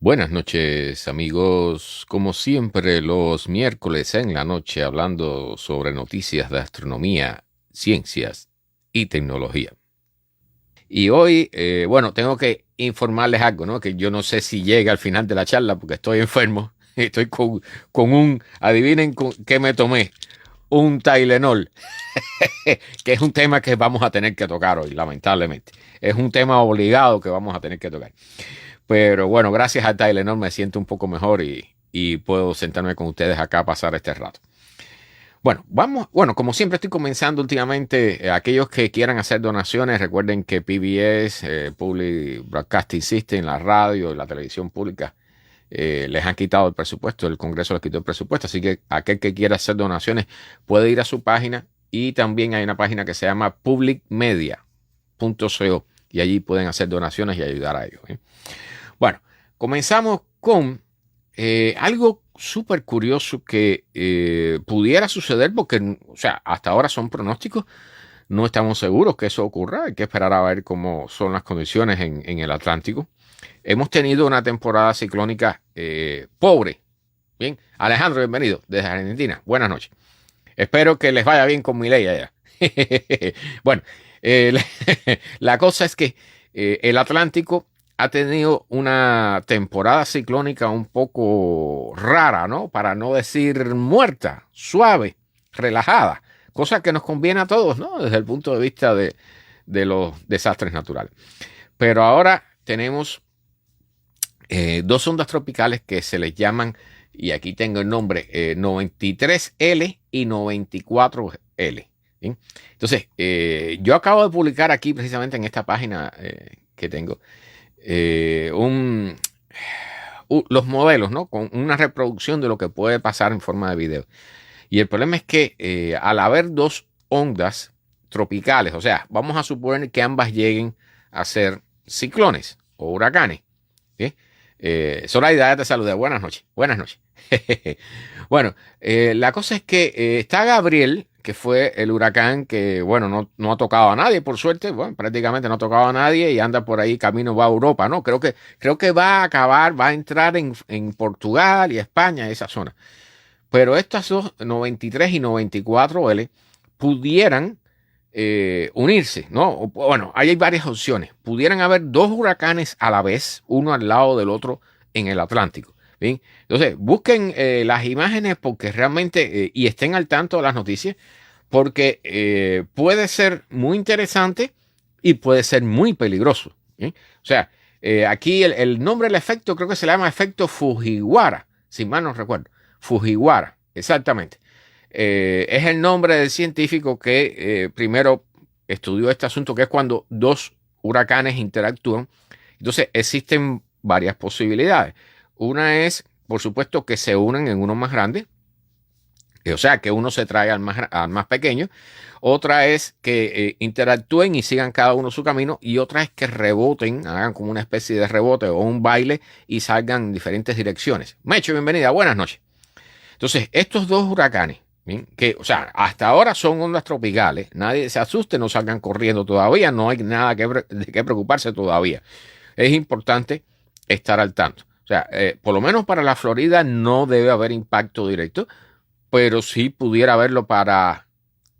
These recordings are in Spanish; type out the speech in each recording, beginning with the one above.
Buenas noches, amigos. Como siempre, los miércoles en la noche hablando sobre noticias de astronomía, ciencias y tecnología. Y hoy, bueno, tengo que informarles algo, ¿no? Que yo no sé si llega al final de la charla porque estoy enfermo. Estoy adivinen qué me tomé, un Tylenol, que es un tema que vamos a tener que tocar hoy, lamentablemente. Es un tema obligado que vamos a tener que tocar. Pero bueno, gracias a Tylenol me siento un poco mejor y puedo sentarme con ustedes acá a pasar este rato. Bueno, como siempre estoy comenzando últimamente, aquellos que quieran hacer donaciones, recuerden que PBS, Public Broadcasting System, la radio y la televisión pública, les han quitado el presupuesto, el Congreso les quitó el presupuesto, así que aquel que quiera hacer donaciones puede ir a su página y también hay una página que se llama publicmedia.co y allí pueden hacer donaciones y ayudar a ellos. Bueno, comenzamos con algo súper curioso que pudiera suceder porque, o sea, hasta ahora son pronósticos, no estamos seguros que eso ocurra, hay que esperar a ver cómo son las condiciones en el Atlántico. Hemos tenido una temporada ciclónica pobre. Bien, Alejandro, bienvenido desde Argentina. Buenas noches. Espero que les vaya bien con mi ley allá. Bueno, la, la cosa es que el Atlántico ha tenido una temporada ciclónica un poco rara, ¿no? Para no decir muerta, suave, relajada, cosa que nos conviene a todos, ¿no? Desde el punto de vista de los desastres naturales. Pero ahora tenemos dos ondas tropicales que se les llaman, y aquí tengo el nombre, 93L y 94L. ¿Bien? Entonces, yo acabo de publicar aquí precisamente en esta página que tengo eh, un, los modelos, ¿no? Con una reproducción de lo que puede pasar en forma de video. Y el problema es que al haber dos ondas tropicales, o sea, vamos a suponer que ambas lleguen a ser ciclones o huracanes. ¿Sí? Soledad te saluda. Buenas noches. Buenas noches. Bueno, la cosa es que está Gabriel, que fue el huracán que, bueno, no ha tocado a nadie, por suerte. Bueno, prácticamente no ha tocado a nadie y anda por ahí camino va a Europa, ¿no? Creo que va a acabar, va a entrar en Portugal y España, esa zona. Pero estas dos, 93 y 94L, pudieran unirse, ¿no? Bueno, ahí hay varias opciones. Pudieran haber dos huracanes a la vez, uno al lado del otro en el Atlántico. Bien, entonces busquen las imágenes porque realmente, y estén al tanto de las noticias, porque puede ser muy interesante y puede ser muy peligroso. ¿Bien? O sea, aquí el nombre del efecto creo que se llama efecto Fujiwara, si mal no recuerdo. Fujiwara, exactamente. Es el nombre del científico que primero estudió este asunto, que es cuando dos huracanes interactúan. Entonces existen varias posibilidades. Una es, por supuesto, que se unan en uno más grande, o sea, que uno se trae al más pequeño. Otra es que interactúen y sigan cada uno su camino. Y otra es que reboten, hagan como una especie de rebote o un baile y salgan en diferentes direcciones. Mecho, bienvenida, buenas noches. Entonces, estos dos huracanes, ¿bien? Que, o sea, hasta ahora son ondas tropicales, nadie se asuste, no salgan corriendo todavía, no hay nada de qué preocuparse todavía. Es importante estar al tanto. O sea, por lo menos para la Florida no debe haber impacto directo, pero sí pudiera haberlo para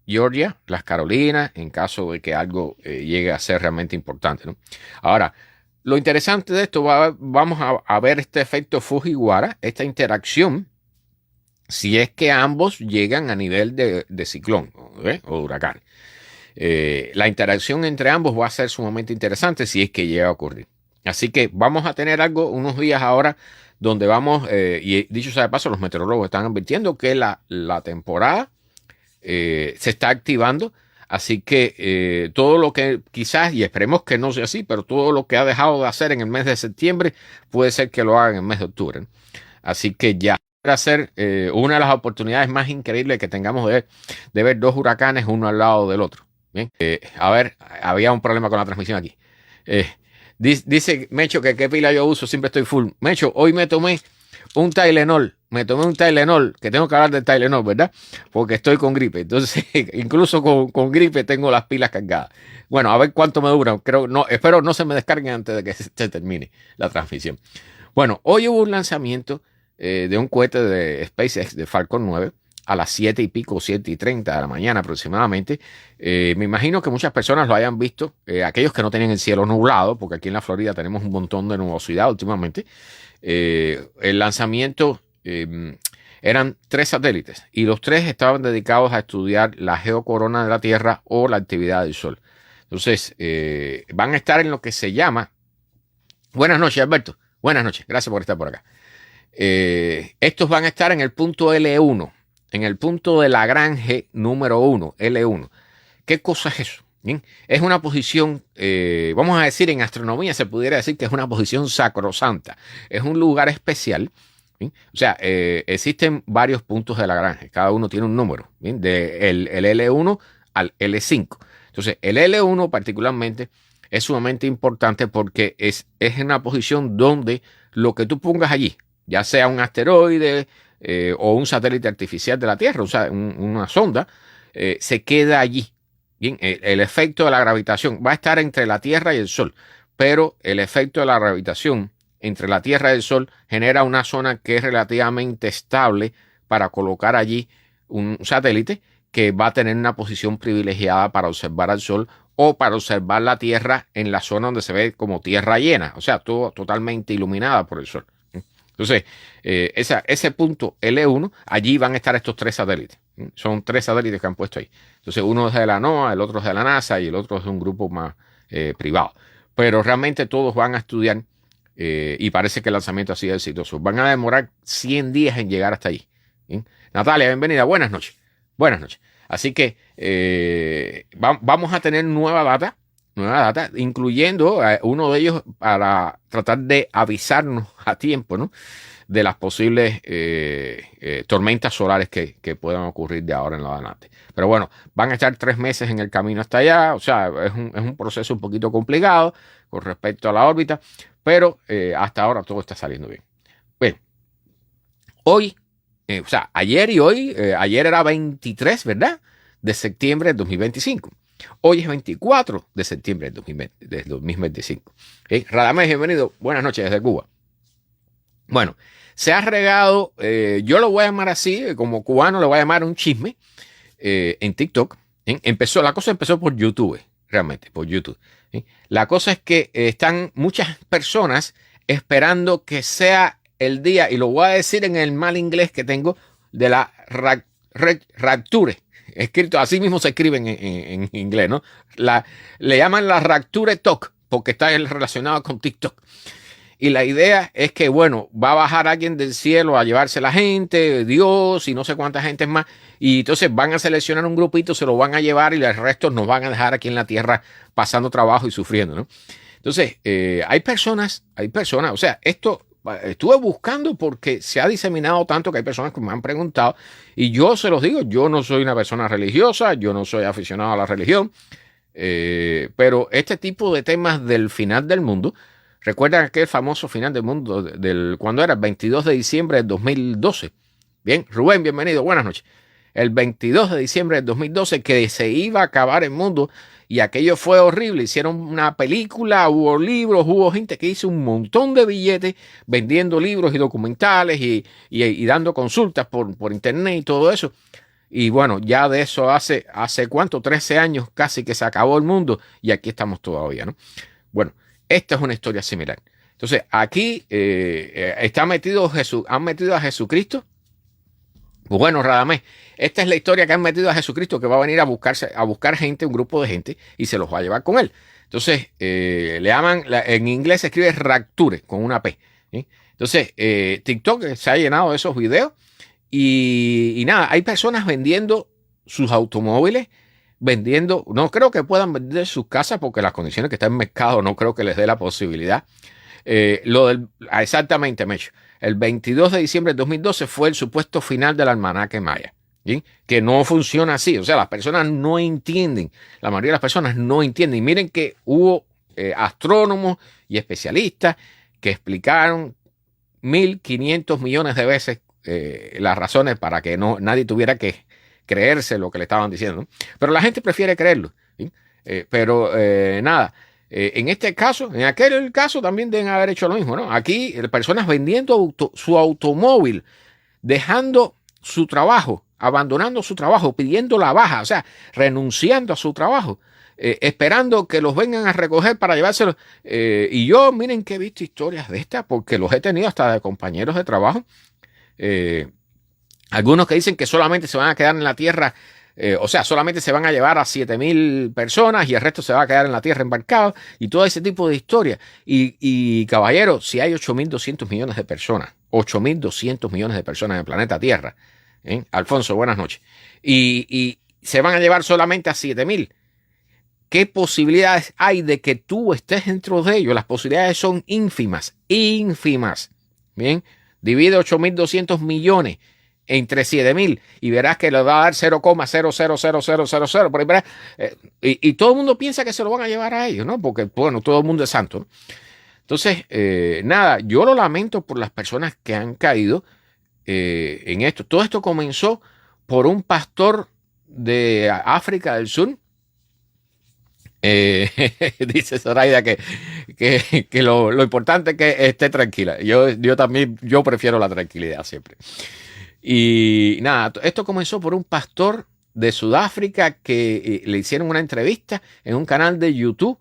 Georgia, las Carolinas, en caso de que algo llegue a ser realmente importante, ¿no? Ahora, lo interesante de esto, vamos a ver este efecto Fujiwara, esta interacción si es que ambos llegan a nivel de ciclón o huracán. La interacción entre ambos va a ser sumamente interesante si es que llega a ocurrir. Así que vamos a tener unos días ahora donde vamos, y dicho sea de paso, los meteorólogos están advirtiendo que la temporada se está activando. Así que todo lo que quizás, y esperemos que no sea así, pero todo lo que ha dejado de hacer en el mes de septiembre puede ser que lo hagan en el mes de octubre, ¿no? Así que ya va a ser una de las oportunidades más increíbles que tengamos de ver dos huracanes uno al lado del otro. Bien, a ver, había un problema con la transmisión aquí. Eh, dice Mecho que qué pila yo uso, siempre estoy full. Mecho, hoy me tomé un Tylenol. Me tomé un Tylenol, que tengo que hablar del Tylenol, ¿verdad? Porque estoy con gripe. Entonces, incluso con gripe tengo las pilas cargadas. Bueno, a ver cuánto me dura. Espero no se me descarguen antes de que se termine la transmisión. Bueno, hoy hubo un lanzamiento de un cohete de SpaceX, de Falcon 9, a las 7 y pico, 7:30 de la mañana aproximadamente. Me imagino que muchas personas lo hayan visto, aquellos que no tenían el cielo nublado, porque aquí en la Florida tenemos un montón de nubosidad últimamente. El lanzamiento eran 3 satélites y los 3 estaban dedicados a estudiar la geocorona de la Tierra o la actividad del Sol. Entonces, van a estar en lo que se llama... Buenas noches, Alberto. Buenas noches. Gracias por estar por acá. Estos van a estar en el punto L1, en el punto de Lagrange número 1, L1. ¿Qué cosa es eso? ¿Bien? Es una posición, vamos a decir, en astronomía se pudiera decir que es una posición sacrosanta. Es un lugar especial. ¿Bien? O sea, existen varios puntos de Lagrange. Cada uno tiene un número. ¿Bien? El L1 al L5. Entonces, el L1 particularmente es sumamente importante porque es una posición donde lo que tú pongas allí, ya sea un asteroide o un satélite artificial de la Tierra, o sea, una sonda, se queda allí. Bien, el efecto de la gravitación va a estar entre la Tierra y el Sol, pero el efecto de la gravitación entre la Tierra y el Sol genera una zona que es relativamente estable para colocar allí un satélite que va a tener una posición privilegiada para observar al Sol o para observar la Tierra en la zona donde se ve como tierra llena, o sea, todo totalmente iluminada por el Sol. Entonces, ese punto L1, allí van a estar estos 3 satélites. Son 3 satélites que han puesto ahí. Entonces, uno es de la NOAA, el otro es de la NASA y el otro es de un grupo más privado. Pero realmente todos van a estudiar y parece que el lanzamiento ha sido exitoso. Van a demorar 100 días en llegar hasta allí. ¿Bien? Natalia, bienvenida. Buenas noches. Buenas noches. Así que vamos a tener nueva data, incluyendo uno de ellos para tratar de avisarnos a tiempo, ¿no?, de las posibles tormentas solares que puedan ocurrir de ahora en adelante. Pero bueno, van a estar 3 meses en el camino hasta allá, o sea, es un proceso un poquito complicado con respecto a la órbita, pero hasta ahora todo está saliendo bien. Bueno, hoy, o sea, ayer y hoy, ayer era 23, ¿verdad?, de septiembre de 2025. Hoy es 24 de septiembre de 2025. Radamés, bienvenido. Buenas noches desde Cuba. Bueno, se ha regado, yo lo voy a llamar así, como cubano le voy a llamar un chisme, en TikTok. La cosa empezó por YouTube, realmente, por YouTube. La cosa es que están muchas personas esperando que sea el día, y lo voy a decir en el mal inglés que tengo, de la rapture. Escrito, así mismo se escribe en inglés, ¿no? Le llaman la Rapture Talk, porque está relacionado con TikTok. Y la idea es que, bueno, va a bajar alguien del cielo a llevarse la gente, Dios y no sé cuánta gente más. Y entonces van a seleccionar un grupito, se lo van a llevar y el resto nos van a dejar aquí en la tierra pasando trabajo y sufriendo, ¿no? Entonces, hay personas, o sea, esto... Estuve buscando porque se ha diseminado tanto que hay personas que me han preguntado y yo se los digo, yo no soy una persona religiosa, yo no soy aficionado a la religión, pero este tipo de temas del final del mundo, recuerdan aquel famoso final del mundo cuando era el 22 de diciembre del 2012. Bien, Rubén, bienvenido, buenas noches. El 22 de diciembre del 2012 que se iba a acabar el mundo y aquello fue horrible. Hicieron una película, hubo libros, hubo gente que hizo un montón de billetes vendiendo libros y documentales y dando consultas por internet y todo eso. Y bueno, ya de eso hace ¿cuánto? 13 años casi que se acabó el mundo y aquí estamos todavía, ¿no? Bueno, esta es una historia similar. Entonces, aquí han metido a Jesucristo. Pues bueno, Radamés, esta es la historia que han metido a Jesucristo, que va a venir a buscar gente, un grupo de gente, y se los va a llevar con él. Entonces, le llaman, en inglés se escribe Rapture, con una P. ¿Sí? Entonces, TikTok se ha llenado de esos videos y nada, hay personas vendiendo sus automóviles, no creo que puedan vender sus casas porque las condiciones que está en el mercado no creo que les dé la posibilidad. Exactamente, Mecho. El 22 de diciembre de 2012 fue el supuesto final del almanaque maya, ¿sí? Que no funciona así. O sea, las personas no entienden. La mayoría de las personas no entienden. Y miren que hubo astrónomos y especialistas que explicaron 1.500 millones de veces las razones para que nadie tuviera que creerse lo que le estaban diciendo, ¿no? Pero la gente prefiere creerlo, ¿sí? Pero nada, en este caso, en aquel caso también deben haber hecho lo mismo, ¿no? Aquí personas vendiendo su automóvil, dejando su trabajo, abandonando su trabajo, pidiendo la baja, o sea, renunciando a su trabajo, esperando que los vengan a recoger para llevárselos. Y yo, miren que he visto historias de estas, porque los he tenido hasta de compañeros de trabajo. Algunos que dicen que solamente se van a quedar en la tierra, o sea, solamente se van a llevar a 7.000 personas y el resto se va a quedar en la tierra embarcado y todo ese tipo de historias. Y caballero, si hay 8.200 millones de personas, 8.200 millones de personas en el planeta Tierra, Alfonso, buenas noches, y se van a llevar solamente a 7.000. ¿Qué posibilidades hay de que tú estés dentro de ellos? Las posibilidades son ínfimas, ínfimas. Bien, divide 8.200 millones entre 7.000 y verás que le va a dar 0,00000. Por ahí verás, y todo el mundo piensa que se lo van a llevar a ellos, ¿no? Porque, bueno, todo el mundo es santo, ¿no? Entonces, nada, yo lo lamento por las personas que han caído en esto. Todo esto comenzó por un pastor de África del Sur. Dice Zoraida que lo importante es que esté tranquila. Yo también, yo prefiero la tranquilidad siempre. Y nada, esto comenzó por un pastor de Sudáfrica que le hicieron una entrevista en un canal de YouTube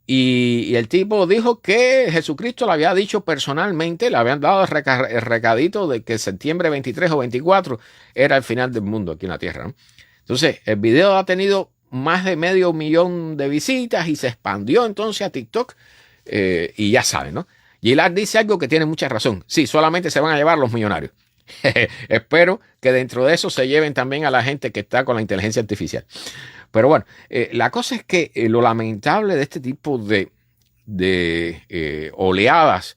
y el tipo dijo que Jesucristo le había dicho personalmente, le habían dado el recadito de que septiembre 23 o 24 era el final del mundo aquí en la Tierra, ¿no? Entonces, el video ha tenido más de 500.000 de visitas y se expandió entonces a TikTok y ya saben, ¿no? Gilad dice algo que tiene mucha razón. Sí, solamente se van a llevar los millonarios. Espero que dentro de eso se lleven también a la gente que está con la inteligencia artificial. Pero bueno, la cosa es que lo lamentable de este tipo de oleadas,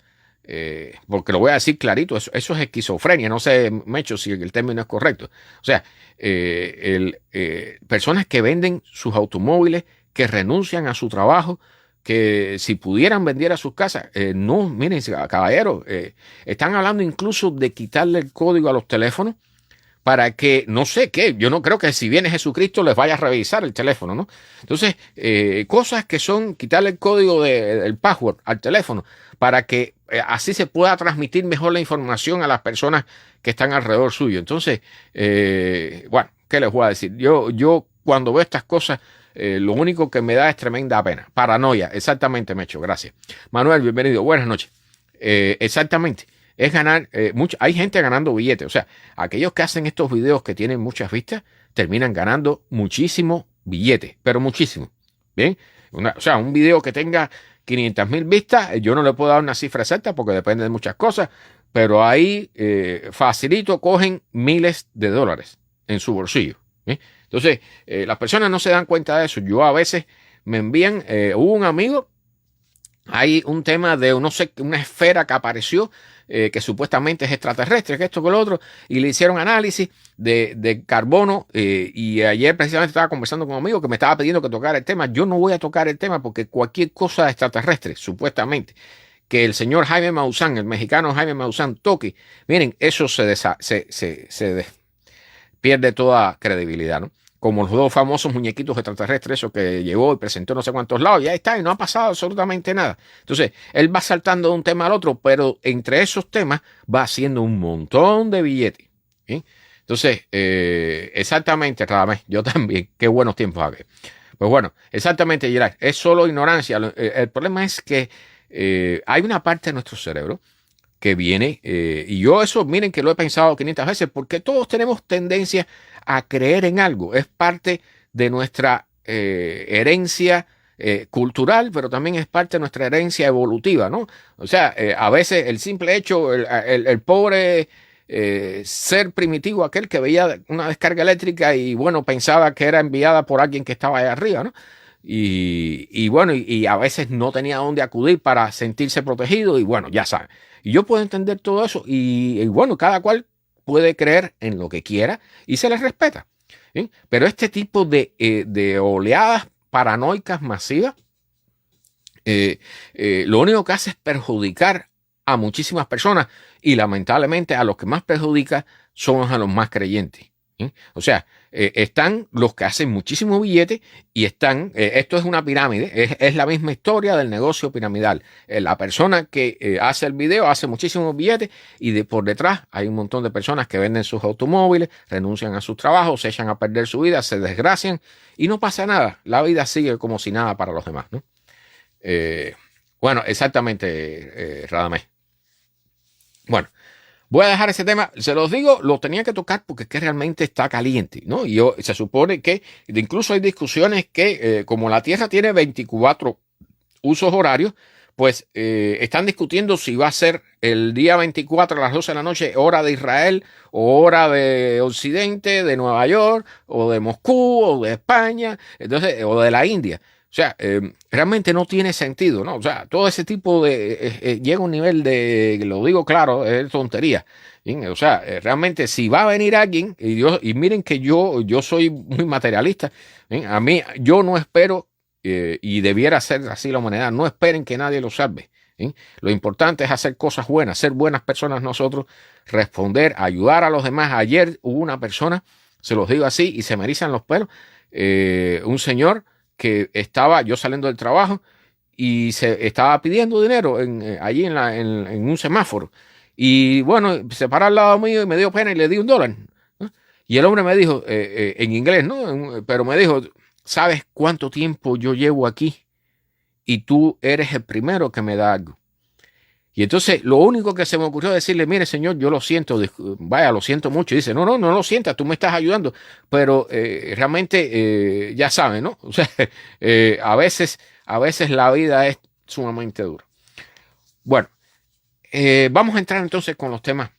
porque lo voy a decir clarito, eso es esquizofrenia, no sé, Mecho, si el término es correcto. O sea, personas que venden sus automóviles, que renuncian a su trabajo, que si pudieran vender a sus casas, no, miren, caballero, están hablando incluso de quitarle el código a los teléfonos para que, no sé qué, yo no creo que si viene Jesucristo les vaya a revisar el teléfono, ¿no? Entonces, cosas que son quitarle el código del password al teléfono para que así se pueda transmitir mejor la información a las personas que están alrededor suyo. Entonces, bueno, ¿qué les voy a decir? Yo cuando veo estas cosas, lo único que me da es tremenda pena. Paranoia, exactamente, Mecho, gracias. Manuel, bienvenido, buenas noches. Exactamente, es ganar, hay gente ganando billetes, o sea, aquellos que hacen estos videos que tienen muchas vistas, terminan ganando muchísimo billete, pero muchísimo, ¿bien? O sea, un video que tenga 500.000 vistas, yo no le puedo dar una cifra exacta porque depende de muchas cosas, pero ahí facilito cogen miles de dólares en su bolsillo, ¿eh? Entonces, las personas no se dan cuenta de eso. Yo a veces me envían, hubo un amigo, hay un tema de, no sé, una esfera que apareció, que supuestamente es extraterrestre, que esto, que lo otro, y le hicieron análisis de carbono, y ayer precisamente estaba conversando con un amigo que me estaba pidiendo que tocara el tema. Yo no voy a tocar el tema porque cualquier cosa extraterrestre, supuestamente, que el señor Jaime Maussan, el mexicano Jaime Maussan, toque, miren, eso pierde toda credibilidad, ¿no? Como los dos famosos muñequitos extraterrestres, eso que llevó y presentó no sé cuántos lados, ya está, y no ha pasado absolutamente nada. Entonces, él va saltando de un tema al otro, pero entre esos temas va haciendo un montón de billetes, ¿sí? Entonces, exactamente, Radamés, yo también, qué buenos tiempos aquellos. Pues bueno, exactamente, Gerard, es solo ignorancia. El problema es que hay una parte de nuestro cerebro que viene, y yo eso, miren que lo he pensado 500 veces, porque todos tenemos tendencia a creer en algo. Es parte de nuestra herencia cultural, pero también es parte de nuestra herencia evolutiva, ¿no? O sea, a veces el simple hecho, el pobre ser primitivo, aquel que veía una descarga eléctrica y bueno, pensaba que era enviada por alguien que estaba allá arriba, ¿no? Y bueno, y a veces no tenía dónde acudir para sentirse protegido y bueno, ya saben. Y yo puedo entender todo eso y bueno, cada cual puede creer en lo que quiera y se les respeta, ¿sí? Pero este tipo de oleadas paranoicas masivas, lo único que hace es perjudicar a muchísimas personas y lamentablemente a los que más perjudica son a los más creyentes. O sea, están los que hacen muchísimo billete y están, esto es una pirámide, es la misma historia del negocio piramidal. La persona que hace el video hace muchísimos billetes y por detrás hay un montón de personas que venden sus automóviles, renuncian a sus trabajos, se echan a perder su vida, se desgracian y no pasa nada. La vida sigue como si nada para los demás, ¿no? Bueno, exactamente, Radamés. Bueno. Voy a dejar ese tema, se los digo, lo tenía que tocar porque es que realmente está caliente, ¿no? Y se supone que incluso hay discusiones que como la Tierra tiene 24 usos horarios, pues están discutiendo si va a ser el día 24 a las 12 de la noche, hora de Israel, o hora de Occidente, de Nueva York, o de Moscú, o de España, entonces, o de la India. O sea, realmente no tiene sentido, ¿no? O sea, todo ese tipo de... llega a un nivel de, lo digo claro, es tontería. ¿Bien? O sea, realmente si va a venir alguien, y miren que yo soy muy materialista, ¿bien? A mí, yo no espero, y debiera ser así la humanidad, no esperen que nadie lo salve. ¿Bien? Lo importante es hacer cosas buenas, ser buenas personas nosotros, responder, ayudar a los demás. Ayer hubo una persona, se los digo así, y se me erizan los pelos, un señor que estaba yo saliendo del trabajo y se estaba pidiendo dinero allí en un semáforo. Y bueno, se paró al lado mío y me dio pena y le di $1, ¿no? Y el hombre me dijo, en inglés, ¿no? Pero me dijo, ¿sabes cuánto tiempo yo llevo aquí? Y tú eres el primero que me da algo. Y entonces lo único que se me ocurrió decirle, mire señor, yo lo siento, vaya, lo siento mucho. Y dice, no lo sientas, tú me estás ayudando. Pero realmente ya saben, ¿no? O sea, a veces la vida es sumamente dura. Bueno, vamos a entrar entonces con los temas.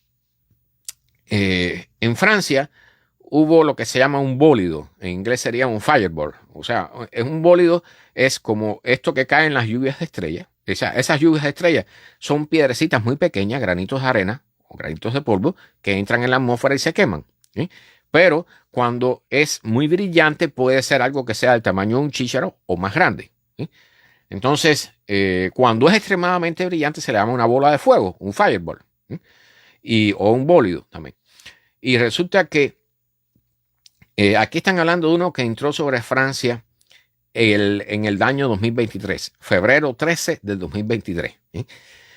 En Francia hubo lo que se llama un bólido, en inglés sería un fireball. O sea, un bólido es como esto que cae en las lluvias de estrellas. Esas lluvias de estrellas son piedrecitas muy pequeñas, granitos de arena o granitos de polvo que entran en la atmósfera y se queman, ¿sí? Pero cuando es muy brillante puede ser algo que sea del tamaño de un chícharo o más grande, ¿sí? Entonces, cuando es extremadamente brillante se le llama una bola de fuego, un fireball, ¿sí? O un bólido también. Y resulta que aquí están hablando de uno que entró sobre Francia en el año 2023, febrero 13 del 2023. ¿Sí?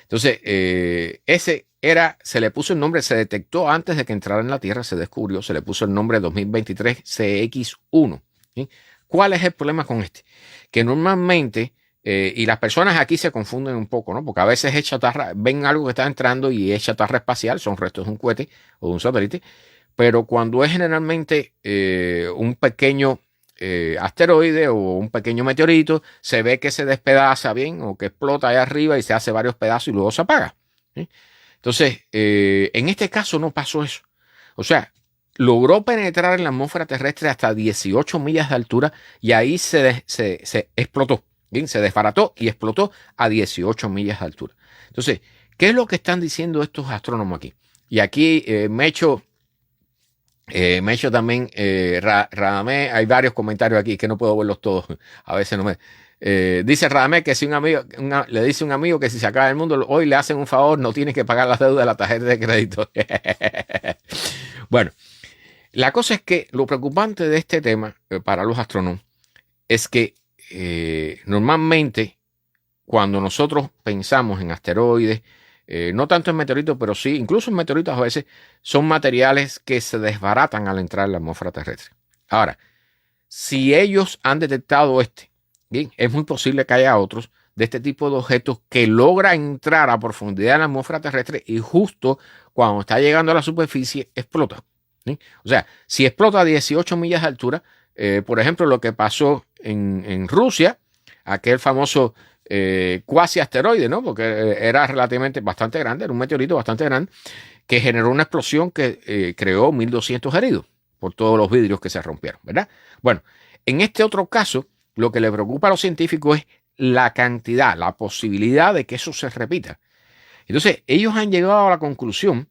Entonces, se le puso el nombre, se detectó antes de que entrara en la Tierra, se descubrió, se le puso el nombre 2023 CX1. ¿Sí? ¿Cuál es el problema con este? Que normalmente, y las personas aquí se confunden un poco, ¿no? Porque a veces es chatarra, ven algo que está entrando y es chatarra espacial, son restos de un cohete o de un satélite, pero cuando es generalmente un pequeño asteroide o un pequeño meteorito, se ve que se despedaza bien o que explota ahí arriba y se hace varios pedazos y luego se apaga, ¿sí? Entonces, en este caso no pasó eso. O sea, logró penetrar en la atmósfera terrestre hasta 18 millas de altura y ahí se explotó, ¿bien? Se desbarató y explotó a 18 millas de altura. Entonces, ¿qué es lo que están diciendo estos astrónomos aquí? Y aquí me he hecho también, Radamé, hay varios comentarios aquí que no puedo verlos todos, a veces no me... dice Radamé que si un amigo le dice a un amigo que si se acaba el mundo, hoy le hacen un favor, no tiene que pagar las deudas de la tarjeta de crédito. Bueno, la cosa es que lo preocupante de este tema para los astrónomos es que normalmente cuando nosotros pensamos en asteroides, no tanto en meteoritos, pero sí, incluso en meteoritos a veces, son materiales que se desbaratan al entrar en la atmósfera terrestre. Ahora, si ellos han detectado bien, es muy posible que haya otros de este tipo de objetos que logra entrar a profundidad en la atmósfera terrestre y justo cuando está llegando a la superficie explota, ¿sí? O sea, si explota a 18 millas de altura, por ejemplo, lo que pasó en Rusia, aquel famoso cuasi asteroide, ¿no? Porque era relativamente bastante grande, era un meteorito bastante grande, que generó una explosión que creó 1.200 heridos por todos los vidrios que se rompieron, ¿verdad? Bueno, en este otro caso, lo que le preocupa a los científicos es la cantidad, la posibilidad de que eso se repita. Entonces, ellos han llegado a la conclusión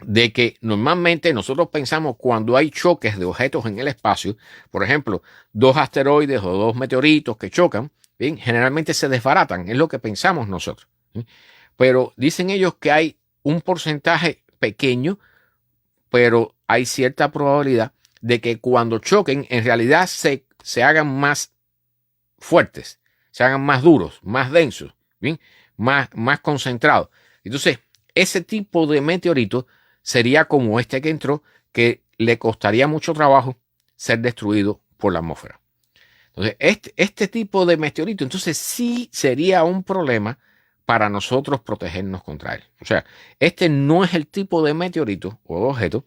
de que normalmente nosotros pensamos cuando hay choques de objetos en el espacio, por ejemplo, 2 asteroides o 2 meteoritos que chocan, bien, generalmente se desbaratan, es lo que pensamos nosotros, ¿sí? pero dicen ellos que hay un porcentaje pequeño, pero hay cierta probabilidad de que cuando choquen, en realidad se hagan más fuertes, se hagan más duros, más densos, ¿bien? Más concentrados. Entonces, ese tipo de meteorito sería como este que entró, que le costaría mucho trabajo ser destruido por la atmósfera. Entonces, este tipo de meteorito, entonces sí sería un problema para nosotros protegernos contra él. O sea, este no es el tipo de meteorito o objeto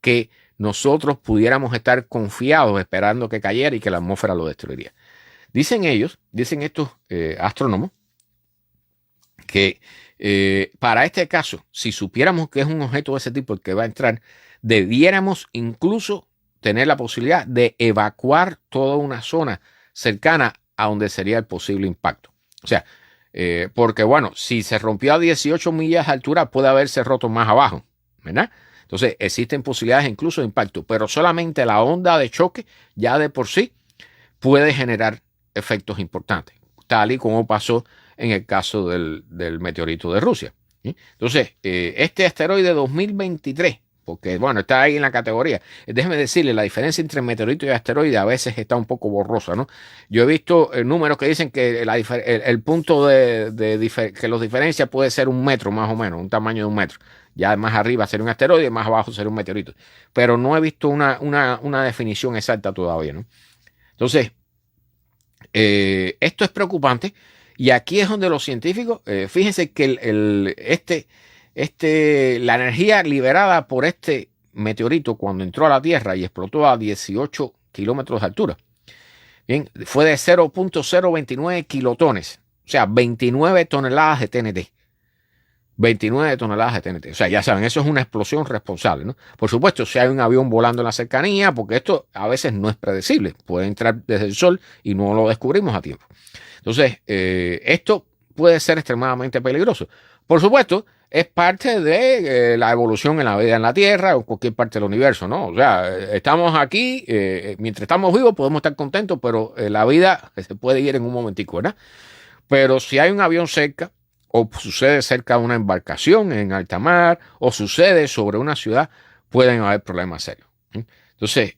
que nosotros pudiéramos estar confiados esperando que cayera y que la atmósfera lo destruiría. Dicen ellos, dicen estos astrónomos, que para este caso, si supiéramos que es un objeto de ese tipo el que va a entrar, debiéramos incluso tener la posibilidad de evacuar toda una zona cercana a donde sería el posible impacto. O sea, porque bueno, si se rompió a 18 millas de altura, puede haberse roto más abajo, ¿verdad? Entonces existen posibilidades incluso de impacto, pero solamente la onda de choque ya de por sí puede generar efectos importantes, tal y como pasó en el caso del meteorito de Rusia. ¿Sí? Entonces, este asteroide 2023, porque bueno, está ahí en la categoría. Déjeme decirle, la diferencia entre meteorito y asteroide a veces está un poco borrosa, ¿no? Yo he visto números que dicen que el punto que los diferencia puede ser 1 metro más o menos, un tamaño de 1 metro. Ya más arriba sería un asteroide, más abajo sería un meteorito. Pero no he visto una definición exacta todavía, ¿no? Entonces, esto es preocupante y aquí es donde los científicos, fíjense que la energía liberada por este meteorito cuando entró a la Tierra y explotó a 18 kilómetros de altura, bien, fue de 0.029 kilotones, o sea, 29 toneladas de TNT. 29 toneladas de TNT. O sea, ya saben, eso es una explosión responsable, ¿no? Por supuesto, si hay un avión volando en la cercanía, porque esto a veces no es predecible. Puede entrar desde el Sol y no lo descubrimos a tiempo. Entonces, esto puede ser extremadamente peligroso. Por supuesto, es parte de la evolución en la vida en la Tierra o en cualquier parte del universo, ¿no? O sea, estamos aquí, mientras estamos vivos podemos estar contentos, pero la vida se puede ir en un momentico, ¿verdad? Pero si hay un avión cerca, o sucede cerca de una embarcación en alta mar, o sucede sobre una ciudad, pueden haber problemas serios. Entonces,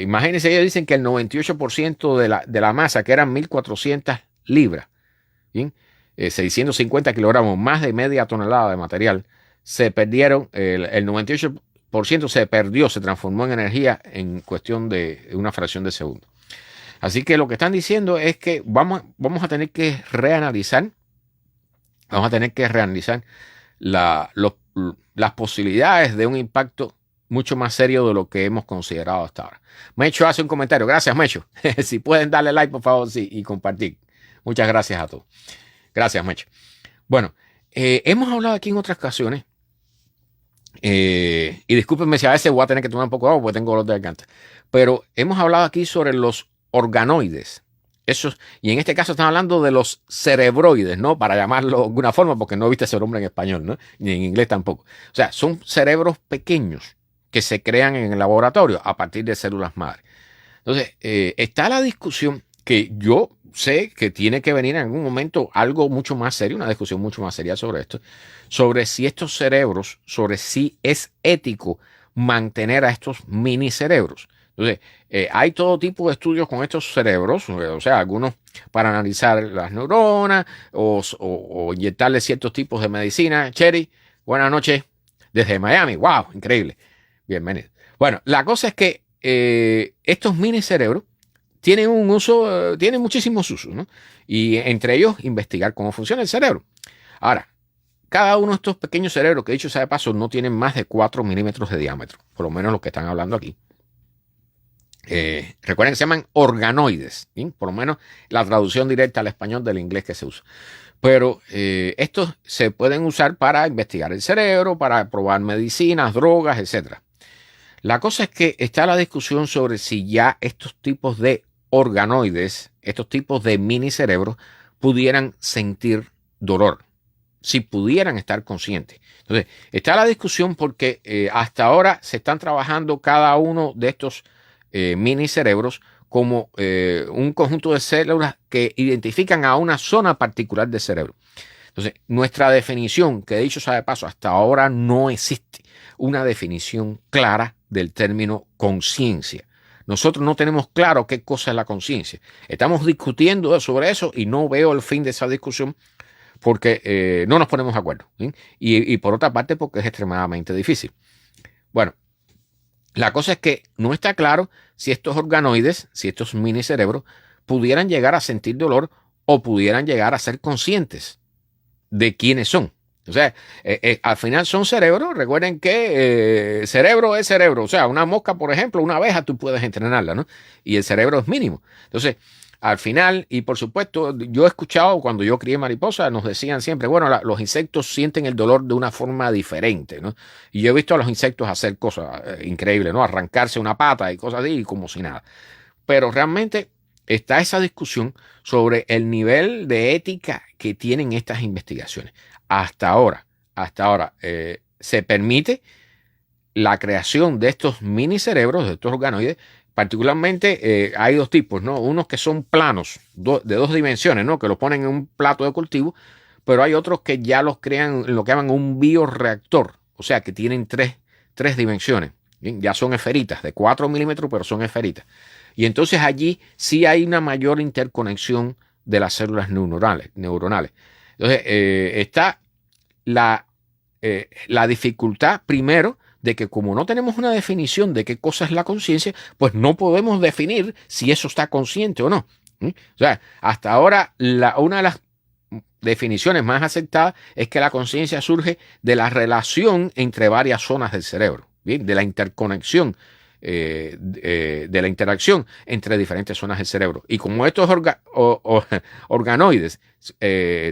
imagínense, ellos dicen que el 98% de la masa, que eran 1.400 libras, 650 kilogramos, más de media tonelada de material, se perdieron, el 98% se perdió, se transformó en energía en cuestión de una fracción de segundo. Así que lo que están diciendo es que vamos a tener que reanalizar las posibilidades de un impacto mucho más serio de lo que hemos considerado hasta ahora. Mecho hace un comentario. Gracias, Mecho. Si pueden darle like, por favor, sí, y compartir. Muchas gracias a todos. Gracias, Mecho. Bueno, hemos hablado aquí en otras ocasiones, y discúlpenme si a veces voy a tener que tomar un poco de agua porque tengo dolor de garganta, pero hemos hablado aquí sobre los organoides. Y en este caso estamos hablando de los cerebroides, ¿no? Para llamarlo de alguna forma, porque no viste ese nombre en español, ¿no? Ni en inglés tampoco. O sea, son cerebros pequeños que se crean en el laboratorio a partir de células madre. Entonces, está la discusión que yo sé que tiene que venir en algún momento algo mucho más serio, una discusión mucho más seria sobre esto, sobre si estos cerebros, sobre si es ético mantener a estos mini cerebros. Entonces, hay todo tipo de estudios con estos cerebros, o sea, algunos para analizar las neuronas o inyectarle ciertos tipos de medicina. Cherry, buenas noches desde Miami. ¡Wow! Increíble. Bienvenido. Bueno, la cosa es que estos mini cerebros tienen un uso, tienen muchísimos usos, ¿no? Y entre ellos, investigar cómo funciona el cerebro. Ahora, cada uno de estos pequeños cerebros, que dicho sea de paso, no tienen más de 4 milímetros de diámetro, por lo menos los que están hablando aquí. Recuerden que se llaman organoides, ¿sí? Por lo menos la traducción directa al español del inglés que se usa. Pero estos se pueden usar para investigar el cerebro, para probar medicinas, drogas, etc. La cosa es que está la discusión sobre si ya estos tipos de organoides, estos tipos de mini cerebros, pudieran sentir dolor, si pudieran estar conscientes. Entonces, está la discusión porque hasta ahora se están trabajando cada uno de estos mini cerebros como un conjunto de células que identifican a una zona particular del cerebro. Entonces, nuestra definición, que dicho sea de paso, hasta ahora no existe una definición clara del término conciencia. Nosotros no tenemos claro qué cosa es la conciencia. Estamos discutiendo sobre eso y no veo el fin de esa discusión porque no nos ponemos de acuerdo. ¿Sí? Y por otra parte, porque es extremadamente difícil. Bueno, la cosa es que no está claro si estos organoides, si estos minicerebros, pudieran llegar a sentir dolor o pudieran llegar a ser conscientes de quiénes son. O sea, al final son cerebros. Recuerden que cerebro es cerebro. O sea, una mosca, por ejemplo, una abeja, tú puedes entrenarla, ¿no? Y el cerebro es mínimo. Entonces, al final, y por supuesto, yo he escuchado cuando yo crié mariposa, nos decían siempre, bueno, los insectos sienten el dolor de una forma diferente, ¿no? Y yo he visto a los insectos hacer cosas increíbles, ¿no? Arrancarse una pata y cosas así, como si nada. Pero realmente está esa discusión sobre el nivel de ética que tienen estas investigaciones. Hasta ahora, se permite la creación de estos minicerebros, de estos organoides. Particularmente hay dos tipos, ¿no? Unos que son planos, de dos dimensiones, ¿no? Que los ponen en un plato de cultivo, pero hay otros que ya los crean en lo que llaman un bioreactor, o sea, que tienen tres dimensiones. ¿Bien? Ya son esferitas, de 4 milímetros, pero son esferitas. Y entonces allí sí hay una mayor interconexión de las células neuronales. Entonces está la dificultad, primero, de que como no tenemos una definición de qué cosa es la conciencia, pues no podemos definir si eso está consciente o no. ¿Sí? O sea, hasta ahora una de las definiciones más aceptadas es que la conciencia surge de la relación entre varias zonas del cerebro, ¿bien? De la interconexión, de la interacción entre diferentes zonas del cerebro. Y como estos organoides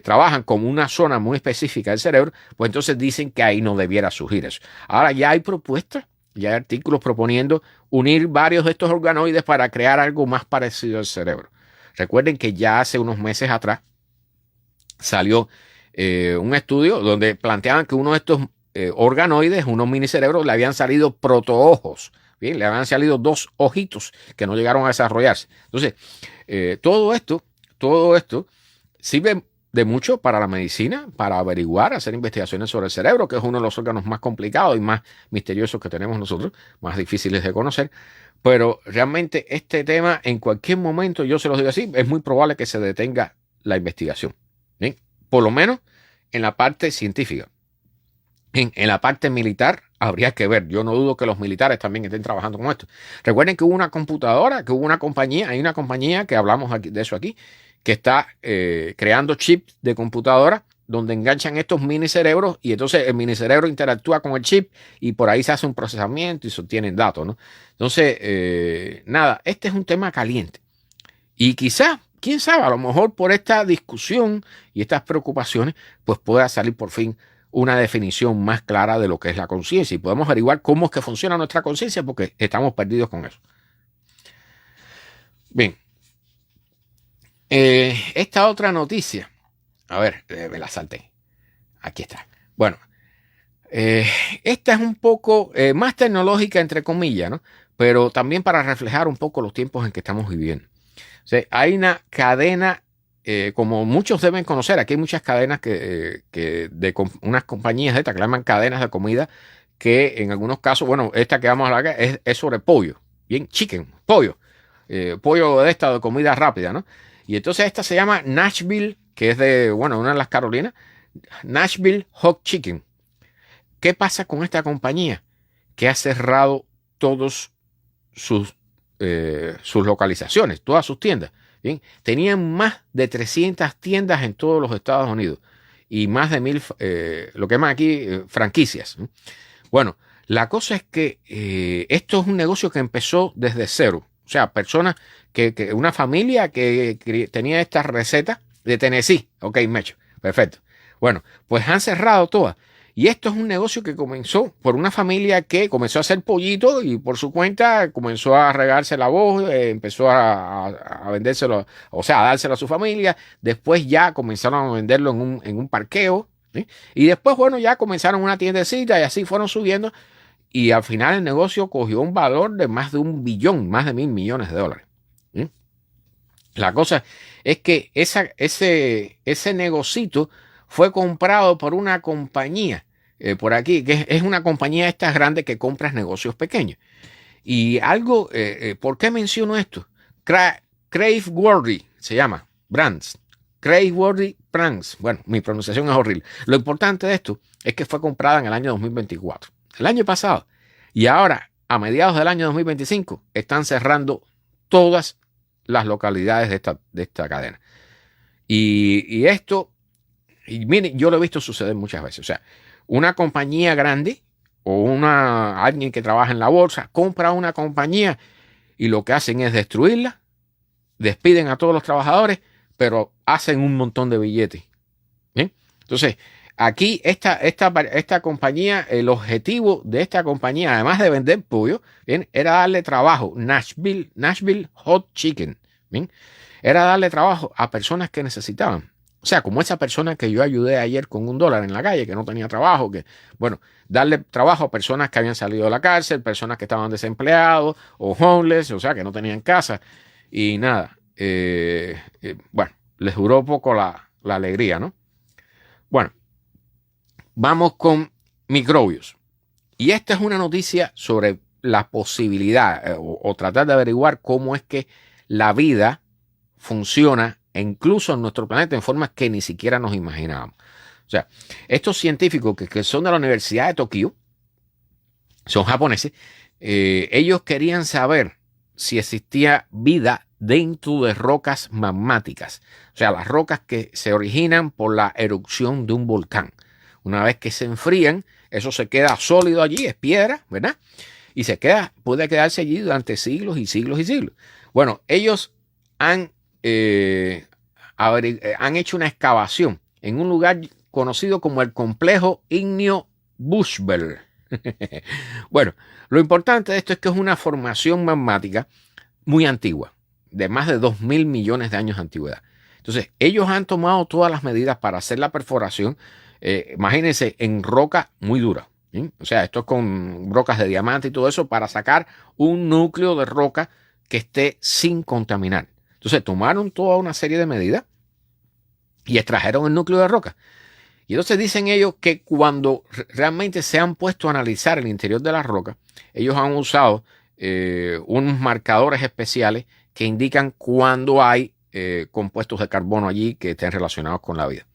trabajan como una zona muy específica del cerebro, pues entonces dicen que ahí no debiera surgir eso. Ahora ya hay propuestas, ya hay artículos proponiendo unir varios de estos organoides para crear algo más parecido al cerebro. Recuerden que ya hace unos meses atrás salió un estudio donde planteaban que uno de estos organoides, unos minicerebros, le habían salido protoojos. Bien, le habían salido 2 ojitos que no llegaron a desarrollarse. Entonces, todo esto sirve de mucho para la medicina, para averiguar, hacer investigaciones sobre el cerebro, que es uno de los órganos más complicados y más misteriosos que tenemos nosotros, más difíciles de conocer. Pero realmente este tema, en cualquier momento, yo se los digo así, es muy probable que se detenga la investigación. Bien, por lo menos en la parte científica. En la parte militar habría que ver. Yo no dudo que los militares también estén trabajando con esto. Recuerden que hubo una computadora, que hubo una compañía, hay una compañía que hablamos de eso aquí, que está creando chips de computadora donde enganchan estos minicerebros y entonces el minicerebro interactúa con el chip y por ahí se hace un procesamiento y se obtienen datos, ¿no? Entonces, nada, este es un tema caliente. Y quizá, quién sabe, a lo mejor por esta discusión y estas preocupaciones, pues pueda salir por fin una definición más clara de lo que es la conciencia y podemos averiguar cómo es que funciona nuestra conciencia porque estamos perdidos con eso. Bien, esta otra noticia, a ver, me la salté, aquí está. Bueno, esta es un poco más tecnológica entre comillas, ¿no? Pero también para reflejar un poco los tiempos en que estamos viviendo. O sea, hay una cadena, como muchos deben conocer, aquí hay muchas cadenas de unas compañías de estas que le llaman cadenas de comida, que en algunos casos, bueno, esta que vamos a hablar es sobre pollo, bien, chicken, pollo de esta de comida rápida, ¿no? Y entonces esta se llama Nashville, que es de, bueno, una de las Carolinas, Nashville Hot Chicken. ¿Qué pasa con esta compañía? Que ha cerrado todos sus localizaciones, todas sus tiendas. ¿Bien? Tenían más de 300 tiendas en todos los Estados Unidos y más de 1000, lo que llaman aquí franquicias. ¿No? Bueno, la cosa es que esto es un negocio que empezó desde cero. O sea, personas una familia que tenía esta receta de Tennessee. Ok, Mecho, perfecto. Bueno, pues han cerrado todas. Y esto es un negocio que comenzó por una familia que comenzó a hacer pollito y por su cuenta comenzó a regarse la voz, empezó a vendérselo, o sea, a dárselo a su familia. Después ya comenzaron a venderlo en un parqueo, ¿sí? Y después, bueno, ya comenzaron una tiendecita y así fueron subiendo. Y al final el negocio cogió un valor de más de $1 billón, más de $1.000 millones. La cosa es que ese negocito fue comprado por una compañía por aquí, que es una compañía esta grande que compra negocios pequeños. Y algo, ¿por qué menciono esto? Craveworthy se llama, Brands. Craveworthy Brands. Bueno, mi pronunciación es horrible. Lo importante de esto es que fue comprada en el año 2024, el año pasado. Y ahora, a mediados del año 2025, están cerrando todas las localidades de esta cadena. Y esto, y miren, yo lo he visto suceder muchas veces. O sea, una compañía grande o alguien que trabaja en la bolsa compra una compañía y lo que hacen es destruirla, despiden a todos los trabajadores, pero hacen un montón de billetes. ¿Bien? Entonces, aquí esta compañía, el objetivo de esta compañía, además de vender pollo, ¿bien?, era darle trabajo, Nashville Hot Chicken, ¿bien?, era darle trabajo a personas que necesitaban. O sea, como esa persona que yo ayudé ayer con $1 en la calle, que no tenía trabajo, darle trabajo a personas que habían salido de la cárcel, personas que estaban desempleados o homeless, o sea, que no tenían casa y nada. Bueno, les duró poco la alegría, ¿no? Bueno, vamos con microbios. Y esta es una noticia sobre la posibilidad o tratar de averiguar cómo es que la vida funciona incluso en nuestro planeta en formas que ni siquiera nos imaginábamos. O sea, estos científicos que son de la Universidad de Tokio, son japoneses, ellos querían saber si existía vida dentro de rocas magmáticas. O sea, las rocas que se originan por la erupción de un volcán. Una vez que se enfrían, eso se queda sólido allí, es piedra, ¿verdad? Y puede quedarse allí durante siglos y siglos y siglos. Bueno, ellos han hecho una excavación en un lugar conocido como el complejo ígneo Bushveld. Bueno, lo importante de esto es que es una formación magmática muy antigua, de más de 2.000 millones de años de antigüedad. Entonces, ellos han tomado todas las medidas para hacer la perforación, imagínense, en roca muy dura. ¿Sí? O sea, esto es con rocas de diamante y todo eso para sacar un núcleo de roca que esté sin contaminar. Entonces tomaron toda una serie de medidas y extrajeron el núcleo de roca. Y entonces dicen ellos que cuando realmente se han puesto a analizar el interior de la roca, ellos han usado unos marcadores especiales que indican cuando hay compuestos de carbono allí que estén relacionados con la vida.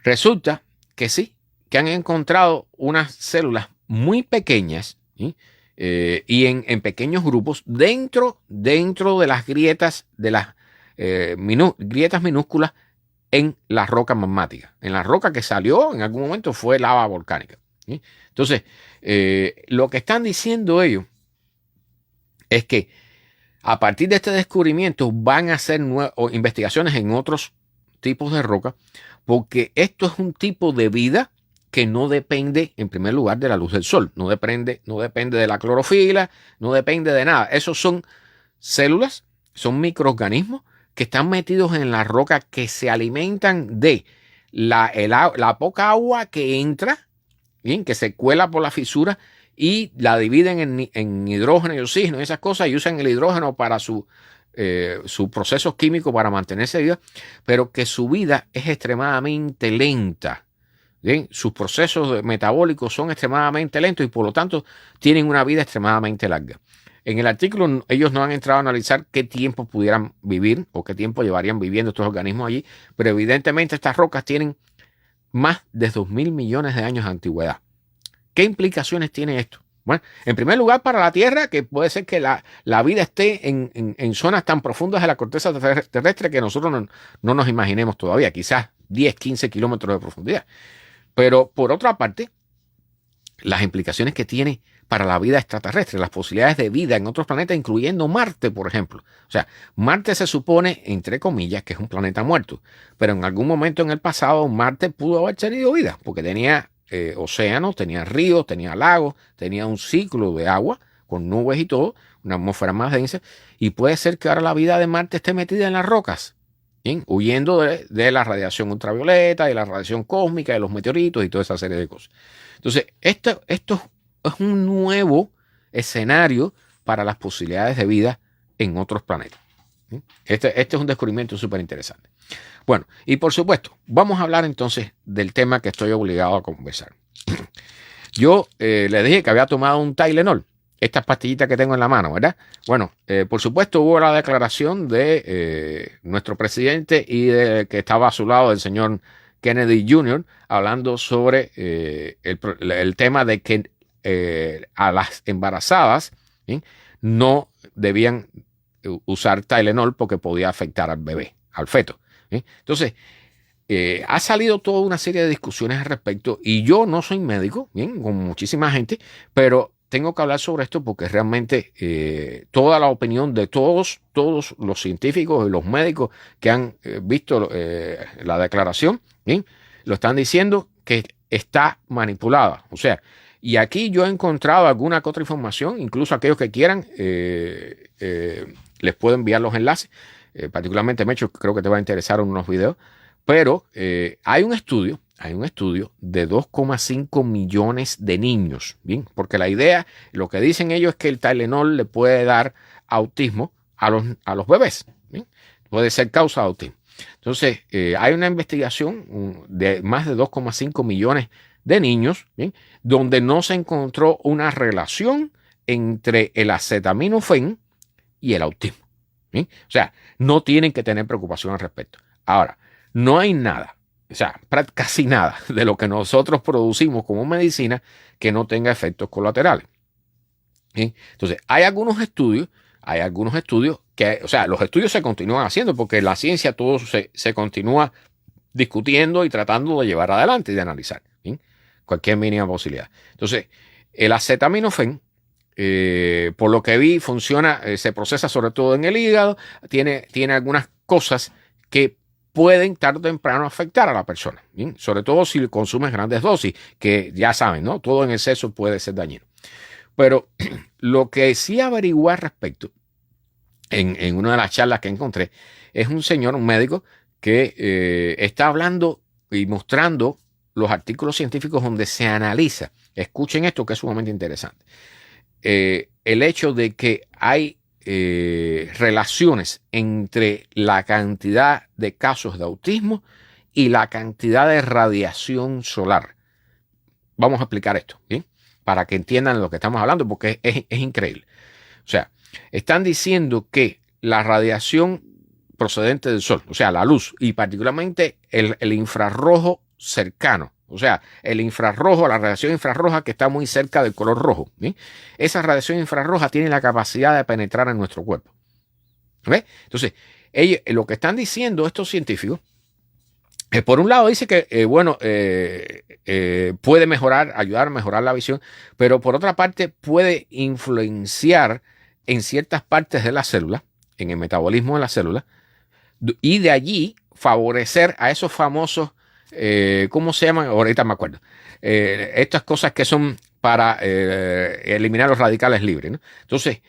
Resulta que sí, que han encontrado unas células muy pequeñas, ¿sí?, y en pequeños grupos dentro de las grietas, de las grietas minúsculas en la roca magmática. En la roca que salió en algún momento fue lava volcánica, ¿sí? Entonces, lo que están diciendo ellos es que a partir de este descubrimiento van a hacer investigaciones en otros tipos de roca, porque esto es un tipo de vida que no depende, en primer lugar, de la luz del sol. No depende de la clorofila, no depende de nada. Esos son células, son microorganismos que están metidos en la roca, que se alimentan de la poca agua que entra, ¿bien?, que se cuela por la fisura, y la dividen en hidrógeno y oxígeno y esas cosas, y usan el hidrógeno para sus procesos químicos para mantenerse viva, pero que su vida es extremadamente lenta. Bien, sus procesos metabólicos son extremadamente lentos y por lo tanto tienen una vida extremadamente larga. En el artículo ellos no han entrado a analizar qué tiempo pudieran vivir o qué tiempo llevarían viviendo estos organismos allí, pero evidentemente estas rocas tienen más de 2.000 millones de años de antigüedad. ¿Qué implicaciones tiene esto? Bueno, en primer lugar, para la Tierra, que puede ser que la vida esté en zonas tan profundas de la corteza terrestre que nosotros no nos imaginemos todavía, quizás 10, 15 kilómetros de profundidad. Pero por otra parte, las implicaciones que tiene para la vida extraterrestre, las posibilidades de vida en otros planetas, incluyendo Marte, por ejemplo. O sea, Marte se supone, entre comillas, que es un planeta muerto, pero en algún momento en el pasado Marte pudo haber tenido vida, porque tenía océanos, tenía ríos, tenía lagos, tenía un ciclo de agua con nubes y todo, una atmósfera más densa, y puede ser que ahora la vida de Marte esté metida en las rocas, ¿bien?, huyendo de la radiación ultravioleta, de la radiación cósmica, de los meteoritos y toda esa serie de cosas. Entonces, esto es un nuevo escenario para las posibilidades de vida en otros planetas. Este es un descubrimiento súper interesante. Bueno, y por supuesto, vamos a hablar entonces del tema que estoy obligado a conversar. Yo le dije que había tomado un Tylenol, estas pastillitas que tengo en la mano, ¿verdad? Bueno, por supuesto hubo la declaración de nuestro presidente y de que estaba a su lado el señor Kennedy Jr. hablando sobre el tema de que a las embarazadas, ¿sí?, no debían usar Tylenol porque podía afectar al bebé, al feto, ¿sí? Entonces, ha salido toda una serie de discusiones al respecto y yo no soy médico, bien, con muchísima gente, pero tengo que hablar sobre esto porque realmente toda la opinión de todos los científicos y los médicos que han visto la declaración, ¿bien?, lo están diciendo que está manipulada. O sea, y aquí yo he encontrado alguna que otra información, incluso aquellos que quieran, les puedo enviar los enlaces. Particularmente, Mecho, creo que te va a interesar unos videos. Pero hay un estudio de 2,5 millones de niños, ¿bien? Porque la idea, lo que dicen ellos es que el Tylenol le puede dar autismo a los bebés, ¿bien? Puede ser causa de autismo. Entonces, hay una investigación de más de 2,5 millones de niños, ¿bien?, donde no se encontró una relación entre el acetaminofén y el autismo, ¿bien? O sea, no tienen que tener preocupación al respecto. Ahora, no hay nada, o sea, casi nada de lo que nosotros producimos como medicina que no tenga efectos colaterales. ¿Sí? Entonces, hay algunos estudios que, o sea, los estudios se continúan haciendo porque la ciencia todo se continúa discutiendo y tratando de llevar adelante y de analizar, ¿sí?, cualquier mínima posibilidad. Entonces, el acetaminofén, por lo que vi, funciona, se procesa sobre todo en el hígado, tiene algunas cosas que pueden tarde o temprano afectar a la persona, ¿bien?, sobre todo si consumes grandes dosis, que ya saben, ¿no?, todo en exceso puede ser dañino. Pero lo que sí averigué al respecto en una de las charlas que encontré es un señor, un médico, que está hablando y mostrando los artículos científicos donde se analiza, escuchen esto que es sumamente interesante, el hecho de que hay relaciones entre la cantidad de casos de autismo y la cantidad de radiación solar. Vamos a explicar esto, ¿bien?, para que entiendan de lo que estamos hablando, porque es increíble. O sea, están diciendo que la radiación procedente del sol, o sea, la luz, y particularmente el infrarrojo cercano, o sea, el infrarrojo, la radiación infrarroja que está muy cerca del color rojo, ¿sí?, esa radiación infrarroja tiene la capacidad de penetrar en nuestro cuerpo. ¿Okay? Entonces, lo que están diciendo estos científicos, por un lado dice que, puede ayudar a mejorar la visión, pero por otra parte puede influenciar en ciertas partes de la célula, en el metabolismo de la célula, y de allí favorecer a esos famosos, ¿cómo se llaman? Ahorita me acuerdo. Estas cosas que son para eliminar los radicales libres, ¿no? Entonces,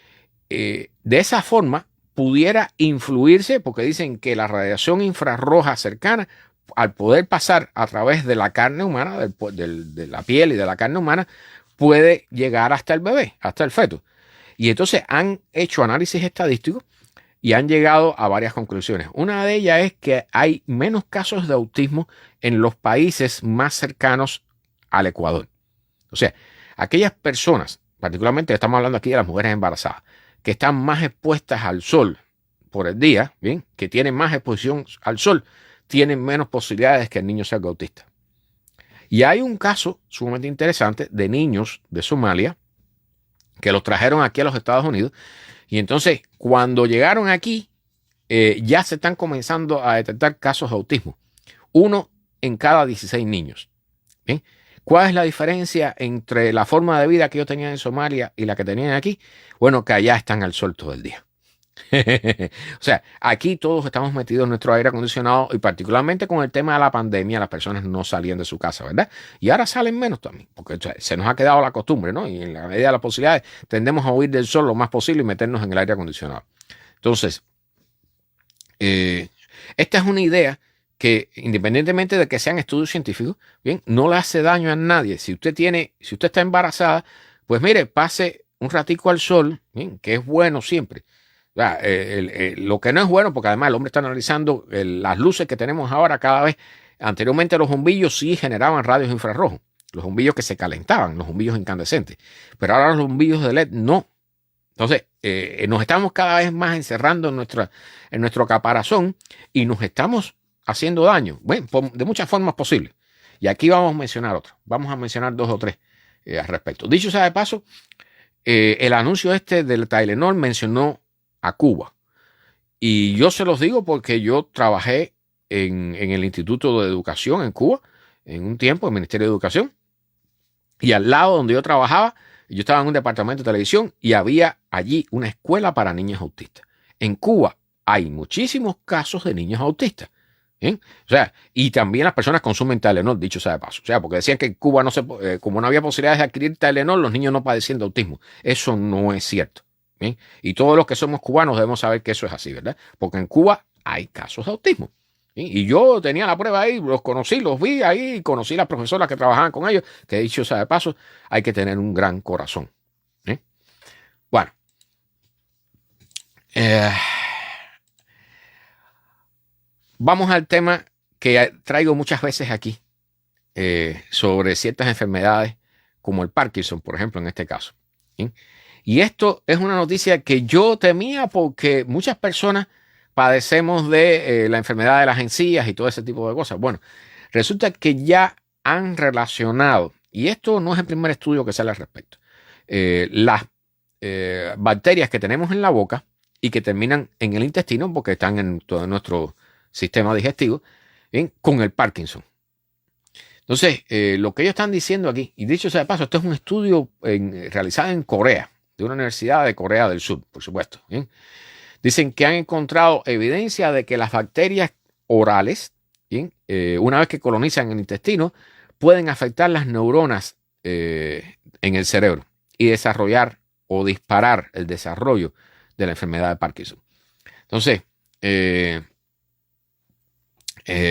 de esa forma pudiera influirse, porque dicen que la radiación infrarroja cercana, al poder pasar a través de la carne humana, de la piel y de la carne humana, puede llegar hasta el bebé, hasta el feto. Y entonces han hecho análisis estadísticos y han llegado a varias conclusiones. Una de ellas es que hay menos casos de autismo en los países más cercanos al Ecuador. O sea, aquellas personas, particularmente estamos hablando aquí de las mujeres embarazadas, que están más expuestas al sol por el día, ¿bien?, que tienen más exposición al sol, tienen menos posibilidades que el niño sea autista. Y hay un caso sumamente interesante de niños de Somalia que los trajeron aquí a los Estados Unidos. Y entonces, cuando llegaron aquí, ya se están comenzando a detectar casos de autismo. 1 en cada 16 niños. ¿Bien? ¿Cuál es la diferencia entre la forma de vida que ellos tenían en Somalia y la que tenían aquí? Bueno, que allá están al sol todo el día. O sea, aquí todos estamos metidos en nuestro aire acondicionado y particularmente con el tema de la pandemia, las personas no salían de su casa, ¿verdad? Y ahora salen menos también, porque se nos ha quedado la costumbre, ¿no? Y en la medida de las posibilidades tendemos a huir del sol lo más posible y meternos en el aire acondicionado. Entonces, esta es una idea que independientemente de que sean estudios científicos, bien, no le hace daño a nadie. Si usted está embarazada, pues mire, pase un ratico al sol, bien, que es bueno siempre. sea, lo que no es bueno, porque además el hombre está analizando las luces que tenemos ahora cada vez. Anteriormente los bombillos sí generaban rayos infrarrojos, los bombillos que se calentaban, los bombillos incandescentes, pero ahora los bombillos de LED no. Entonces, nos estamos cada vez más encerrando en nuestro caparazón y nos estamos haciendo daño, bueno, de muchas formas posibles. Y aquí vamos a mencionar otras, vamos a mencionar 2 o 3 al respecto. Dicho sea de paso, el anuncio del Tylenol mencionó a Cuba. Y yo se los digo porque yo trabajé en el Instituto de Educación en Cuba, en un tiempo, en el Ministerio de Educación. Y al lado donde yo trabajaba, yo estaba en un departamento de televisión y había allí una escuela para niños autistas. En Cuba hay muchísimos casos de niños autistas. ¿Bien? O sea, y también las personas consumen Tylenol, dicho sea de paso. O sea, porque decían que en Cuba como no había posibilidades de adquirir Tylenol, los niños no padecían de autismo. Eso no es cierto. ¿Bien? Y todos los que somos cubanos debemos saber que eso es así, ¿verdad? Porque en Cuba hay casos de autismo. ¿Sí? Y yo tenía la prueba ahí, los conocí, los vi ahí, conocí a las profesoras que trabajaban con ellos, que dicho sea de paso, hay que tener un gran corazón. ¿Sí? Bueno. Vamos al tema que traigo muchas veces aquí, sobre ciertas enfermedades, como el Parkinson, por ejemplo, en este caso. ¿Sí? Y esto es una noticia que yo temía porque muchas personas padecemos de la enfermedad de las encías y todo ese tipo de cosas. Bueno, resulta que ya han relacionado, y esto no es el primer estudio que sale al respecto, las bacterias que tenemos en la boca y que terminan en el intestino porque están en todo nuestro sistema digestivo, ¿bien? Con el Parkinson. Entonces, lo que ellos están diciendo aquí, y dicho sea de paso, esto es un estudio realizado en Corea, de una universidad de Corea del Sur, por supuesto. ¿Bien? Dicen que han encontrado evidencia de que las bacterias orales, ¿bien? Una vez que colonizan el intestino, pueden afectar las neuronas en el cerebro y desarrollar o disparar el desarrollo de la enfermedad de Parkinson. Entonces,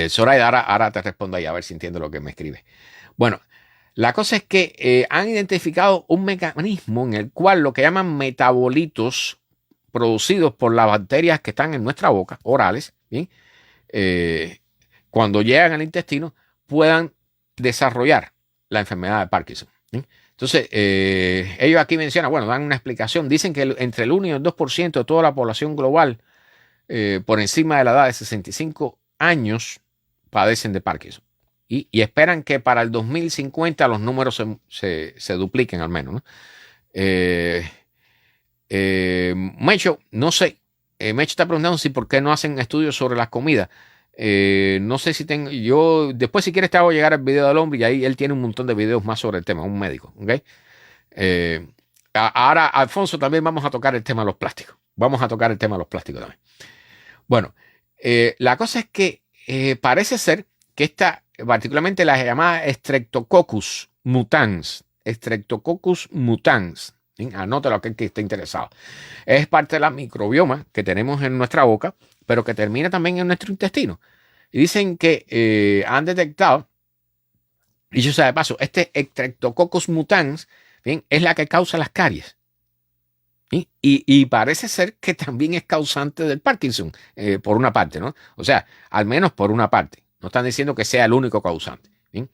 Zoraida, ahora te respondo ahí a ver si entiendo lo que me escribe. Bueno, la cosa es que han identificado un mecanismo en el cual lo que llaman metabolitos producidos por las bacterias que están en nuestra boca, orales, ¿bien? Cuando llegan al intestino, puedan desarrollar la enfermedad de Parkinson. ¿Bien? Entonces, ellos aquí mencionan, bueno, dan una explicación, dicen que entre el 1 y el 2% de toda la población global por encima de la edad de 65 años padecen de Parkinson. Y esperan que para el 2050 los números se dupliquen al menos, ¿no? Mecho, no sé. Mecho está preguntando si por qué no hacen estudios sobre las comidas. No sé si tengo. Yo después, si quieres, te hago llegar el video del hombre y ahí él tiene un montón de videos más sobre el tema, un médico. ¿Okay? Ahora, Alfonso, también vamos a tocar el tema de los plásticos. Vamos a tocar el tema de los plásticos también. Bueno, la cosa es que parece ser que esta, particularmente la llamada Streptococcus mutans, ¿sí? Anótalo aquel que esté interesado. Es parte de la microbioma que tenemos en nuestra boca, pero que termina también en nuestro intestino. Y dicen que han detectado, y yo sé de paso, este Streptococcus mutans, ¿bien? Es la que causa las caries. ¿Sí? Y parece ser que también es causante del Parkinson, por una parte, ¿no? O sea, al menos por una parte. No están diciendo que sea el único causante. ¿Sí?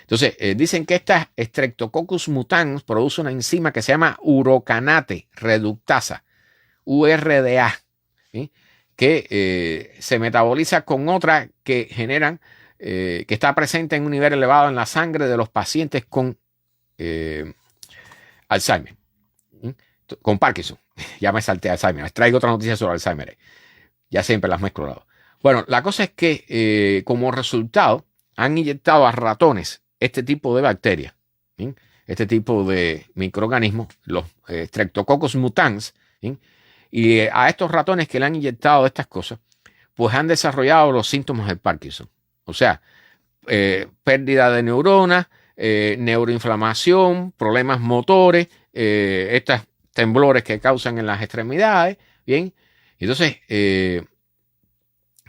Entonces, dicen que esta Streptococcus mutans produce una enzima que se llama urocanate reductasa, URDA, ¿sí? Que se metaboliza con otra que generan, que está presente en un nivel elevado en la sangre de los pacientes con Alzheimer. ¿Sí? Con Parkinson. Ya me salté a Alzheimer. Les traigo otra noticia sobre Alzheimer. Ya siempre las mezclo. Bueno, la cosa es que como resultado han inyectado a ratones este tipo de bacterias, ¿sí? Este tipo de microorganismos, los Streptococcus mutans, ¿sí? Y a estos ratones que le han inyectado estas cosas, pues han desarrollado los síntomas del Parkinson. O sea, pérdida de neuronas, neuroinflamación, problemas motores, estos temblores que causan en las extremidades, ¿bien? Entonces,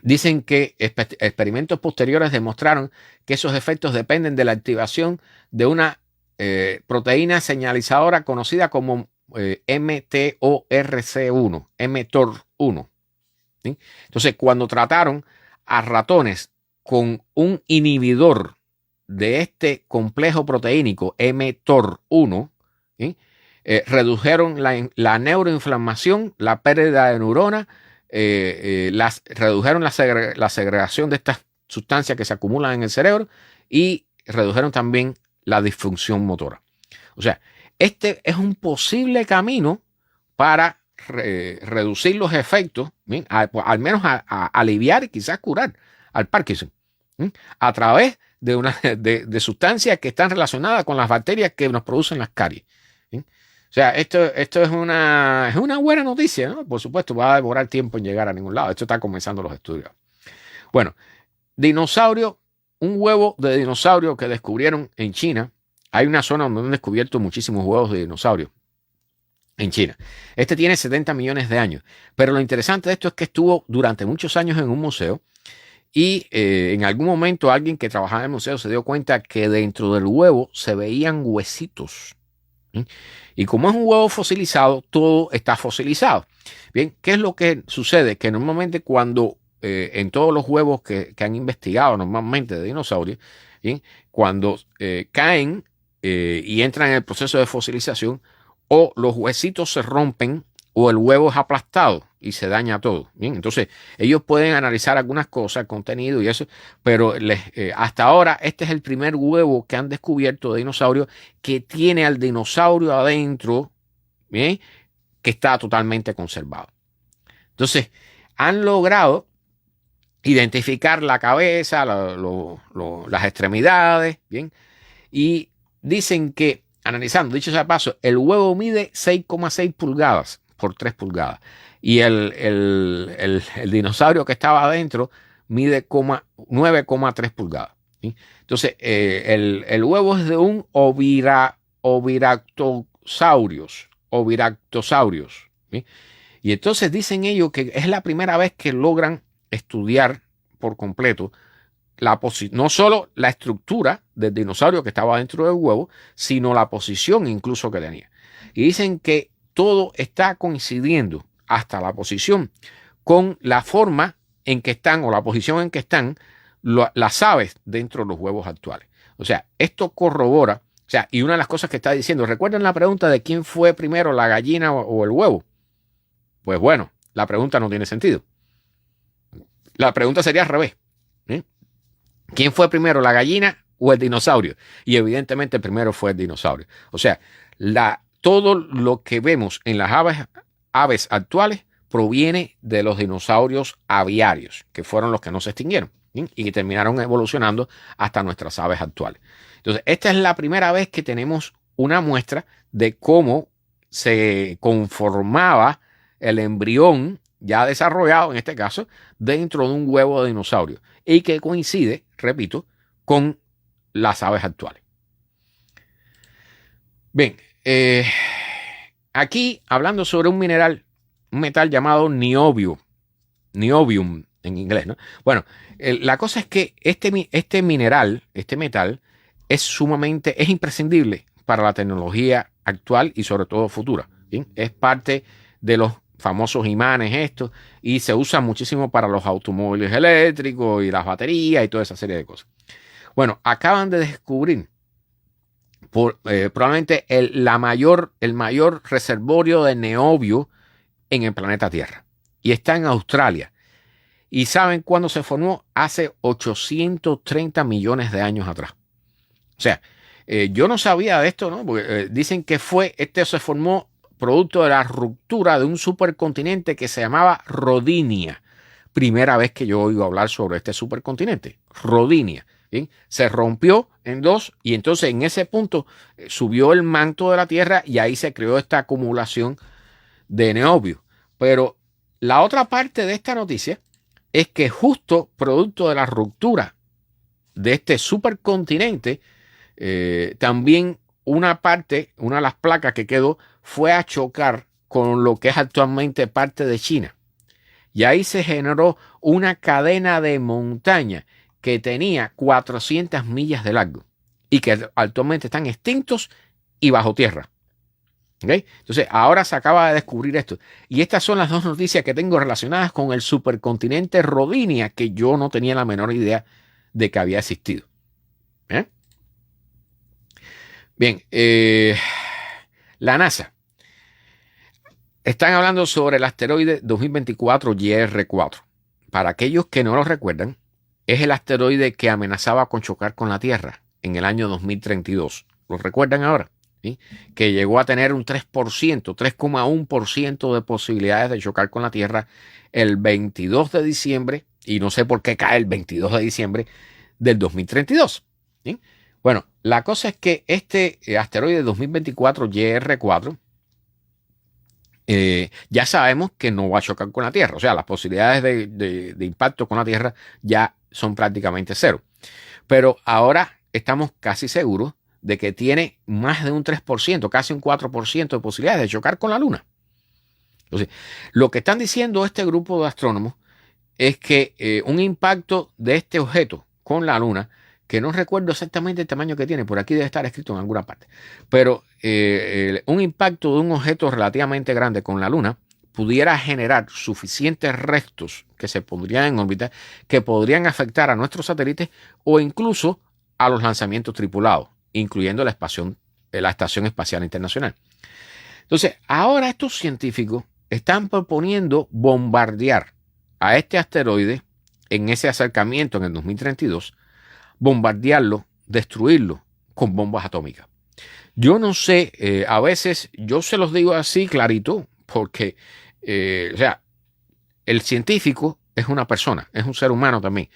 dicen que experimentos posteriores demostraron que esos efectos dependen de la activación de una proteína señalizadora conocida como mTORC1, mTOR1. ¿Sí? Entonces, cuando trataron a ratones con un inhibidor de este complejo proteínico mTOR1, ¿sí? Redujeron la neuroinflamación, la pérdida de neuronas, redujeron la segregación de estas sustancias que se acumulan en el cerebro y redujeron también la disfunción motora. O sea, este es un posible camino para reducir los efectos, al menos a aliviar y quizás curar al Parkinson, a través de sustancias que están relacionadas con las bacterias que nos producen las caries. O sea, esto es una buena noticia, ¿no? Por supuesto, va a demorar tiempo en llegar a ningún lado. Esto está comenzando los estudios. Bueno, dinosaurio, un huevo de dinosaurio que descubrieron en China. Hay una zona donde han descubierto muchísimos huevos de dinosaurio en China. Este tiene 70 millones de años. Pero lo interesante de esto es que estuvo durante muchos años en un museo y en algún momento alguien que trabajaba en el museo se dio cuenta que dentro del huevo se veían huesitos. ¿Sí? Y como es un huevo fosilizado, todo está fosilizado. Bien, ¿qué es lo que sucede? Que normalmente cuando en todos los huevos que han investigado normalmente de dinosaurios, ¿bien? Cuando caen y entran en el proceso de fosilización, o los huesitos se rompen o el huevo es aplastado y se daña todo. Bien, entonces ellos pueden analizar algunas cosas, el contenido y eso, pero hasta ahora este es el primer huevo que han descubierto de dinosaurio que tiene al dinosaurio adentro, bien, que está totalmente conservado. Entonces han logrado identificar la cabeza, las extremidades, bien, y dicen que, analizando, dicho sea de paso, el huevo mide 6,6 pulgadas por 3 pulgadas y el dinosaurio que estaba adentro mide 9,3 pulgadas. ¿Sí? Entonces, el huevo es de un oviraptorosaurios. ¿Sí? Y entonces dicen ellos que es la primera vez que logran estudiar por completo no solo la estructura del dinosaurio que estaba dentro del huevo, sino la posición incluso que tenía. Y dicen que todo está coincidiendo, hasta la posición, con la forma en que están o la posición en que están las aves dentro de los huevos actuales. O sea, esto corrobora, o sea, y una de las cosas que está diciendo, ¿recuerdan la pregunta de quién fue primero, la gallina o el huevo? Pues bueno, la pregunta no tiene sentido. La pregunta sería al revés. ¿Quién fue primero, la gallina o el dinosaurio? Y evidentemente el primero fue el dinosaurio. O sea, todo lo que vemos en las aves actuales proviene de los dinosaurios aviarios, que fueron los que no se extinguieron, ¿sí? Y que terminaron evolucionando hasta nuestras aves actuales. Entonces, esta es la primera vez que tenemos una muestra de cómo se conformaba el embrión ya desarrollado, en este caso, dentro de un huevo de dinosaurio y que coincide, repito, con las aves actuales. Bien, aquí hablando sobre un metal llamado niobium en inglés, ¿no? Bueno, la cosa es que este metal, es imprescindible para la tecnología actual y sobre todo futura. ¿Bien? Es parte de los famosos imanes estos y se usa muchísimo para los automóviles eléctricos y las baterías y toda esa serie de cosas. Bueno, acaban de descubrir probablemente el mayor reservorio de niobio en el planeta Tierra y está en Australia. ¿Y saben cuándo se formó? Hace 830 millones de años atrás. O sea, yo no sabía de esto, ¿no? Porque dicen que este se formó producto de la ruptura de un supercontinente que se llamaba Rodinia. Primera vez que yo oigo hablar sobre este supercontinente, Rodinia. ¿Bien? Se rompió en dos y entonces en ese punto subió el manto de la Tierra y ahí se creó esta acumulación de niobio. Pero la otra parte de esta noticia es que justo producto de la ruptura de este supercontinente, también una de las placas que quedó fue a chocar con lo que es actualmente parte de China. Y ahí se generó una cadena de montaña que tenía 400 millas de largo y que actualmente están extintos y bajo tierra. ¿Okay? Entonces, ahora se acaba de descubrir esto. Y estas son las dos noticias que tengo relacionadas con el supercontinente Rodinia, que yo no tenía la menor idea de que había existido. ¿Eh? Bien, la NASA. Están hablando sobre el asteroide 2024 YR4. Para aquellos que no lo recuerdan, es el asteroide que amenazaba con chocar con la Tierra en el año 2032. ¿Lo recuerdan ahora? ¿Sí? Que llegó a tener un 3%, 3,1% de posibilidades de chocar con la Tierra el 22 de diciembre, y no sé por qué cae el 22 de diciembre del 2032. ¿Sí? Bueno, la cosa es que este asteroide 2024 YR4 ya sabemos que no va a chocar con la Tierra. O sea, las posibilidades de impacto con la Tierra ya son prácticamente cero. Pero ahora estamos casi seguros de que tiene más de un 3%, casi un 4% de posibilidades de chocar con la Luna. Entonces, lo que están diciendo este grupo de astrónomos es que un impacto de este objeto con la Luna, que no recuerdo exactamente el tamaño que tiene, por aquí debe estar escrito en alguna parte, pero un impacto de un objeto relativamente grande con la Luna pudiera generar suficientes restos que se pondrían en órbita que podrían afectar a nuestros satélites o incluso a los lanzamientos tripulados, incluyendo la Estación Espacial Internacional. Entonces, ahora estos científicos están proponiendo bombardear a este asteroide en ese acercamiento en el 2032, bombardearlo, destruirlo con bombas atómicas. Yo no sé, a veces yo se los digo así clarito, porque, o sea, el científico es una persona, es un ser humano también.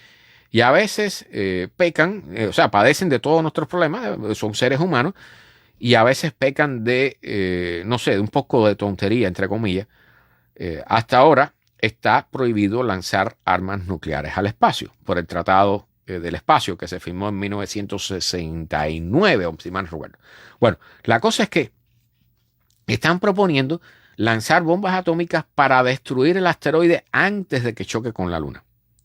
Y a veces pecan, o sea, padecen de todos nuestros problemas, son seres humanos, y a veces pecan de, no sé, de un poco de tontería, entre comillas. Hasta ahora está prohibido lanzar armas nucleares al espacio por el Tratado del Espacio que se firmó en 1969, si mal no recuerdo. Bueno, la cosa es que están proponiendo lanzar bombas atómicas para destruir el asteroide antes de que choque con la Luna.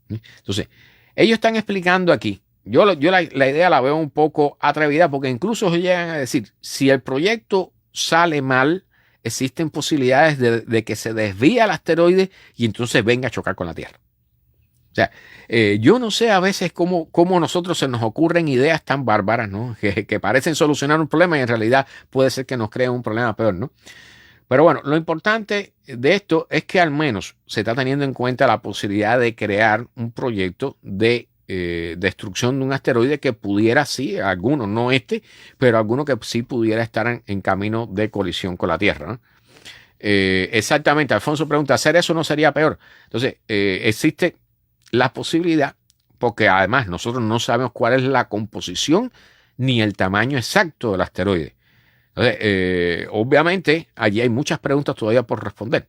Entonces, ellos están explicando aquí, yo la idea la veo un poco atrevida porque incluso llegan a decir, si el proyecto sale mal, existen posibilidades de que se desvíe el asteroide y entonces venga a chocar con la Tierra. O sea, yo no sé a veces cómo nosotros se nos ocurren ideas tan bárbaras, ¿no? Que parecen solucionar un problema y en realidad puede ser que nos creen un problema peor, ¿no? Pero bueno, lo importante de esto es que al menos se está teniendo en cuenta la posibilidad de crear un proyecto de destrucción de un asteroide que pudiera, sí, alguno, no este, pero alguno que sí pudiera estar en camino de colisión con la Tierra, ¿no? Exactamente, Alfonso pregunta, ¿hacer eso no sería peor? Entonces, existe la posibilidad, porque además nosotros no sabemos cuál es la composición ni el tamaño exacto del asteroide. Entonces, obviamente, allí hay muchas preguntas todavía por responder.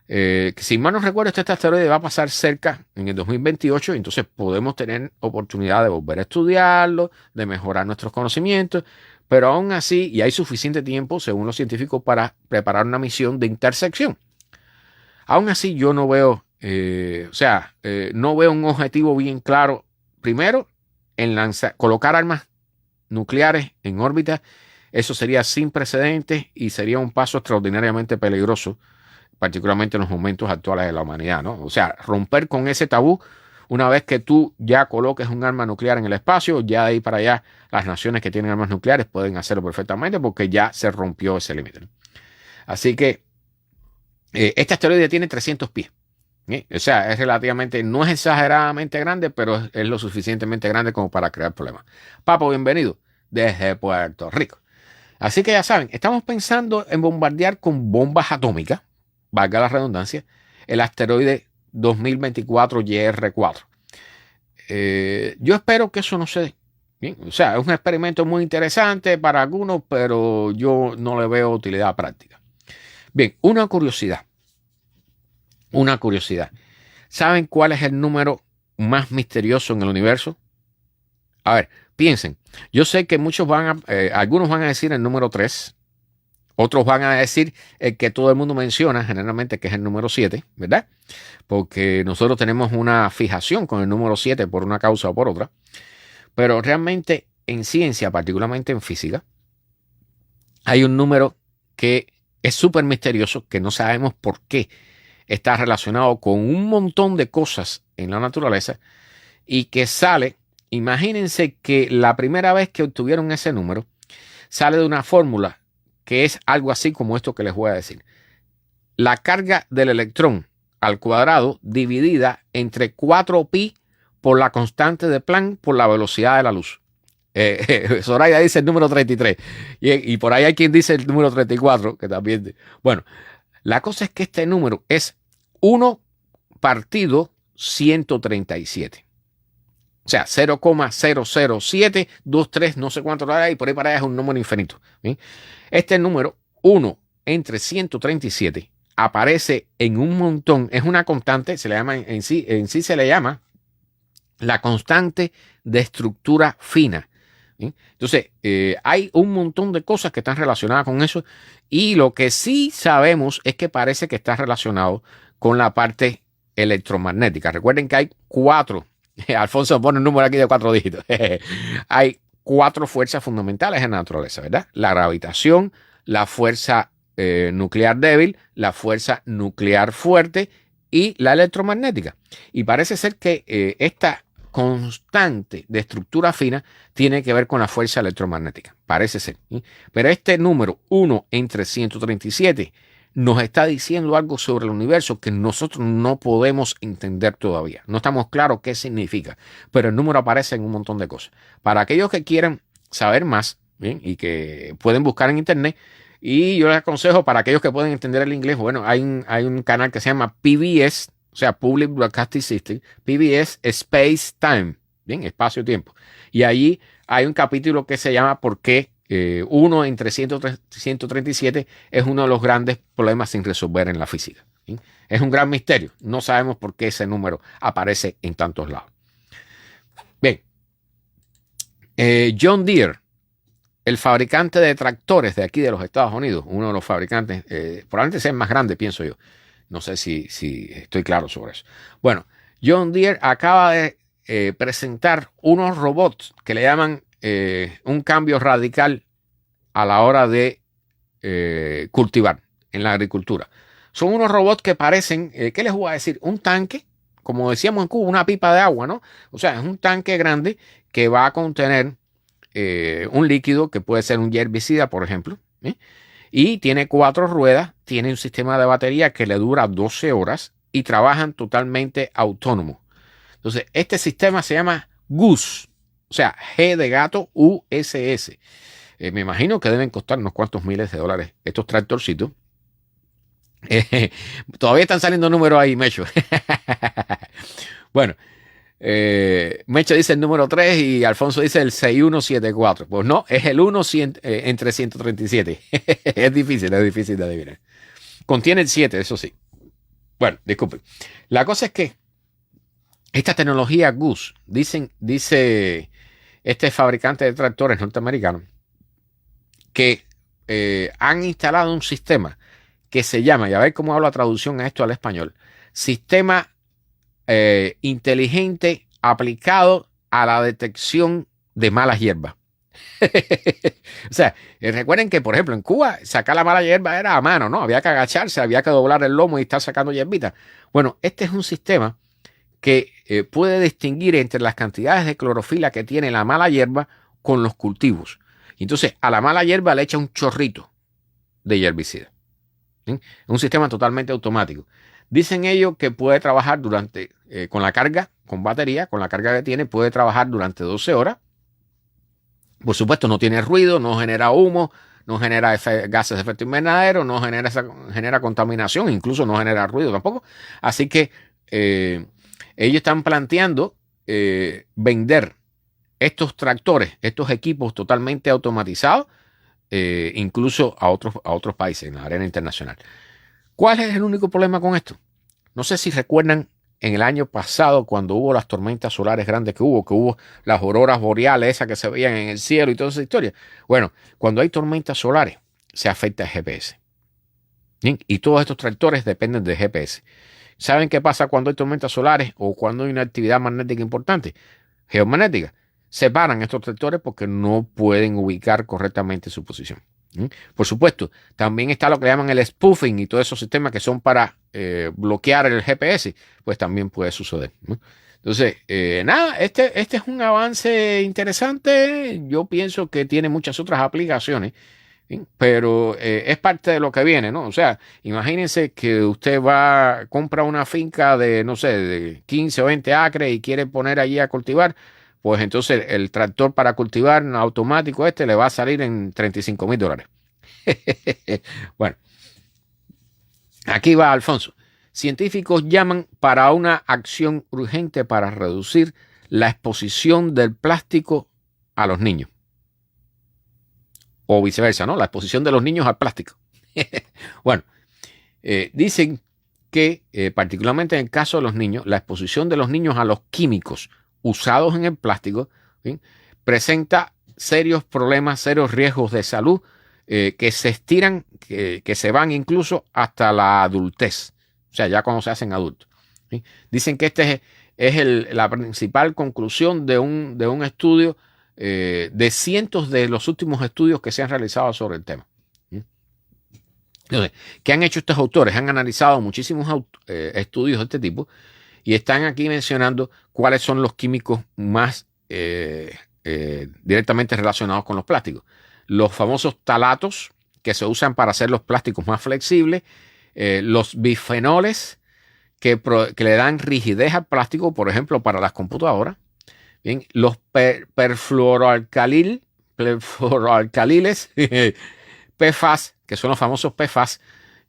Si mal no recuerdo, este asteroide va a pasar cerca en el 2028, entonces podemos tener oportunidad de volver a estudiarlo, de mejorar nuestros conocimientos, pero aún así, y hay suficiente tiempo, según los científicos, para preparar una misión de intersección. Aún así, yo no veo, no veo un objetivo bien claro. Primero, en colocar armas nucleares en órbita. Eso sería sin precedentes y sería un paso extraordinariamente peligroso, particularmente en los momentos actuales de la humanidad, ¿no? O sea, romper con ese tabú, una vez que tú ya coloques un arma nuclear en el espacio, ya de ahí para allá las naciones que tienen armas nucleares pueden hacerlo perfectamente porque ya se rompió ese límite, ¿no? Así que este asteroide tiene 300 pies. O sea, es relativamente, no es exageradamente grande, pero es lo suficientemente grande como para crear problemas. Papo, bienvenido desde Puerto Rico. Así que ya saben, estamos pensando en bombardear con bombas atómicas, valga la redundancia, el asteroide 2024 YR4. Yo espero que eso no se dé. Bien, o sea, es un experimento muy interesante para algunos, pero yo no le veo utilidad práctica. Bien, una curiosidad. ¿Saben cuál es el número más misterioso en el universo? A ver, piensen. Yo sé que algunos van a decir el número 3, otros van a decir el que todo el mundo menciona, generalmente que es el número 7, ¿verdad? Porque nosotros tenemos una fijación con el número 7 por una causa o por otra. Pero realmente en ciencia, particularmente en física, hay un número que es súper misterioso, que no sabemos por qué está relacionado con un montón de cosas en la naturaleza y que sale, imagínense que la primera vez que obtuvieron ese número, sale de una fórmula que es algo así como esto que les voy a decir. La carga del electrón al cuadrado dividida entre 4pi por la constante de Planck por la velocidad de la luz. Soraya dice el número 33 y por ahí hay quien dice el número 34, que también. Bueno, la cosa es que este número es 1 partido 137. O sea, 0,00723, no sé cuánto era, y por ahí para allá es un número infinito. ¿Sí? Este número, 1 entre 137, aparece en un montón, es una constante, se le llama en sí se le llama la constante de estructura fina. ¿Sí? Entonces, hay un montón de cosas que están relacionadas con eso y lo que sí sabemos es que parece que está relacionado con la parte electromagnética. Recuerden que hay 4, Alfonso pone un número aquí de 4 dígitos, hay 4 fuerzas fundamentales en la naturaleza, ¿verdad? La gravitación, la fuerza nuclear débil, la fuerza nuclear fuerte y la electromagnética. Y parece ser que esta constante de estructura fina tiene que ver con la fuerza electromagnética. Parece ser. ¿Sí? Pero este número 1 entre 137 nos está diciendo algo sobre el universo que nosotros no podemos entender todavía. No estamos claros qué significa, pero el número aparece en un montón de cosas. Para aquellos que quieran saber más, ¿bien? Y que pueden buscar en internet, y yo les aconsejo para aquellos que pueden entender el inglés, bueno, hay un canal que se llama PBS, o sea, Public Broadcasting System, PBS Space Time, bien, espacio-tiempo. Y allí hay un capítulo que se llama ¿Por qué 1 entre 137 es uno de los grandes problemas sin resolver en la física? ¿Sí? Es un gran misterio. No sabemos por qué ese número aparece en tantos lados. Bien, John Deere, el fabricante de tractores de aquí de los Estados Unidos, uno de los fabricantes, probablemente sea el más grande, pienso yo. No sé si estoy claro sobre eso. Bueno, John Deere acaba de presentar unos robots que le llaman un cambio radical a la hora de cultivar en la agricultura. Son unos robots que parecen, ¿qué les voy a decir? Un tanque, como decíamos en Cuba, una pipa de agua, ¿no? O sea, es un tanque grande que va a contener un líquido que puede ser un herbicida, por ejemplo, ¿eh? Y tiene 4 ruedas, tiene un sistema de batería que le dura 12 horas y trabajan totalmente autónomos. Entonces, este sistema se llama GUSS, o sea, G de gato, USS. Me imagino que deben costar unos cuantos miles de dólares estos tractorcitos. Todavía están saliendo números ahí, Mecho. Bueno, Mecho dice el número 3 y Alfonso dice el 6174. Pues no, es el 1 entre 137. Es difícil de adivinar. Contiene el 7, eso sí. Bueno, disculpen. La cosa es que esta tecnología GUSS, dice este fabricante de tractores norteamericano, que han instalado un sistema que se llama, y a ver cómo hago la traducción a esto al español, sistema inteligente aplicado a la detección de malas hierbas. O sea, recuerden que, por ejemplo, en Cuba sacar la mala hierba era a mano, ¿no? Había que agacharse, había que doblar el lomo y estar sacando hierbitas. Bueno, este es un sistema que puede distinguir entre las cantidades de clorofila que tiene la mala hierba con los cultivos. Entonces, a la mala hierba le echa un chorrito de herbicida. ¿Sí? Un sistema totalmente automático. Dicen ellos que puede trabajar con la carga, con batería, con la carga que tiene, puede trabajar durante 12 horas. Por supuesto, no tiene ruido, no genera humo, no genera gases de efecto invernadero, no genera contaminación, incluso no genera ruido tampoco. Así que ellos están planteando vender estos tractores, estos equipos totalmente automatizados, incluso a otros países en la arena internacional. ¿Cuál es el único problema con esto? No sé si recuerdan en el año pasado cuando hubo las tormentas solares grandes que hubo las auroras boreales esas que se veían en el cielo y toda esa historia. Bueno, cuando hay tormentas solares se afecta el GPS. ¿Bien? Y todos estos tractores dependen del GPS. ¿Saben qué pasa cuando hay tormentas solares o cuando hay una actividad magnética importante? Geomagnética. Se paran estos tractores porque no pueden ubicar correctamente su posición. ¿Mm? Por supuesto, también está lo que llaman el spoofing y todos esos sistemas que son para bloquear el GPS, pues también puede suceder, ¿no? Entonces, nada, este es un avance interesante. Yo pienso que tiene muchas otras aplicaciones, ¿sí? Pero es parte de lo que viene, ¿no? O sea, imagínense que usted compra una finca de, no sé, de 15 o 20 acres y quiere poner allí a cultivar, pues entonces el tractor para cultivar automático le va a salir en $35,000. Bueno, aquí va Alfonso. Científicos llaman para una acción urgente para reducir la exposición del plástico a los niños. O viceversa, ¿no? La exposición de los niños al plástico. Bueno, dicen que particularmente en el caso de los niños, la exposición de los niños a los químicos usados en el plástico, ¿sí?, presenta serios problemas, serios riesgos de salud que se estiran, que se van incluso hasta la adultez. O sea, ya cuando se hacen adultos, ¿sí? Dicen que la principal conclusión de un estudio, de cientos de los últimos estudios que se han realizado sobre el tema. Entonces, ¿qué han hecho estos autores? Han analizado muchísimos estudios de este tipo y están aquí mencionando cuáles son los químicos más directamente relacionados con los plásticos. Los famosos talatos, que se usan para hacer los plásticos más flexibles, los bifenoles, que le dan rigidez al plástico, por ejemplo, para las computadoras. Bien, los perfluoroalcaliles, PFAS, que son los famosos PFAS,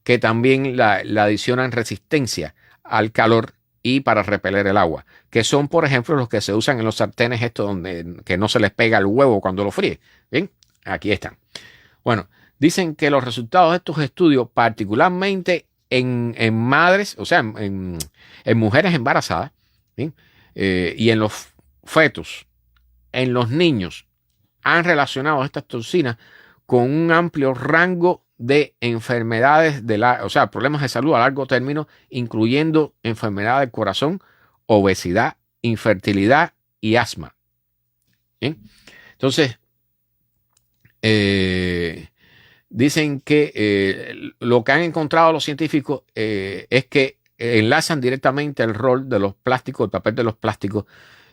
que también le adicionan resistencia al calor y para repeler el agua, que son, por ejemplo, los que se usan en los sartenes que no se les pega el huevo cuando lo fríe. Bien, aquí están. Bueno, dicen que los resultados de estos estudios, particularmente en madres, o sea, en mujeres embarazadas, ¿sí?, y en los fetos, en los niños, han relacionado estas toxinas con un amplio rango de enfermedades, o sea, problemas de salud a largo término, incluyendo enfermedad del corazón, obesidad, infertilidad y asma. ¿Bien? Entonces, dicen que lo que han encontrado los científicos es que enlazan directamente el rol de los plásticos, el papel de los plásticos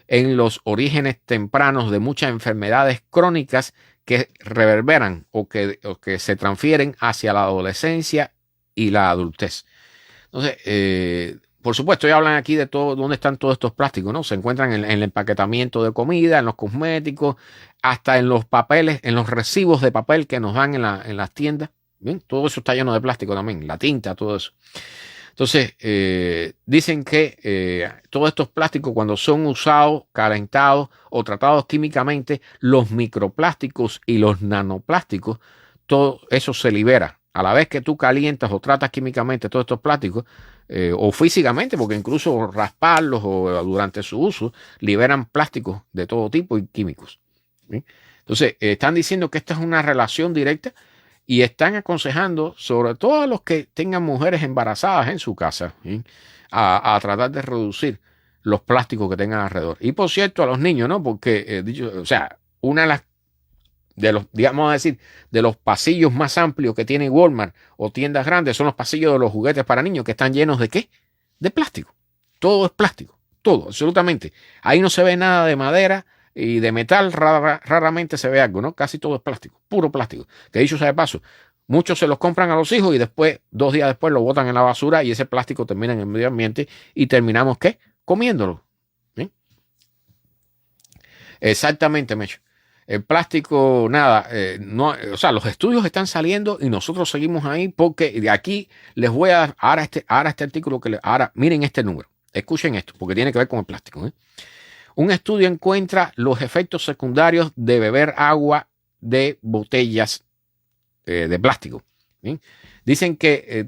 en los orígenes tempranos de muchas enfermedades crónicas que reverberan o que se transfieren hacia la adolescencia y la adultez. Entonces, por supuesto, ya hablan aquí de todo, dónde están todos estos plásticos, ¿no? Se encuentran en el empaquetamiento de comida, en los cosméticos, hasta en los papeles, en los recibos de papel que nos dan en las tiendas. ¿Bien? Todo eso está lleno de plástico también, la tinta, todo eso. Entonces, dicen que todos estos plásticos, cuando son usados, calentados o tratados químicamente, los microplásticos y los nanoplásticos, todo eso se libera. A la vez que tú calientas o tratas químicamente todos estos plásticos, o físicamente, porque incluso rasparlos o durante su uso, liberan plásticos de todo tipo y químicos. ¿Sí? Entonces, están diciendo que esta es una relación directa. Y están aconsejando, sobre todo a los que tengan mujeres embarazadas en su casa, ¿sí?, a tratar de reducir los plásticos que tengan alrededor. Y por cierto, a los niños, ¿no? Porque, o sea, una digamos a decir, de los pasillos más amplios que tiene Walmart o tiendas grandes son los pasillos de los juguetes para niños, que están llenos ¿de qué? De plástico. Todo es plástico. Todo, absolutamente. Ahí no se ve nada de madera. Y de metal raramente se ve algo, ¿no? Casi todo es plástico, puro plástico. Que dicho sea de paso, muchos se los compran a los hijos y después, 2 días después, lo botan en la basura y ese plástico termina en el medio ambiente y terminamos, ¿qué? Comiéndolo. ¿Sí? Exactamente, Mecho. El plástico, nada, no, o sea, los estudios están saliendo y nosotros seguimos ahí porque de aquí les voy a dar ahora este artículo ahora miren este número, escuchen esto porque tiene que ver con el plástico, ¿eh? Un estudio encuentra los efectos secundarios de beber agua de botellas de plástico. ¿Sí? Dicen que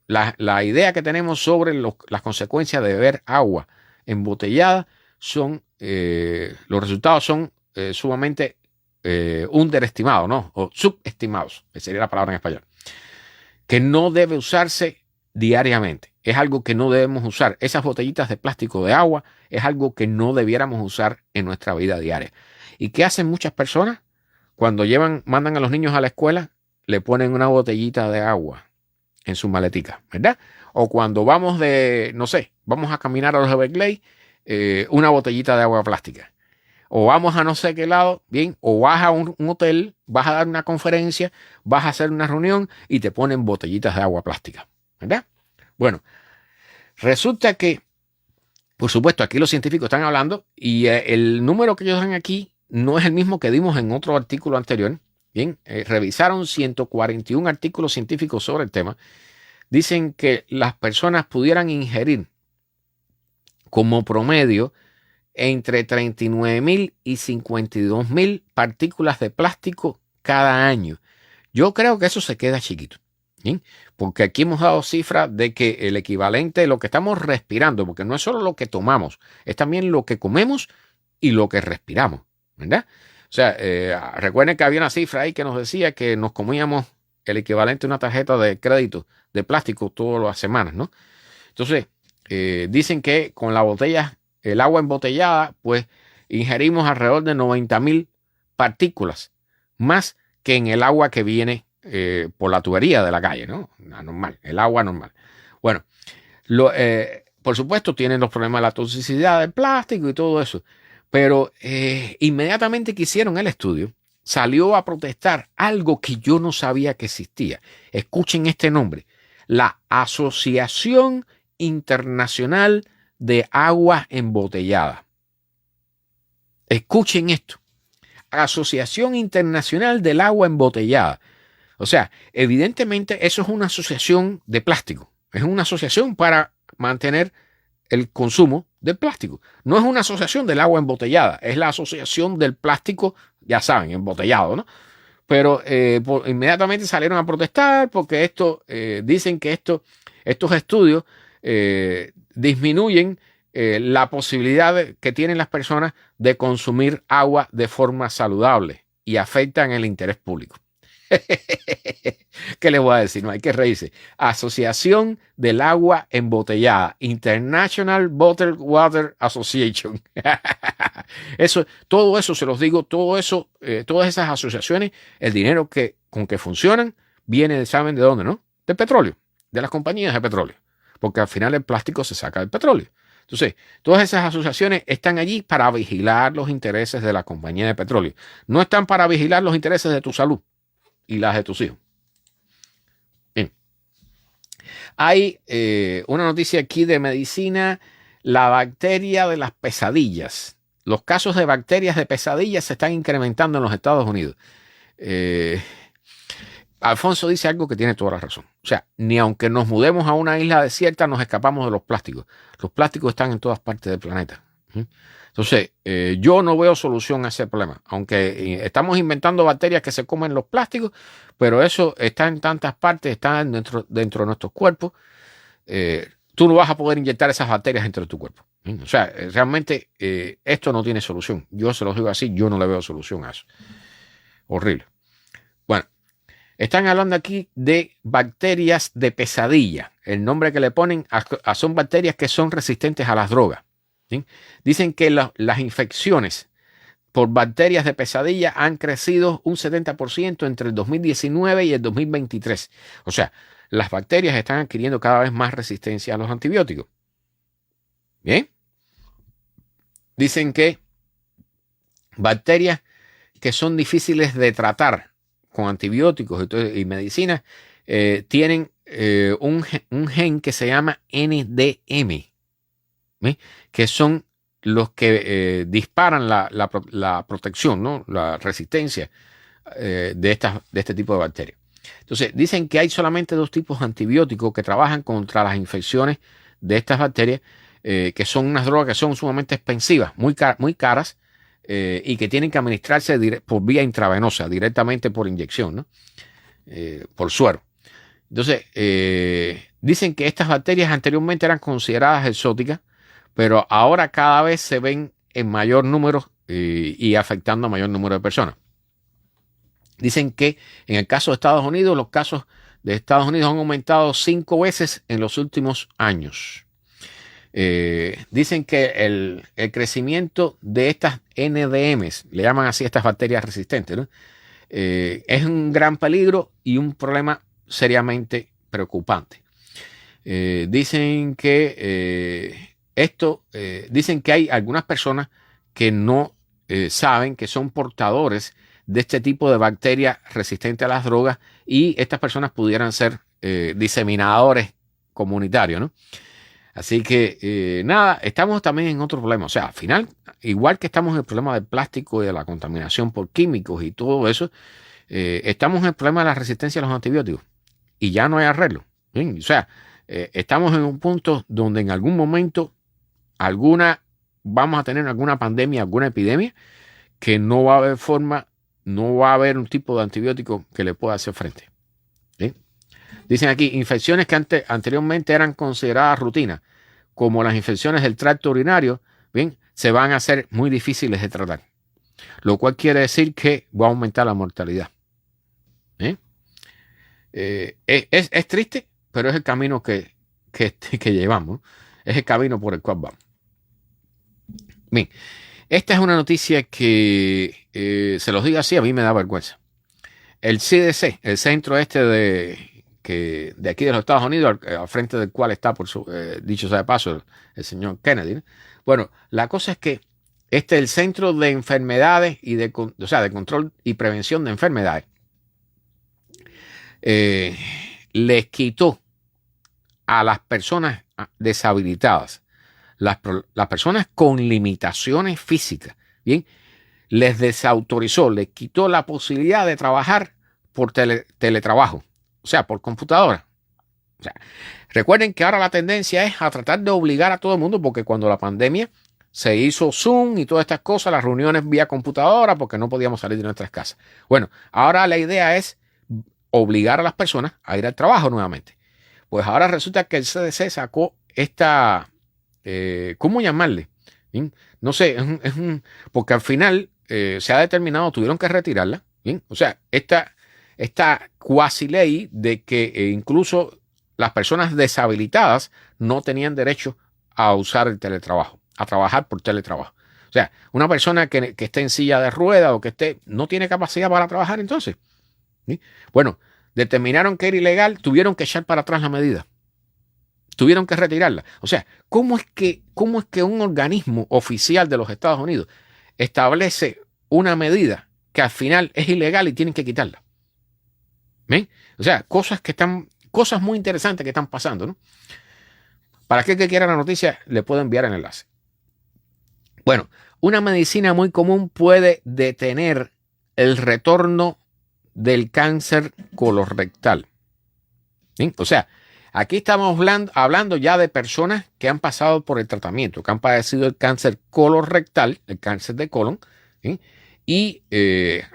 la idea que tenemos sobre las consecuencias de beber agua embotellada los resultados son sumamente underestimados, ¿no? O subestimados, que sería la palabra en español. Que no debe usarse diariamente. Es algo que no debemos usar. Esas botellitas de plástico de agua es algo que no debiéramos usar en nuestra vida diaria. ¿Y qué hacen muchas personas? Cuando mandan a los niños a la escuela, le ponen una botellita de agua en su maletica, ¿verdad? O cuando vamos no sé, vamos a caminar a los Everglades, una botellita de agua plástica. O vamos a no sé qué lado, bien, o vas a un hotel, vas a dar una conferencia, vas a hacer una reunión y te ponen botellitas de agua plástica, ¿verdad? Bueno, resulta que, por supuesto, aquí los científicos están hablando y el número que ellos dan aquí no es el mismo que dimos en otro artículo anterior. Bien, revisaron 141 artículos científicos sobre el tema. Dicen que las personas pudieran ingerir como promedio entre 39.000 y 52.000 partículas de plástico cada año. Yo creo que eso se queda chiquito, ¿sí? Porque aquí hemos dado cifras de que el equivalente de lo que estamos respirando, porque no es solo lo que tomamos, es también lo que comemos y lo que respiramos, ¿verdad? O sea, recuerden que había una cifra ahí que nos decía que nos comíamos el equivalente a una tarjeta de crédito de plástico todas las semanas, ¿no? Entonces, dicen que con la botella, el agua embotellada, pues ingerimos alrededor de 90.000 partículas, más que en el agua que viene por la tubería de la calle, ¿no? La normal, el agua normal. Bueno, por supuesto tienen los problemas de la toxicidad del plástico y todo eso, pero inmediatamente que hicieron el estudio, salió a protestar algo que yo no sabía que existía. Escuchen este nombre, la Asociación Internacional de Agua Embotellada. Escuchen esto. Asociación Internacional del Agua Embotellada. O sea, evidentemente eso es una asociación de plástico. Es una asociación para mantener el consumo de plástico. No es una asociación del agua embotellada. Es la asociación del plástico, ya saben, embotellado, ¿no? Pero inmediatamente salieron a protestar porque dicen que estos estudios disminuyen la posibilidad que tienen las personas de consumir agua de forma saludable y afectan el interés público. ¿Qué les voy a decir? No hay que reírse. Asociación del Agua Embotellada, International Bottled Water Association. Todo eso se los digo, todo eso, todas esas asociaciones, el dinero con que funcionan viene, ¿saben de dónde, no? Del petróleo, de las compañías de petróleo, porque al final el plástico se saca del petróleo. Entonces, todas esas asociaciones están allí para vigilar los intereses de la compañía de petróleo. No están para vigilar los intereses de tu salud y las de tus hijos. Bien. Hay una noticia aquí de medicina, la bacteria de las pesadillas. Los casos de bacterias de pesadillas se están incrementando en los Estados Unidos. Alfonso dice algo que tiene toda la razón. O sea, ni aunque nos mudemos a una isla desierta nos escapamos de los plásticos. Los plásticos están en todas partes del planeta. Entonces, yo no veo solución a ese problema. Aunque estamos inventando bacterias que se comen los plásticos, pero eso está en tantas partes, está dentro de nuestros cuerpos. Tú no vas a poder inyectar esas bacterias dentro de tu cuerpo. O sea, realmente esto no tiene solución. Yo se los digo así, yo no le veo solución a eso. Horrible. Bueno, están hablando aquí de bacterias de pesadilla. El nombre que le ponen son bacterias que son resistentes a las drogas. ¿Sí? Dicen que las infecciones por bacterias de pesadilla han crecido un 70% entre el 2019 y el 2023. O sea, las bacterias están adquiriendo cada vez más resistencia a los antibióticos. Bien. Dicen que bacterias que son difíciles de tratar con antibióticos y medicinas tienen un gen que se llama NDM. Que son los que disparan la protección, ¿no? La resistencia de este tipo de bacterias. Entonces, dicen que hay solamente 2 tipos de antibióticos que trabajan contra las infecciones de estas bacterias, que son unas drogas que son sumamente expensivas, muy caras, y que tienen que administrarse por vía intravenosa, directamente por inyección, ¿no? Por suero. Entonces, dicen que estas bacterias anteriormente eran consideradas exóticas, pero ahora cada vez se ven en mayor número y afectando a mayor número de personas. Dicen que en el caso de Estados Unidos, los casos de Estados Unidos han aumentado 5 veces en los últimos años. Dicen que el crecimiento de estas NDMs, le llaman así a estas bacterias resistentes, ¿no? es un gran peligro y un problema seriamente preocupante. Dicen que dicen que hay algunas personas que no saben que son portadores de este tipo de bacterias resistentes a las drogas, y estas personas pudieran ser diseminadores comunitarios, ¿no? Así que nada, estamos también en otro problema. O sea, al final, igual que estamos en el problema del plástico y de la contaminación por químicos y todo eso, estamos en el problema de la resistencia a los antibióticos y ya no hay arreglo. ¿Sí? O sea, estamos en un punto donde en algún momento vamos a tener alguna pandemia, alguna epidemia, que no va a haber forma, no va a haber un tipo de antibiótico que le pueda hacer frente. ¿Sí? Dicen aquí, infecciones que anteriormente eran consideradas rutina, como las infecciones del tracto urinario, bien, se van a hacer muy difíciles de tratar. Lo cual quiere decir que va a aumentar la mortalidad. Es triste, pero es el camino que llevamos. Es el camino por el cual vamos. Bien, esta es una noticia que, se los digo así, a mí me da vergüenza. El CDC, el centro de aquí de los Estados Unidos, al frente del cual está, dicho sea de paso, el señor Kennedy, ¿no? Bueno, la cosa es que este es el Centro de Enfermedades y de Control y Prevención de Enfermedades. Les quitó a las personas deshabilitadas, las personas con limitaciones físicas, bien, les desautorizó, les quitó la posibilidad de trabajar por teletrabajo, o sea, por computadora. O sea, recuerden que ahora la tendencia es a tratar de obligar a todo el mundo, porque cuando la pandemia se hizo Zoom y todas estas cosas, las reuniones vía computadora, porque no podíamos salir de nuestras casas. Bueno, ahora la idea es obligar a las personas a ir al trabajo nuevamente. Pues ahora resulta que el CDC sacó esta, ¿cómo llamarle? ¿Bien? No sé, porque al final se ha determinado, tuvieron que retirarla. ¿Bien? O sea, esta cuasi ley de que incluso las personas deshabilitadas no tenían derecho a usar el teletrabajo, a trabajar por teletrabajo. O sea, una persona que esté en silla de ruedas o que no tiene capacidad para trabajar, entonces. ¿Sí? Bueno, determinaron que era ilegal, tuvieron que echar para atrás la medida. Tuvieron que retirarla. O sea, ¿cómo es que un organismo oficial de los Estados Unidos establece una medida que al final es ilegal y tienen que quitarla? ¿Ven? O sea, cosas muy interesantes que están pasando, ¿no? Para aquel que quiera la noticia, le puedo enviar el enlace. Bueno, una medicina muy común puede detener el retorno del cáncer colorectal. ¿Sí? O sea, aquí estamos hablando ya de personas que han pasado por el tratamiento, que han padecido el cáncer colorectal, el cáncer de colon, ¿sí? Y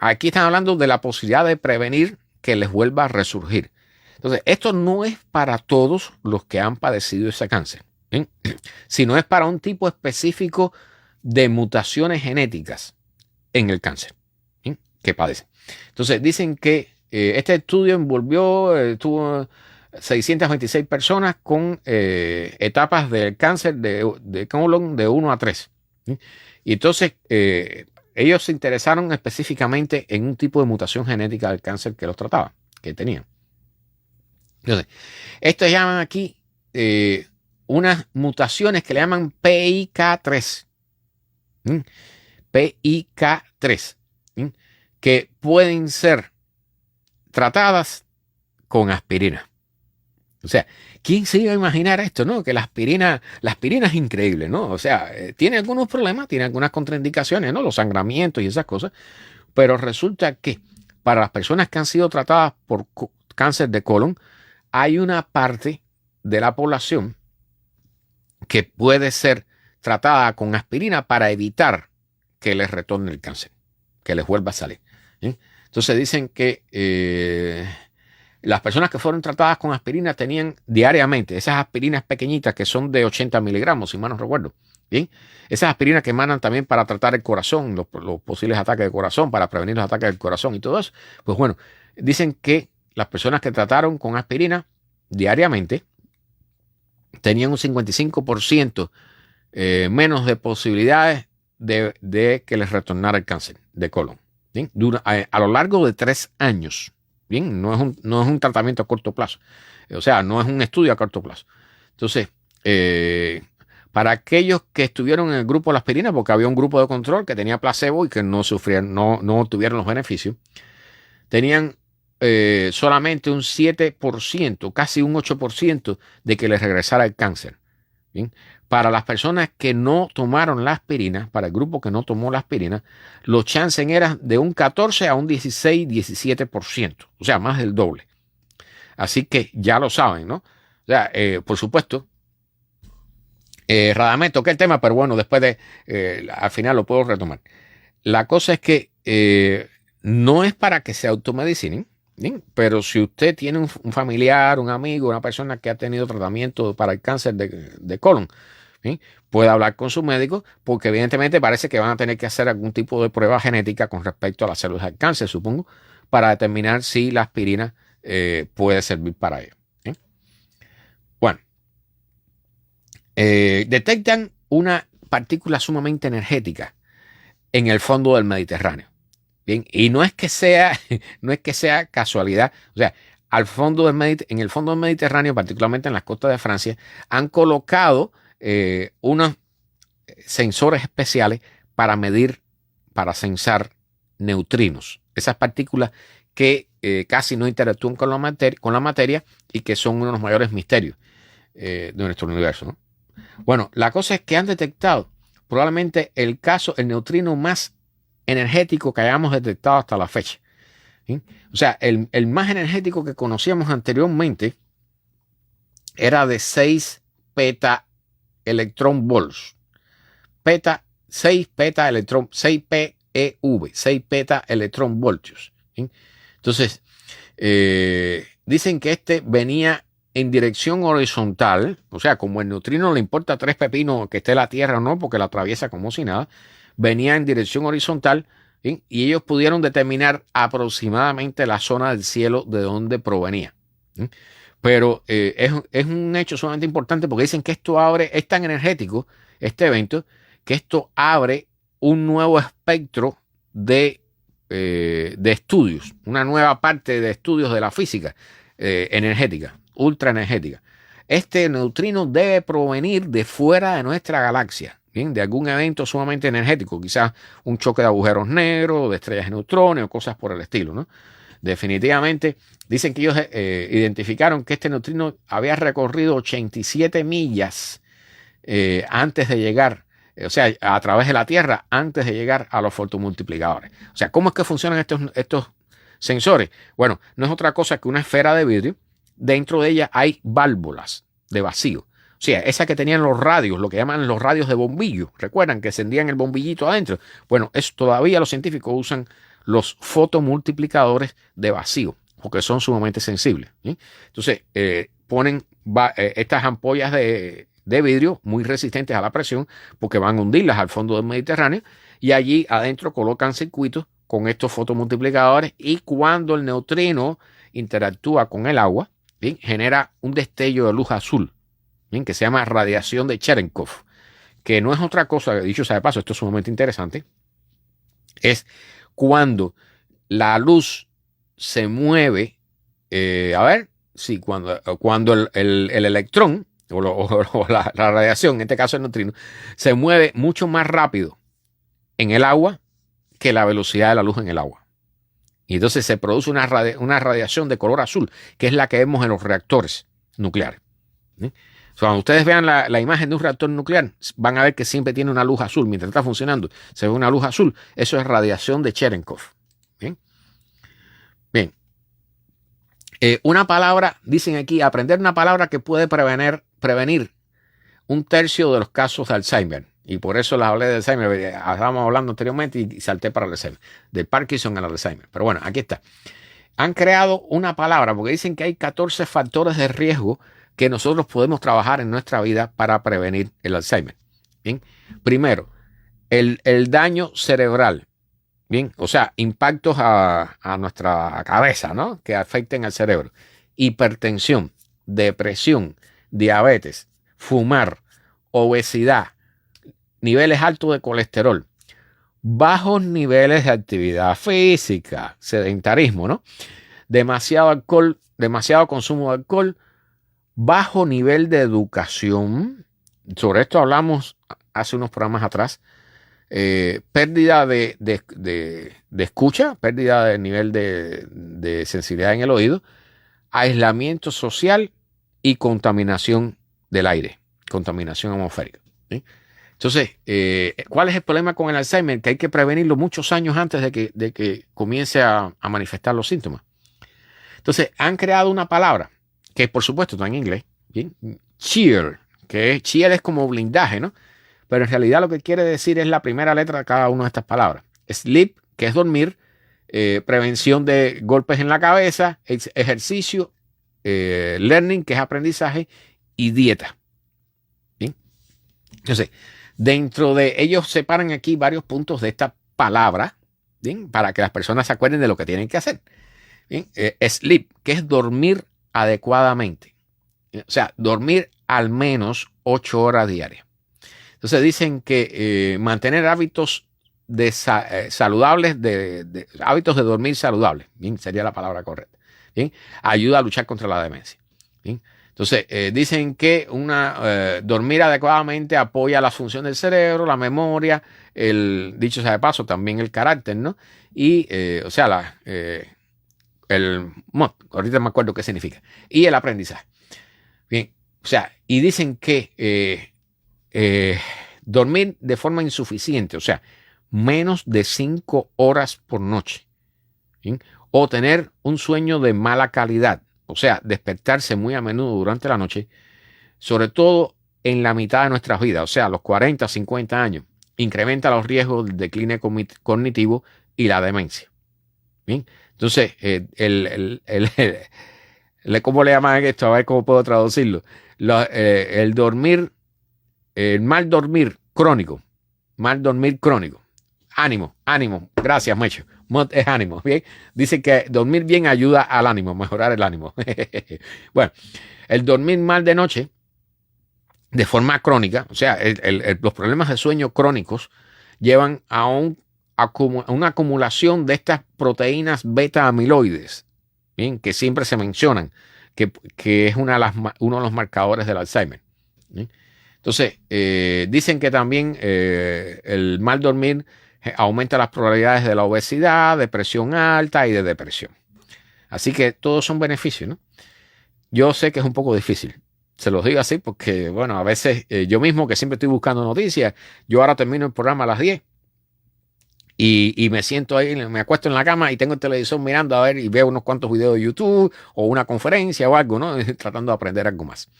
aquí están hablando de la posibilidad de prevenir que les vuelva a resurgir. Entonces, esto no es para todos los que han padecido ese cáncer, ¿sí? Sino es para un tipo específico de mutaciones genéticas en el cáncer, ¿sí? Que padecen. Entonces, dicen que este estudio tuvo 626 personas con etapas del cáncer de colon de 1 a 3. ¿Sí? Y entonces, ellos se interesaron específicamente en un tipo de mutación genética del cáncer que los trataba, que tenían. Entonces, estos llaman aquí unas mutaciones que le llaman PIK3. ¿Sí? PIK3. ¿Sí? Que pueden ser tratadas con aspirina. O sea, ¿quién se iba a imaginar esto, no? Que la aspirina es increíble, ¿no? O sea, tiene algunos problemas, tiene algunas contraindicaciones, ¿no? Los sangramientos y esas cosas. Pero resulta que para las personas que han sido tratadas por cáncer de colon, hay una parte de la población que puede ser tratada con aspirina para evitar que les retorne el cáncer, que les vuelva a salir. ¿Sí? Entonces dicen que las personas que fueron tratadas con aspirina tenían diariamente esas aspirinas pequeñitas que son de 80 miligramos, si mal no recuerdo. ¿Bien? Esas aspirinas que mandan también para tratar el corazón, los posibles ataques de corazón, para prevenir los ataques del corazón y todo eso. Pues bueno, dicen que las personas que trataron con aspirina diariamente tenían un 55% menos de posibilidades de que les retornara el cáncer de colon. ¿bien? A lo largo de 3 años. Bien, no es un tratamiento a corto plazo. O sea, no es un estudio a corto plazo. Entonces, para aquellos que estuvieron en el grupo de la aspirina, porque había un grupo de control que tenía placebo y que no sufrían, no tuvieron los beneficios, tenían solamente un 7%, casi un 8% de que les regresara el cáncer. ¿Bien? Para las personas que no tomaron la aspirina, para el grupo que no tomó la aspirina, los chances eran de un 14 a un 16, 17%, o sea, más del doble. Así que ya lo saben, ¿no? O sea, por supuesto, Radamés toqué el tema, pero bueno, después al final lo puedo retomar. La cosa es que no es para que se automedicinen, ¿bien? Pero si usted tiene un familiar, un amigo, una persona que ha tenido tratamiento para el cáncer de colon, ¿bien? Puede hablar con su médico, porque evidentemente parece que van a tener que hacer algún tipo de prueba genética con respecto a las células del cáncer, supongo, para determinar si la aspirina puede servir para ello. ¿Bien? Bueno, detectan una partícula sumamente energética en el fondo del Mediterráneo. Bien, y no es que sea casualidad, o sea, en el fondo del Mediterráneo, particularmente en las costas de Francia, han colocado unos sensores especiales para censar neutrinos, esas partículas que casi no interactúan con la materia y que son uno de los mayores misterios de nuestro universo, ¿no? Bueno, la cosa es que han detectado probablemente el neutrino más energético que hayamos detectado hasta la fecha. ¿Sí? O sea, el más energético que conocíamos anteriormente era de 6 peta electron volts. 6 peta electron, 6 PeV, 6 peta electron voltios. ¿Sí? Entonces, dicen que este venía en dirección horizontal, o sea, como el neutrino le importa 3 pepinos que esté la Tierra o no, porque la atraviesa como si nada, venía en dirección horizontal, ¿sí? Y ellos pudieron determinar aproximadamente la zona del cielo de donde provenía. ¿Sí? Pero es un hecho sumamente importante porque dicen que es tan energético, este evento, que esto abre un nuevo espectro de estudios, una nueva parte de estudios de la física energética, ultra energética. Este neutrino debe provenir de fuera de nuestra galaxia. Bien, de algún evento sumamente energético, quizás un choque de agujeros negros, de estrellas de neutrones o cosas por el estilo, ¿no? Definitivamente, dicen que ellos identificaron que este neutrino había recorrido 87 millas antes de llegar, o sea, a través de la Tierra, antes de llegar a los fotomultiplicadores. O sea, ¿cómo es que funcionan estos sensores? Bueno, no es otra cosa que una esfera de vidrio. Dentro de ella hay válvulas de vacío. O sea, esa que tenían los radios, lo que llaman los radios de bombillo. ¿Recuerdan que encendían el bombillito adentro? Bueno, todavía los científicos usan los fotomultiplicadores de vacío, porque son sumamente sensibles. ¿Sí? Entonces, ponen estas ampollas de vidrio muy resistentes a la presión, porque van a hundirlas al fondo del Mediterráneo, y allí adentro colocan circuitos con estos fotomultiplicadores, y cuando el neutrino interactúa con el agua, ¿bien? Genera un destello de luz azul, ¿bien? Que se llama radiación de Cherenkov, que no es otra cosa, dicho sea de paso, esto es sumamente interesante, es cuando la luz se mueve, cuando el electrón o la radiación, en este caso el neutrino, se mueve mucho más rápido en el agua que la velocidad de la luz en el agua. Y entonces se produce una radiación de color azul, que es la que vemos en los reactores nucleares. ¿Sí? Cuando ustedes vean la imagen de un reactor nuclear, van a ver que siempre tiene una luz azul. Mientras está funcionando, se ve una luz azul. Eso es radiación de Cherenkov. Bien. Bien. Una palabra, dicen aquí, aprender una palabra que puede prevenir 1/3 de los casos de Alzheimer. Y por eso les hablé de Alzheimer. Estábamos hablando anteriormente y salté para el Alzheimer. De Parkinson al Alzheimer. Pero bueno, aquí está. Han creado una palabra porque dicen que hay 14 factores de riesgo que nosotros podemos trabajar en nuestra vida para prevenir el Alzheimer. Bien. Primero, el daño cerebral. Bien, o sea, impactos a nuestra cabeza, ¿no? Que afecten al cerebro. Hipertensión, depresión, diabetes, fumar, obesidad, niveles altos de colesterol, bajos niveles de actividad física, sedentarismo, ¿no? Demasiado alcohol, demasiado consumo de alcohol, bajo nivel de educación. Sobre esto hablamos hace unos programas atrás. Pérdida de escucha, pérdida de nivel de sensibilidad en el oído, aislamiento social y contaminación del aire, contaminación atmosférica, ¿sí? Entonces, ¿cuál es el problema con el Alzheimer? Que hay que prevenirlo muchos años antes de que comience a manifestar los síntomas. Entonces, han creado una palabra que, por supuesto, está en inglés, ¿bien? Cheer, cheer es como blindaje, ¿no? Pero en realidad lo que quiere decir es la primera letra de cada una de estas palabras. Sleep, que es dormir, prevención de golpes en la cabeza, ejercicio, learning, que es aprendizaje, y dieta. ¿Bien? Entonces, dentro de ellos separan aquí varios puntos de esta palabra, ¿bien? Para que las personas se acuerden de lo que tienen que hacer. ¿Bien? Sleep, que es dormir adecuadamente. O sea, dormir al menos 8 horas diarias. Entonces dicen que mantener hábitos saludables, hábitos de dormir saludables, bien, sería la palabra correcta, bien, ayuda a luchar contra la demencia. Bien. Entonces dicen que dormir adecuadamente apoya la función del cerebro, la memoria, dicho sea de paso, también el carácter, ¿no? Y, o sea, bueno, ahorita me acuerdo qué significa. Y el aprendizaje. Bien, o sea, y dicen que dormir de forma insuficiente, o sea, menos de 5 horas por noche, ¿sí? O tener un sueño de mala calidad, o sea, despertarse muy a menudo durante la noche, sobre todo en la mitad de nuestras vidas, o sea, a los 40, 50 años, incrementa los riesgos del decline cognitivo y la demencia. ¿Bien? Entonces, ¿cómo le llaman esto? A ver cómo puedo traducirlo. El mal dormir crónico. Ánimo. Gracias, Mecho. Es ánimo. ¿Bien? Dice que dormir bien ayuda al ánimo, mejorar el ánimo. Bueno, el dormir mal de noche, de forma crónica, o sea, los problemas de sueño crónicos llevan a una acumulación de estas proteínas beta amiloides, ¿bien? Que siempre se mencionan, que es uno de los marcadores del Alzheimer. ¿Bien? Entonces, dicen que también el mal dormir aumenta las probabilidades de la obesidad, de presión alta y de depresión. Así que todos son beneficios, ¿no? Yo sé que es un poco difícil. Se los digo así porque, bueno, a veces yo mismo que siempre estoy buscando noticias, yo ahora termino el programa a las 10 y me siento ahí, me acuesto en la cama y tengo el televisor mirando a ver y veo unos cuantos videos de YouTube o una conferencia o algo, ¿no? Tratando de aprender algo más.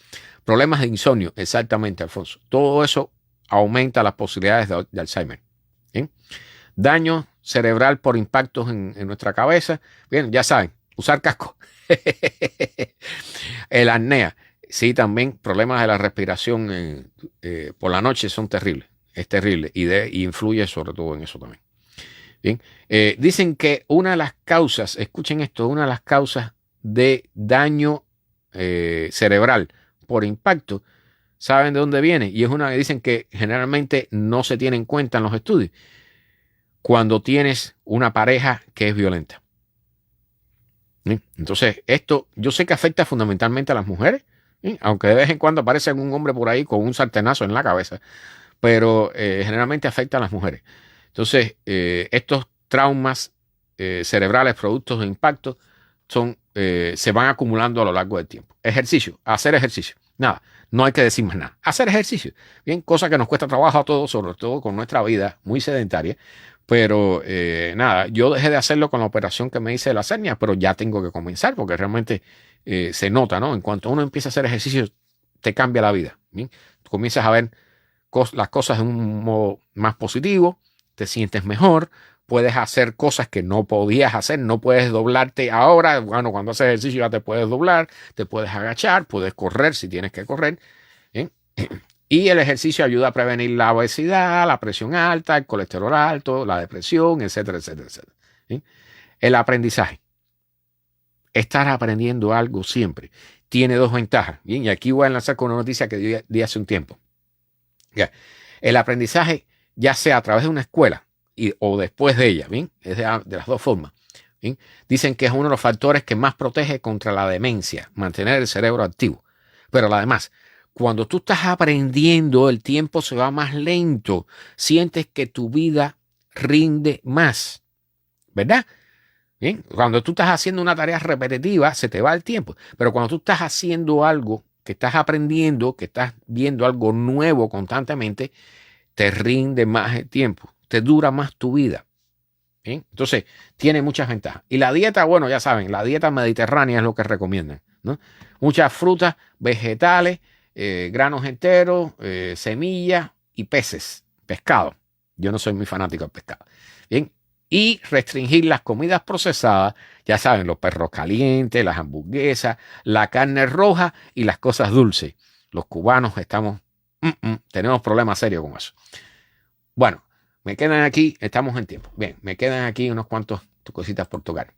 Problemas de insomnio, exactamente, Alfonso. Todo eso aumenta las posibilidades de Alzheimer. ¿Bien? Daño cerebral por impactos en nuestra cabeza. Bien, ya saben, usar casco. El apnea. Sí, también problemas de la respiración por la noche son terribles. Es terrible y influye sobre todo en eso también. Bien, dicen que una de las causas, escuchen esto, una de las causas de daño cerebral por impacto, ¿saben de dónde viene? Y es una que dicen que generalmente no se tiene en cuenta en los estudios. Cuando tienes una pareja que es violenta. ¿Sí? Entonces, esto yo sé que afecta fundamentalmente a las mujeres, ¿sí? Aunque de vez en cuando aparece algún hombre por ahí con un sartenazo en la cabeza, pero generalmente afecta a las mujeres. Entonces, estos traumas cerebrales productos de impacto se van acumulando a lo largo del tiempo. Ejercicio, hacer ejercicio. Nada, no hay que decir más nada. Hacer ejercicio. Bien, cosa que nos cuesta trabajo a todos, sobre todo con nuestra vida muy sedentaria. Pero nada, yo dejé de hacerlo con la operación que me hice de la hernia, pero ya tengo que comenzar porque realmente se nota, ¿no? En cuanto uno empieza a hacer ejercicio, te cambia la vida. ¿Bien? Tú comienzas a ver las cosas de un modo más positivo, te sientes mejor, puedes hacer cosas que no podías hacer, no puedes doblarte ahora. Bueno, cuando haces ejercicio ya te puedes doblar, te puedes agachar, puedes correr si tienes que correr. ¿Bien? Y el ejercicio ayuda a prevenir la obesidad, la presión alta, el colesterol alto, la depresión, etcétera, etcétera, etcétera. ¿Sí? El aprendizaje. Estar aprendiendo algo siempre tiene dos ventajas. Bien, y aquí voy a enlazar con una noticia que di hace un tiempo. Ya. El aprendizaje, ya sea a través de una escuela, o después de ella, ¿bien? Es de las dos formas. ¿Bien? Dicen que es uno de los factores que más protege contra la demencia, mantener el cerebro activo. Pero además, cuando tú estás aprendiendo, el tiempo se va más lento. Sientes que tu vida rinde más, ¿verdad? Bien, cuando tú estás haciendo una tarea repetitiva, se te va el tiempo. Pero cuando tú estás haciendo algo, que estás aprendiendo, que estás viendo algo nuevo constantemente, te rinde más el tiempo, te dura más tu vida. ¿Bien? Entonces, tiene muchas ventajas. Y la dieta, bueno, ya saben, la dieta mediterránea es lo que recomiendan, ¿no? Muchas frutas, vegetales, granos enteros, semillas y peces, pescado. Yo no soy muy fanático del pescado. Bien. Y restringir las comidas procesadas, ya saben, los perros calientes, las hamburguesas, la carne roja y las cosas dulces. Los cubanos tenemos problemas serios con eso. Bueno, me quedan aquí, estamos en tiempo. Bien, me quedan aquí unos cuantos cositas por tocar.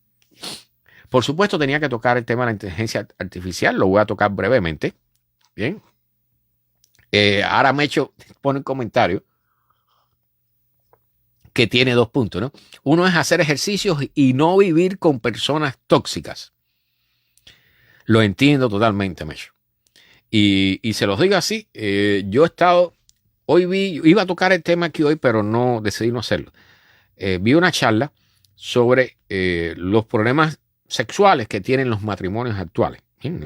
Por supuesto, tenía que tocar el tema de la inteligencia artificial, lo voy a tocar brevemente. Bien. Ahora pone un comentario que tiene 2 puntos, ¿no? Uno es hacer ejercicios y no vivir con personas tóxicas. Lo entiendo totalmente, Mecho. Y se los digo así, yo he estado, iba a tocar el tema aquí hoy, pero decidí no hacerlo. Vi una charla sobre los problemas sexuales que tienen los matrimonios actuales, en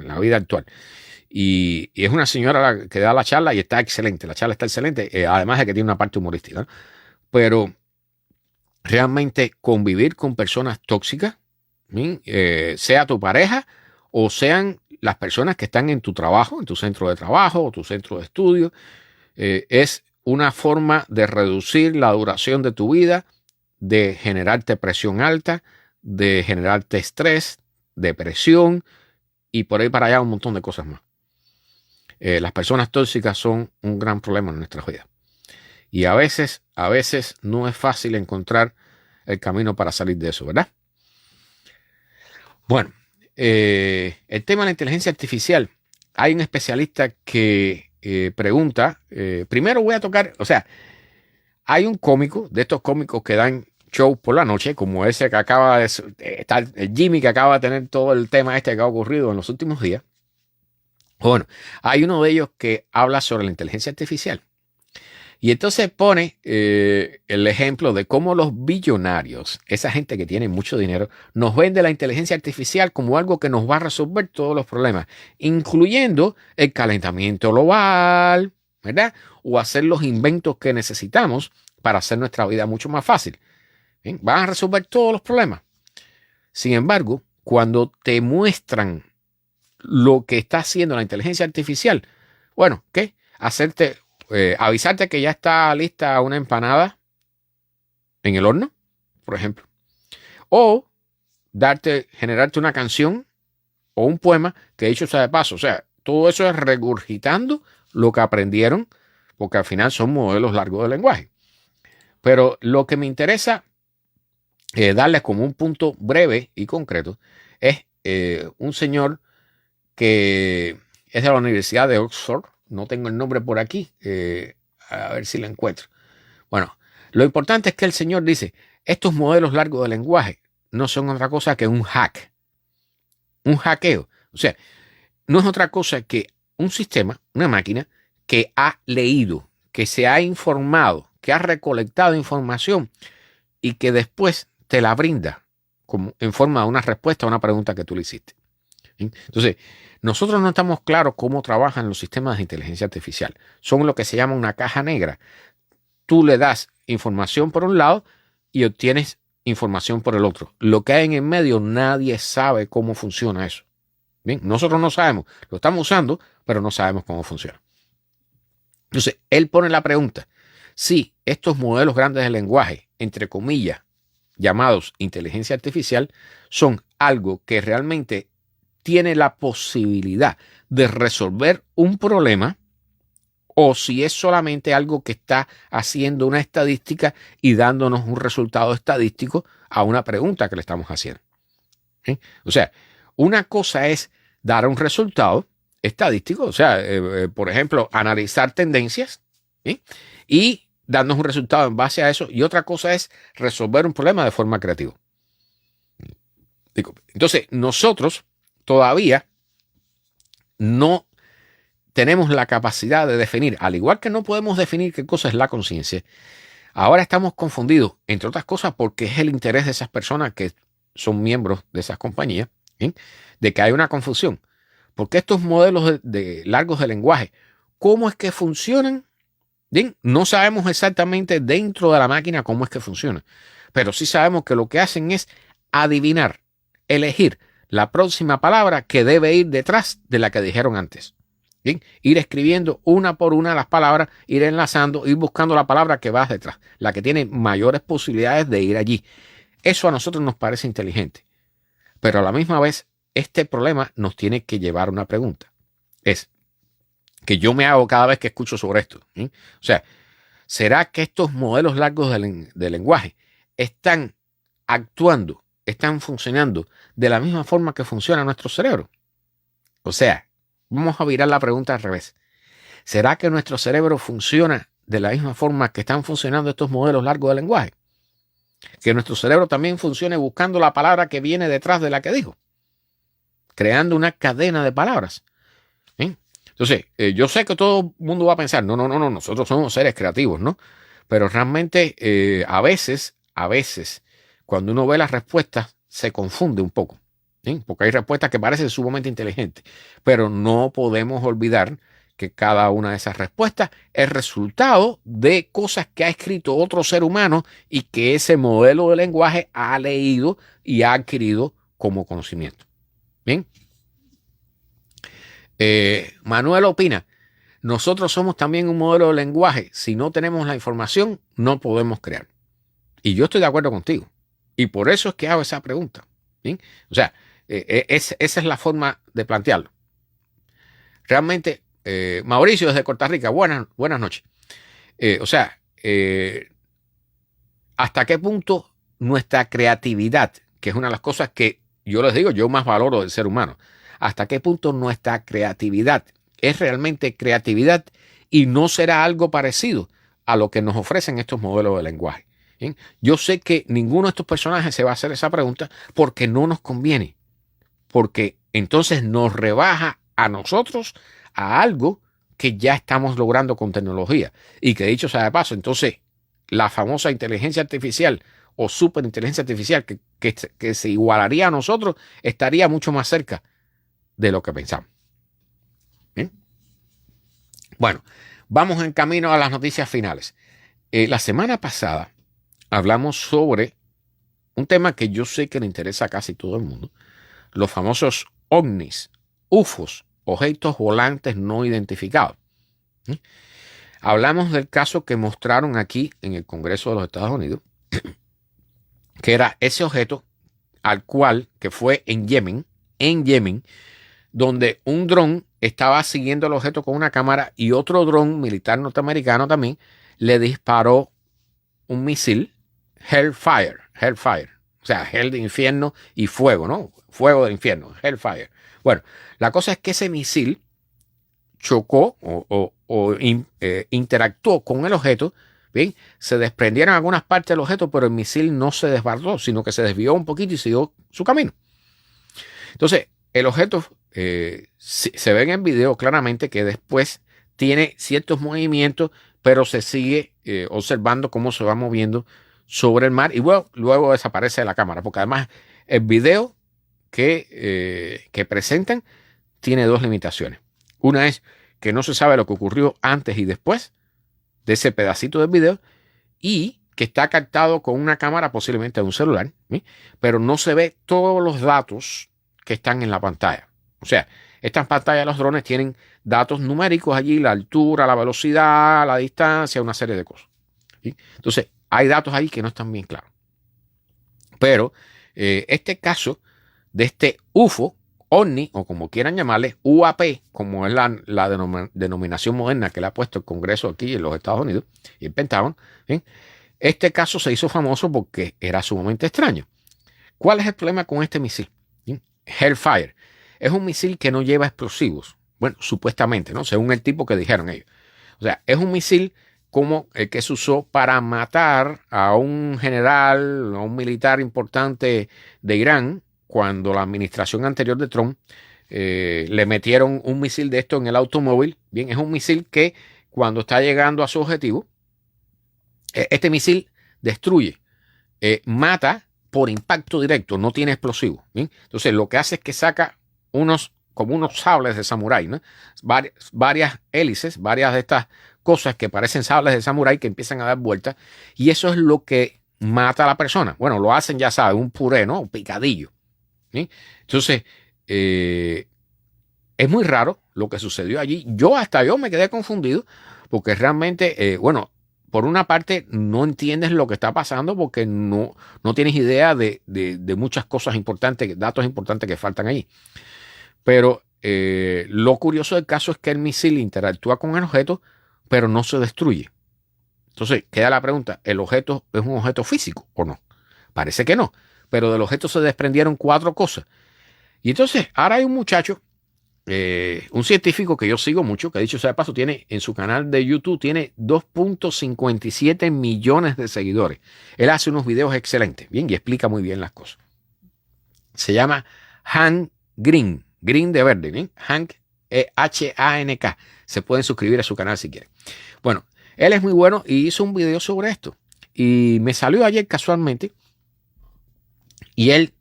la vida actual. Y es una señora que da la charla y está excelente. La charla está excelente, además de que tiene una parte humorística, ¿no? Pero realmente convivir con personas tóxicas, sea tu pareja o sean las personas que están en tu trabajo, en tu centro de trabajo o tu centro de estudio, es una forma de reducir la duración de tu vida, de generarte presión alta, de generarte estrés, depresión y por ahí para allá un montón de cosas más. Las personas tóxicas son un gran problema en nuestras vidas. Y a veces no es fácil encontrar el camino para salir de eso, ¿verdad? Bueno, el tema de la inteligencia artificial. Hay un especialista que pregunta, primero voy a tocar, o sea, hay un cómico, de estos cómicos que dan show por la noche, como ese que acaba de estar, el Jimmy que acaba de tener todo el tema que ha ocurrido en los últimos días. Bueno, hay uno de ellos que habla sobre la inteligencia artificial. Y entonces pone el ejemplo de cómo los billonarios, esa gente que tiene mucho dinero, nos vende la inteligencia artificial como algo que nos va a resolver todos los problemas, incluyendo el calentamiento global, ¿verdad? O hacer los inventos que necesitamos para hacer nuestra vida mucho más fácil. ¿Bien? Van a resolver todos los problemas. Sin embargo, cuando te muestran lo que está haciendo la inteligencia artificial, bueno, ¿qué? Avisarte que ya está lista una empanada en el horno, por ejemplo. O generarte una canción o un poema que dicho sea de paso. O sea, todo eso es regurgitando lo que aprendieron, porque al final son modelos largos de lenguaje. Pero lo que me interesa darles como un punto breve y concreto es un señor que es de la Universidad de Oxford. No tengo el nombre por aquí, a ver si lo encuentro. Bueno, lo importante es que el señor dice, estos modelos largos de lenguaje no son otra cosa que un hackeo. O sea, no es otra cosa que un sistema, una máquina que ha leído, que se ha informado, que ha recolectado información y que después te la brinda como en forma de una respuesta a una pregunta que tú le hiciste. Entonces, nosotros no estamos claros cómo trabajan los sistemas de inteligencia artificial. Son lo que se llama una caja negra. Tú le das información por un lado y obtienes información por el otro. Lo que hay en el medio, nadie sabe cómo funciona eso. Bien, nosotros no sabemos. Lo estamos usando, pero no sabemos cómo funciona. Entonces, él pone la pregunta. Si estos modelos grandes de lenguaje, entre comillas, llamados inteligencia artificial, son algo que realmente tiene la posibilidad de resolver un problema o si es solamente algo que está haciendo una estadística y dándonos un resultado estadístico a una pregunta que le estamos haciendo. ¿Sí? O sea, una cosa es dar un resultado estadístico, o sea, por ejemplo, analizar tendencias, ¿sí? Y darnos un resultado en base a eso, y otra cosa es resolver un problema de forma creativa. Entonces, nosotros todavía no tenemos la capacidad de definir, al igual que no podemos definir qué cosa es la conciencia. Ahora estamos confundidos, entre otras cosas, porque es el interés de esas personas que son miembros de esas compañías, ¿sí? De que hay una confusión. Porque estos modelos largos de lenguaje, ¿cómo es que funcionan? ¿Bien? No sabemos exactamente dentro de la máquina cómo es que funcionan, pero sí sabemos que lo que hacen es adivinar, elegir la próxima palabra que debe ir detrás de la que dijeron antes. ¿Bien? Ir escribiendo una por una las palabras, ir enlazando, ir buscando la palabra que va detrás, la que tiene mayores posibilidades de ir allí. Eso a nosotros nos parece inteligente, pero a la misma vez este problema nos tiene que llevar a una pregunta. Es que yo me hago cada vez que escucho sobre esto. O sea, ¿será que estos modelos largos de lenguaje están actuando, están funcionando de la misma forma que funciona nuestro cerebro? O sea, vamos a virar la pregunta al revés. ¿Será que nuestro cerebro funciona de la misma forma que están funcionando estos modelos largos de lenguaje? Que nuestro cerebro también funcione buscando la palabra que viene detrás de la que dijo, creando una cadena de palabras. Entonces, yo sé que todo el mundo va a pensar, no, nosotros somos seres creativos, ¿no? Pero realmente a veces, cuando uno ve las respuestas, se confunde un poco, ¿sí? Porque hay respuestas que parecen sumamente inteligentes, pero no podemos olvidar que cada una de esas respuestas es resultado de cosas que ha escrito otro ser humano y que ese modelo de lenguaje ha leído y ha adquirido como conocimiento. Bien. Manuel opina, nosotros somos también un modelo de lenguaje. Si no tenemos la información, no podemos crear. Y yo estoy de acuerdo contigo. Y por eso es que hago esa pregunta. ¿Bien? O sea, esa es la forma de plantearlo. Realmente, Mauricio desde Costa Rica, buenas noches. ¿Hasta qué punto nuestra creatividad, que es una de las cosas que yo les digo, yo más valoro del ser humano, hasta qué punto nuestra creatividad es realmente creatividad y no será algo parecido a lo que nos ofrecen estos modelos de lenguaje? ¿Bien? Yo sé que ninguno de estos personajes se va a hacer esa pregunta porque no nos conviene, porque entonces nos rebaja a nosotros a algo que ya estamos logrando con tecnología y que, dicho sea de paso, entonces la famosa inteligencia artificial o superinteligencia artificial que se igualaría a nosotros estaría mucho más cerca de lo que pensamos. ¿Bien? Bueno, vamos en camino a las noticias finales. La semana pasada hablamos sobre un tema que yo sé que le interesa a casi todo el mundo, los famosos ovnis, UFOs, objetos volantes no identificados. Hablamos del caso que mostraron aquí en el Congreso de los Estados Unidos, que era ese objeto que fue en Yemen, donde un dron estaba siguiendo el objeto con una cámara y otro dron militar norteamericano también le disparó un misil Hellfire, o sea, Hell de infierno y fuego, ¿no? Fuego del infierno, Hellfire. Bueno, la cosa es que ese misil chocó interactuó con el objeto. Bien, se desprendieron algunas partes del objeto, pero el misil no se desbordó, sino que se desvió un poquito y siguió su camino. Entonces, el objeto se ve en el video claramente que después tiene ciertos movimientos, pero se sigue observando cómo se va moviendo sobre el mar y luego desaparece de la cámara, porque además el video que presentan tiene dos limitaciones. Una es que no se sabe lo que ocurrió antes y después de ese pedacito del video y que está captado con una cámara, posiblemente de un celular, ¿sí? Pero no se ve todos los datos que están en la pantalla. O sea, estas pantallas de los drones tienen datos numéricos allí, la altura, la velocidad, la distancia, una serie de cosas, ¿sí? Entonces, hay datos ahí que no están bien claros. Pero este caso de este UFO, OVNI, o como quieran llamarle, UAP, como es la denominación moderna que le ha puesto el Congreso aquí en los Estados Unidos y el Pentágono, ¿sí? Este caso se hizo famoso porque era sumamente extraño. ¿Cuál es el problema con este misil? ¿Sí? Hellfire. Es un misil que no lleva explosivos. Bueno, supuestamente, ¿no? Según el tipo que dijeron ellos. O sea, es un misil como el que se usó para matar a un general, a un militar importante de Irán, cuando la administración anterior de Trump le metieron un misil de esto en el automóvil. Bien, es un misil que cuando está llegando a su objetivo, este misil destruye, mata por impacto directo, no tiene explosivo. ¿Bien? Entonces lo que hace es que saca como unos sables de samurái, ¿no? Varias hélices, varias de estas cosas que parecen sables de samurái que empiezan a dar vueltas, y eso es lo que mata a la persona. Bueno, lo hacen, ya saben, un puré, ¿no? Un picadillo. ¿Sí? Entonces, es muy raro lo que sucedió allí. Hasta yo me quedé confundido porque realmente, bueno, por una parte no entiendes lo que está pasando porque no tienes idea de muchas cosas importantes, datos importantes que faltan allí. Pero lo curioso del caso es que el misil interactúa con el objeto, pero no se destruye. Entonces queda la pregunta, ¿el objeto es un objeto físico o no? Parece que no, pero del objeto se desprendieron 4 cosas. Y entonces ahora hay un muchacho, un científico que yo sigo mucho, que dicho sea de paso, tiene en su canal de YouTube, tiene 2.57 millones de seguidores. Él hace unos videos excelentes, bien, y explica muy bien las cosas. Se llama Hank Green, Green de verde, bien, Hank, Hank. Se pueden suscribir a su canal si quieren. Bueno, él es muy bueno y hizo un video sobre esto. Y me salió ayer casualmente. Y él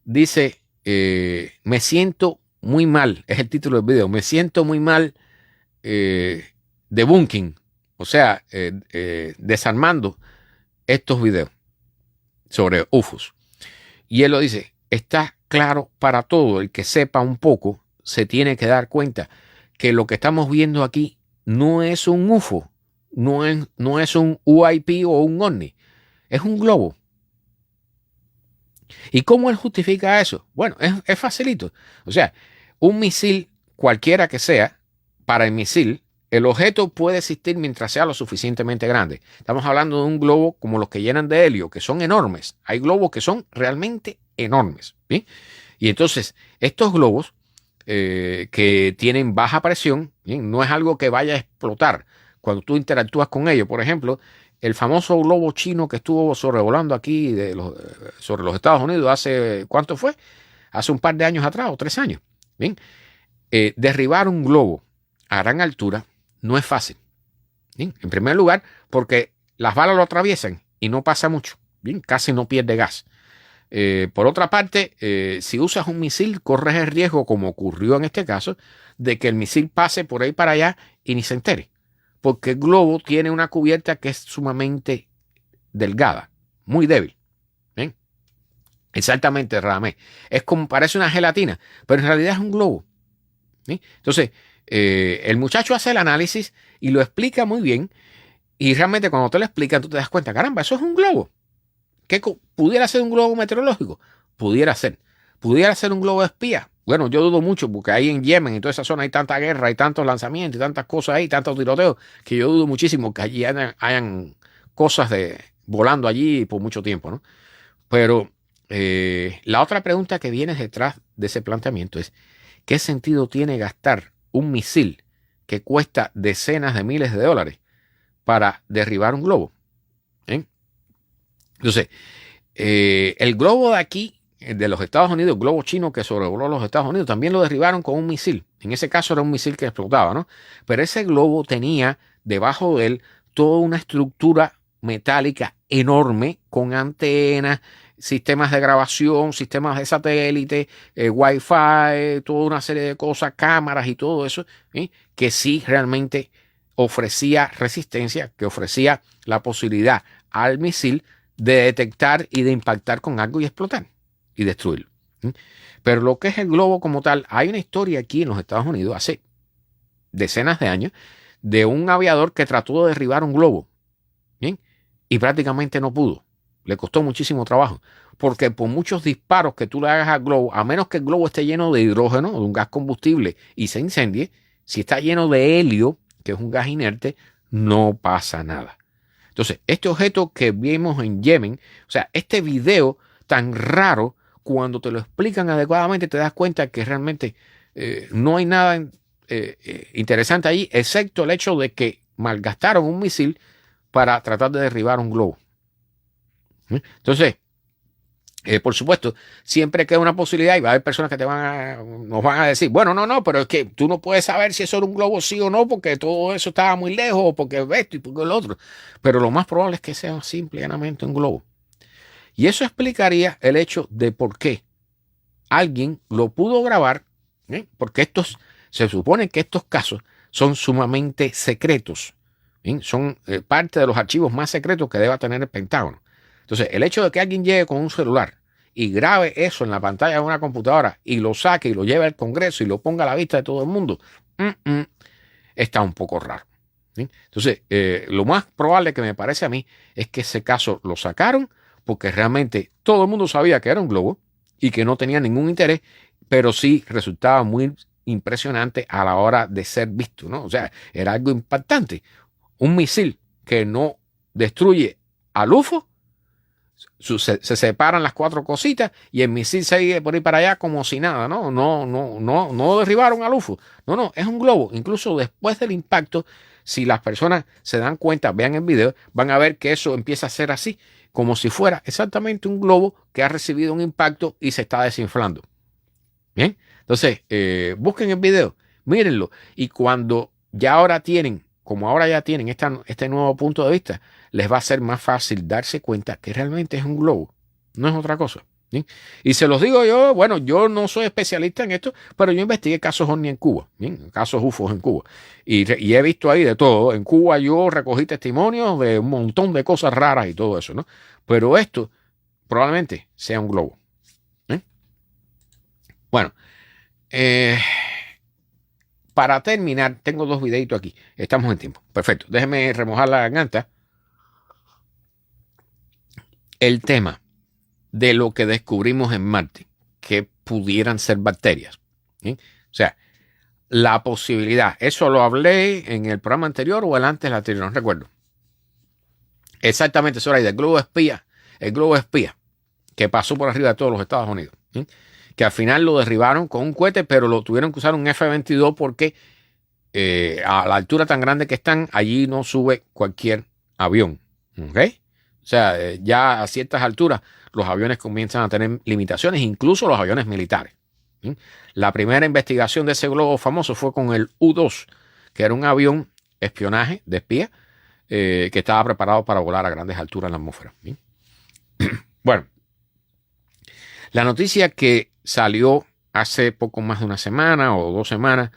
dice, me siento muy mal, es el título del video, me siento muy mal debunking, o sea, desarmando estos videos sobre UFOs. Y él lo dice, está claro para todo el que sepa un poco, se tiene que dar cuenta que lo que estamos viendo aquí no es un UFO, no es un UAP o un OVNI, es un globo. ¿Y cómo él justifica eso? Bueno, es facilito. O sea, un misil, cualquiera que sea, para el misil, el objeto puede existir mientras sea lo suficientemente grande. Estamos hablando de un globo como los que llenan de helio, que son enormes. Hay globos que son realmente enormes. ¿Bien? Y entonces, estos globos que tienen baja presión, ¿bien? No es algo que vaya a explotar cuando tú interactúas con ellos. Por ejemplo, el famoso globo chino que estuvo sobrevolando aquí sobre los Estados Unidos hace, ¿cuánto fue? Hace un par de años atrás o 3 años. Bien, derribar un globo a gran altura no es fácil. Bien, en primer lugar, porque las balas lo atraviesan y no pasa mucho. Bien, casi no pierde gas. Por otra parte, si usas un misil, corres el riesgo, como ocurrió en este caso, de que el misil pase por ahí para allá y ni se entere. Porque el globo tiene una cubierta que es sumamente delgada, muy débil. ¿Ven? Exactamente, Radamés. Es como, parece una gelatina, pero en realidad es un globo. ¿Sí? Entonces, el muchacho hace el análisis y lo explica muy bien. Y realmente cuando te lo explican, tú te das cuenta, caramba, eso es un globo. ¿Qué pudiera ser un globo meteorológico? Pudiera ser. ¿Pudiera ser un globo de espía? Bueno, yo dudo mucho porque ahí en Yemen, en toda esa zona, hay tanta guerra, hay tantos lanzamientos, y tantas cosas ahí, tantos tiroteos, que yo dudo muchísimo que allí hayan cosas volando allí por mucho tiempo, ¿no? Pero la otra pregunta que viene detrás de ese planteamiento es, ¿qué sentido tiene gastar un misil que cuesta decenas de miles de dólares para derribar un globo? Entonces, el globo de aquí, de los Estados Unidos, el globo chino que sobrevoló los Estados Unidos, también lo derribaron con un misil. En ese caso era un misil que explotaba, ¿no? Pero ese globo tenía debajo de él toda una estructura metálica enorme con antenas, sistemas de grabación, sistemas de satélite, Wi-Fi, toda una serie de cosas, cámaras y todo eso, que sí realmente ofrecía resistencia, que ofrecía la posibilidad al misil de detectar y de impactar con algo y explotar y destruirlo. Pero lo que es el globo como tal, hay una historia aquí en los Estados Unidos hace decenas de años de un aviador que trató de derribar un globo, ¿bien? Y prácticamente no pudo. Le costó muchísimo trabajo, porque por muchos disparos que tú le hagas al globo, a menos que el globo esté lleno de hidrógeno, de un gas combustible y se incendie, si está lleno de helio, que es un gas inerte, no pasa nada. Entonces, este objeto que vimos en Yemen, o sea, este video tan raro, cuando te lo explican adecuadamente, te das cuenta que realmente no hay nada interesante ahí, excepto el hecho de que malgastaron un misil para tratar de derribar un globo. Entonces, por supuesto, siempre queda una posibilidad y va a haber personas que nos van a decir, bueno, no, pero es que tú no puedes saber si eso era un globo sí o no, porque todo eso estaba muy lejos, o porque esto y porque lo otro. Pero lo más probable es que sea simple y llanamente un globo. Y eso explicaría el hecho de por qué alguien lo pudo grabar, porque se supone que estos casos son sumamente secretos, son parte de los archivos más secretos que deba tener el Pentágono. Entonces, el hecho de que alguien llegue con un celular y grabe eso en la pantalla de una computadora y lo saque y lo lleve al Congreso y lo ponga a la vista de todo el mundo, está un poco raro. Entonces, lo más probable que me parece a mí es que ese caso lo sacaron porque realmente todo el mundo sabía que era un globo y que no tenía ningún interés, pero sí resultaba muy impresionante a la hora de ser visto, ¿no? O sea, era algo impactante. Un misil que no destruye al UFO, se separan las cuatro cositas y el misil sigue por ahí para allá como si nada, ¿no? No derribaron al UFO. No, es un globo. Incluso después del impacto, si las personas se dan cuenta, vean el video, van a ver que eso empieza a ser así, como si fuera exactamente un globo que ha recibido un impacto y se está desinflando. Bien, entonces busquen el video, mírenlo, y cuando como ahora ya tienen este nuevo punto de vista, les va a ser más fácil darse cuenta que realmente es un globo, no es otra cosa. ¿Bien? Y se los digo yo, bueno, yo no soy especialista en esto, pero yo investigué casos OVNI en Cuba, ¿bien? Casos UFOs en Cuba, y he visto ahí de todo. En Cuba yo recogí testimonios de un montón de cosas raras y todo eso, ¿no? Pero esto probablemente sea un globo. Bueno, para terminar, tengo dos videitos aquí. Estamos en tiempo. Perfecto. Déjeme remojar la garganta. El tema de lo que descubrimos en Marte, que pudieran ser bacterias. O sea, la posibilidad. Eso lo hablé en el programa anterior o el antes del anterior, no recuerdo. Exactamente, eso era ahí, del globo espía. El globo espía que pasó por arriba de todos los Estados Unidos. Que al final lo derribaron con un cohete, pero lo tuvieron que usar un F-22 porque a la altura tan grande que están, allí no sube cualquier avión. ¿Ok? O sea, ya a ciertas alturas los aviones comienzan a tener limitaciones, incluso los aviones militares. La primera investigación de ese globo famoso fue con el U-2, que era un avión espionaje de espía que estaba preparado para volar a grandes alturas en la atmósfera. Bueno, la noticia que salió hace poco más de una semana o 2 semanas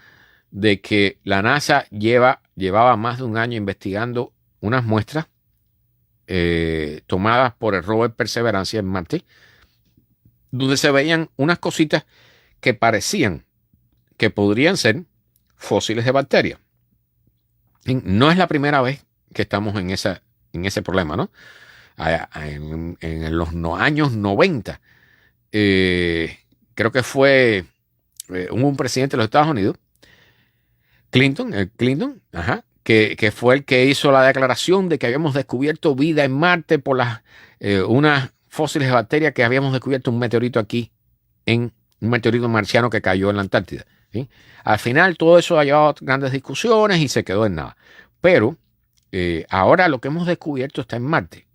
de que la NASA llevaba más de un año investigando unas muestras tomadas por el rover Perseverance en Marte, donde se veían unas cositas que parecían que podrían ser fósiles de bacterias. No es la primera vez que estamos en ese problema, ¿no? En los años 90, creo que fue un presidente de los Estados Unidos, Clinton, que fue el que hizo la declaración de que habíamos descubierto vida en Marte por unas fósiles de bacterias que habíamos descubierto un meteorito un meteorito marciano que cayó en la Antártida. ¿Sí? Al final todo eso ha llevado a grandes discusiones y se quedó en nada. Pero ahora lo que hemos descubierto está en Marte,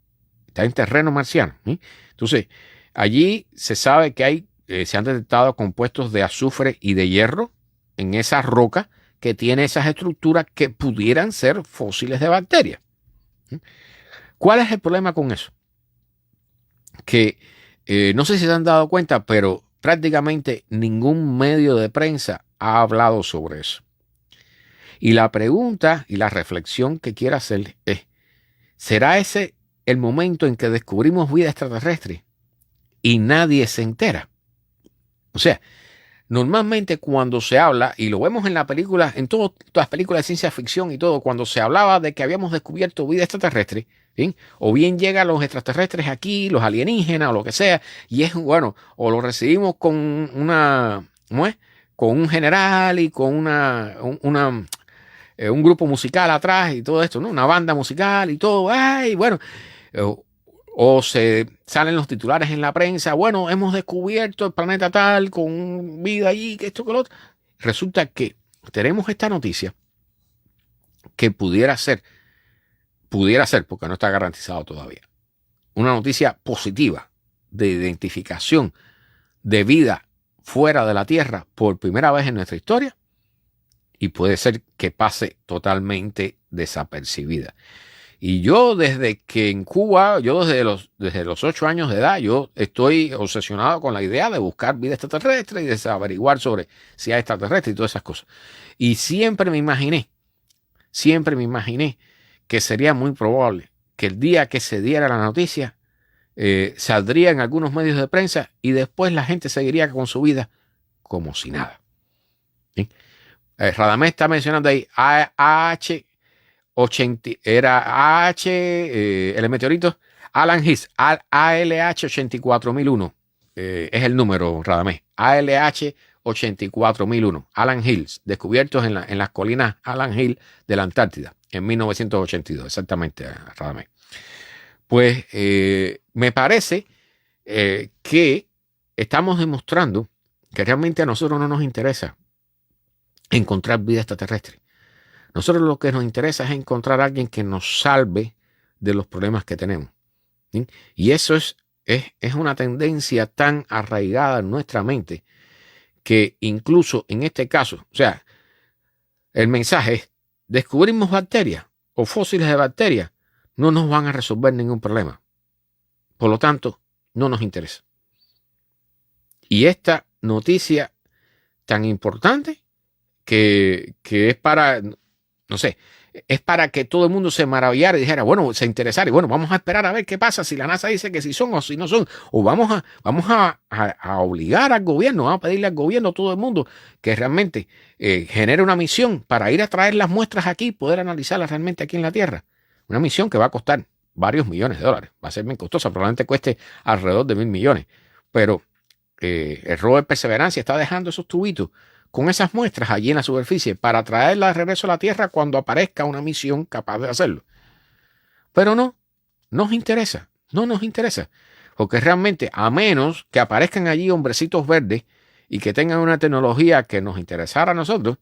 está en terreno marciano. ¿Sí? Entonces, allí se sabe que se han detectado compuestos de azufre y de hierro en esa roca que tiene esas estructuras que pudieran ser fósiles de bacterias. ¿Cuál es el problema con eso? Que no sé si se han dado cuenta, pero prácticamente ningún medio de prensa ha hablado sobre eso. Y la pregunta y la reflexión que quiero hacer es, ¿será ese el momento en que descubrimos vida extraterrestre y nadie se entera? O sea, normalmente cuando se habla, y lo vemos en la película, en todas las películas de ciencia ficción y todo, cuando se hablaba de que habíamos descubierto vida extraterrestre, ¿sí? O bien llegan los extraterrestres aquí, los alienígenas o lo que sea, y es bueno, o lo recibimos con con un general y con un grupo musical atrás y todo esto, ¿no? Una banda musical y todo, ¡ay! Bueno, o se salen los titulares en la prensa, bueno, hemos descubierto el planeta tal con vida allí, que esto, que lo otro. Resulta que tenemos esta noticia que pudiera ser pudiera ser, porque no está garantizado todavía, una noticia positiva de identificación de vida fuera de la Tierra por primera vez en nuestra historia, y puede ser que pase totalmente desapercibida. Y yo desde que en Cuba, desde los 8 años de edad, yo estoy obsesionado con la idea de buscar vida extraterrestre y de averiguar sobre si hay extraterrestres y todas esas cosas. Y siempre me imaginé que sería muy probable que el día que se diera la noticia, saldría en algunos medios de prensa y después la gente seguiría con su vida como si nada. ¿Sí? Radamés está mencionando ahí AH80, era el meteorito Alan Hills, ALH 84001, es el número, Radamés, ALH 84001, Alan Hills, descubiertos en las colinas Alan Hill de la Antártida en 1982, exactamente, Radamés. Pues me parece que estamos demostrando que realmente a nosotros no nos interesa encontrar vida extraterrestre. Nosotros lo que nos interesa es encontrar a alguien que nos salve de los problemas que tenemos. ¿Sí? Y eso es una tendencia tan arraigada en nuestra mente que incluso en este caso, o sea, el mensaje es: descubrimos bacterias o fósiles de bacterias, no nos van a resolver ningún problema. Por lo tanto, no nos interesa. Y esta noticia tan importante que es para, no sé, es para que todo el mundo se maravillara y dijera, bueno, se interesara, y bueno, vamos a esperar a ver qué pasa si la NASA dice que sí son o si no son, o vamos a obligar al gobierno, vamos a pedirle al gobierno, todo el mundo, que realmente genere una misión para ir a traer las muestras aquí y poder analizarlas realmente aquí en la Tierra. Una misión que va a costar varios millones de dólares, va a ser bien costosa, probablemente cueste alrededor de 1.000 millones, pero el rover Perseverancia está dejando esos tubitos con esas muestras allí en la superficie para traerla de regreso a la Tierra cuando aparezca una misión capaz de hacerlo. Pero no nos interesa, porque realmente, a menos que aparezcan allí hombrecitos verdes y que tengan una tecnología que nos interesara a nosotros,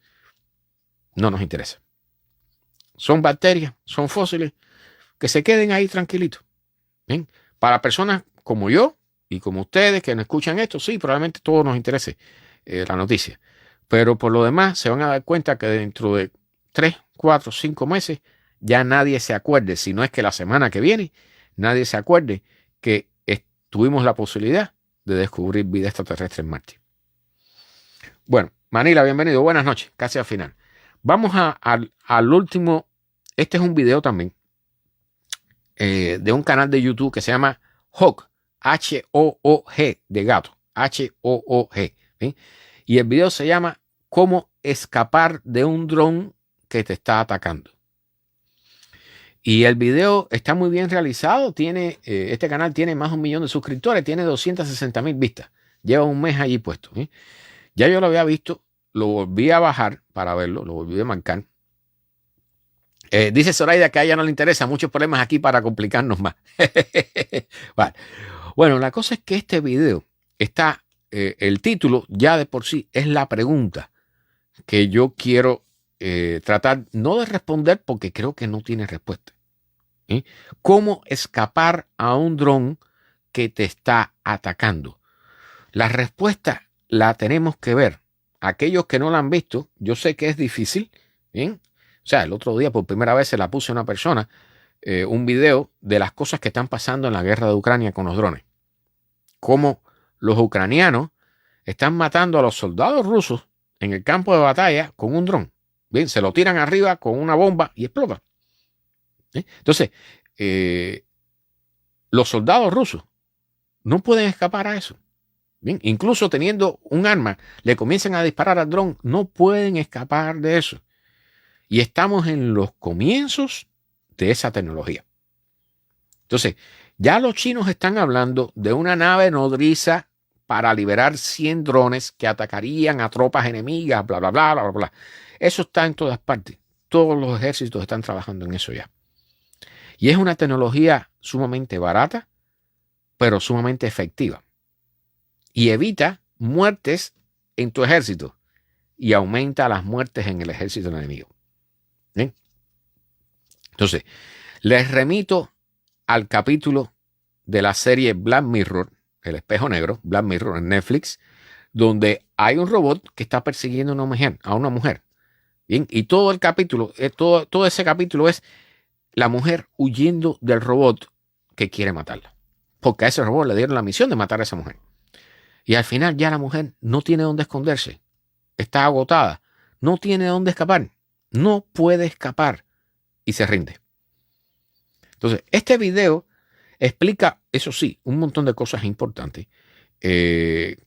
no nos interesa. Son bacterias, son fósiles, que se queden ahí tranquilitos. ¿Bien? Para personas como yo y como ustedes que no escuchan esto, sí, probablemente todo nos interese la noticia. Pero por lo demás se van a dar cuenta que dentro de 3, 4, 5 meses ya nadie se acuerde, si no es que la semana que viene, nadie se acuerde que tuvimos la posibilidad de descubrir vida extraterrestre en Marte. Bueno, Manila, bienvenido, buenas noches, casi al final. Vamos al último. Este es un video también de un canal de YouTube que se llama Hoog, H-O-O-G, de gato, H-O-O-G. ¿Sí? Y el video se llama ¿Cómo escapar de un dron que te está atacando? Y el video está muy bien realizado. Este canal tiene más de 1 millón de suscriptores, tiene 260,000 vistas. Lleva un mes allí puesto. ¿Sí? Ya yo lo había visto, lo volví a bajar para verlo, lo volví a marcar. Dice Zoraida que a ella no le interesa, muchos problemas aquí para complicarnos más. Vale. Bueno, la cosa es que este video está, el título ya de por sí es la pregunta que yo quiero tratar no de responder porque creo que no tiene respuesta. ¿Sí? ¿Cómo escapar a un dron que te está atacando? La respuesta la tenemos que ver. Aquellos que no la han visto, yo sé que es difícil. ¿Bien? O sea, el otro día por primera vez se la puse a una persona un video de las cosas que están pasando en la guerra de Ucrania con los drones. Cómo los ucranianos están matando a los soldados rusos en el campo de batalla con un dron. Bien, se lo tiran arriba con una bomba y explota. ¿Sí? Entonces, los soldados rusos no pueden escapar a eso. Bien, incluso teniendo un arma, le comienzan a disparar al dron, no pueden escapar de eso. Y estamos en los comienzos de esa tecnología. Entonces, ya los chinos están hablando de una nave nodriza para liberar 100 drones que atacarían a tropas enemigas, bla, bla, bla, bla, bla, bla. Eso está en todas partes. Todos los ejércitos están trabajando en eso ya. Y es una tecnología sumamente barata, pero sumamente efectiva. Y evita muertes en tu ejército y aumenta las muertes en el ejército enemigo. ¿Bien? Entonces, Les remito al capítulo de la serie Black Mirror, El Espejo Negro, Black Mirror en Netflix, donde hay un robot que está persiguiendo a una mujer. Bien, y todo el capítulo, todo ese capítulo es la mujer huyendo del robot que quiere matarla. Porque a ese robot le dieron la misión de matar a esa mujer. Y al final ya la mujer no tiene dónde esconderse. Está agotada. No tiene dónde escapar. No puede escapar. Y se rinde. Entonces, este video explica, eso sí, un montón de cosas importantes.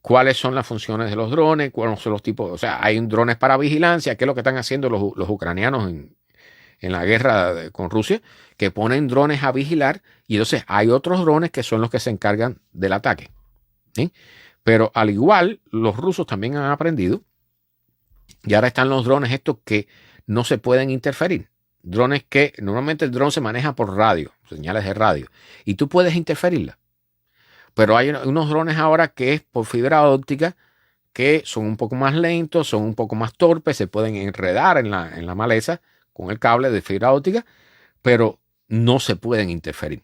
Cuáles son las funciones de los drones, cuáles son los tipos. O sea, hay drones para vigilancia, que es lo que están haciendo los ucranianos en la guerra con Rusia, que ponen drones a vigilar, y entonces hay otros drones que son los que se encargan del ataque. ¿Sí? Pero al igual, los rusos también han aprendido, y ahora están los drones estos que no se pueden interferir. Drones que normalmente el dron se maneja por radio, señales de radio, y tú puedes interferirla. Pero hay unos drones ahora que es por fibra óptica, que son un poco más lentos, son un poco más torpes, se pueden enredar en la maleza con el cable de fibra óptica, pero no se pueden interferir.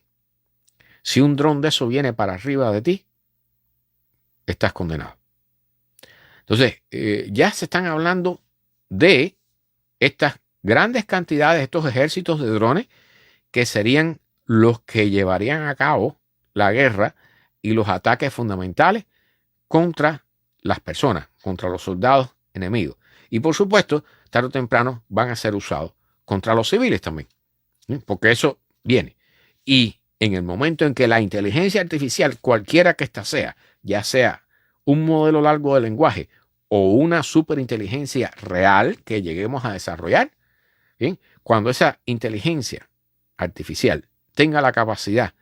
Si un dron de eso viene para arriba de ti, estás condenado. Entonces, ya se están hablando de estas grandes cantidades, estos ejércitos de drones, que serían los que llevarían a cabo la guerra y los ataques fundamentales contra las personas, contra los soldados enemigos. Y por supuesto, tarde o temprano van a ser usados contra los civiles también, porque eso viene. Y en el momento en que la inteligencia artificial, cualquiera que ésta sea, ya sea un modelo largo de lenguaje o una superinteligencia real que lleguemos a desarrollar, ¿bien? Cuando esa inteligencia artificial tenga la capacidad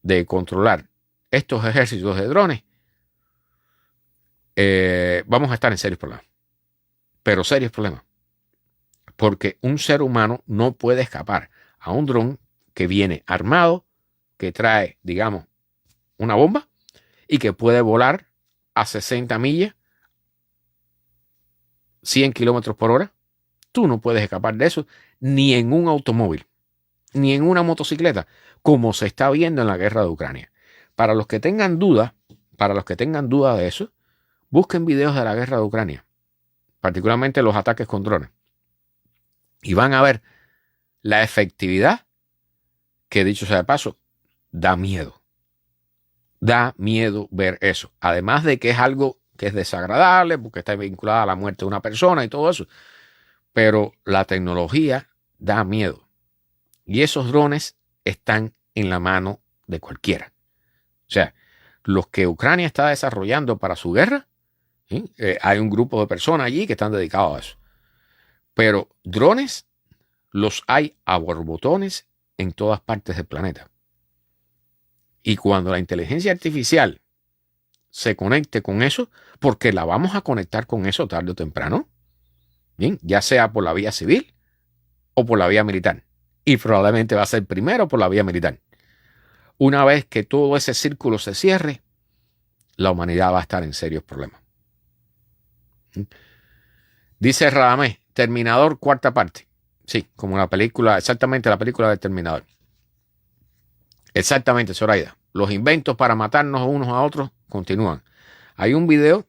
de controlar estos ejércitos de drones, vamos a estar en serios problemas. Pero serios problemas. Porque un ser humano no puede escapar a un dron que viene armado, que trae, digamos, una bomba y que puede volar a 60 millas, 100 kilómetros por hora. Tú no puedes escapar de eso ni en un automóvil, ni en una motocicleta, como se está viendo en la guerra de Ucrania. Para los que tengan duda de eso, busquen videos de la guerra de Ucrania, particularmente los ataques con drones, y van a ver la efectividad que, dicho sea de paso, da miedo. Da miedo ver eso. Además de que es algo que es desagradable porque está vinculada a la muerte de una persona y todo eso. Pero la tecnología da miedo. Y esos drones están en la mano de cualquiera. O sea, los que Ucrania está desarrollando para su guerra, ¿sí? Hay un grupo de personas allí que están dedicados a eso. Pero drones los hay a borbotones en todas partes del planeta. Y cuando la inteligencia artificial se conecte con eso, porque la vamos a conectar con eso tarde o temprano, bien, ya sea por la vía civil o por la vía militar. Y probablemente va a ser primero por la vía militar. Una vez que todo ese círculo se cierre, la humanidad va a estar en serios problemas. Dice Radamés, Terminador, cuarta parte. Sí, como la película, exactamente la película del Terminador. Exactamente, Zoraida. Los inventos para matarnos unos a otros continúan. Hay un video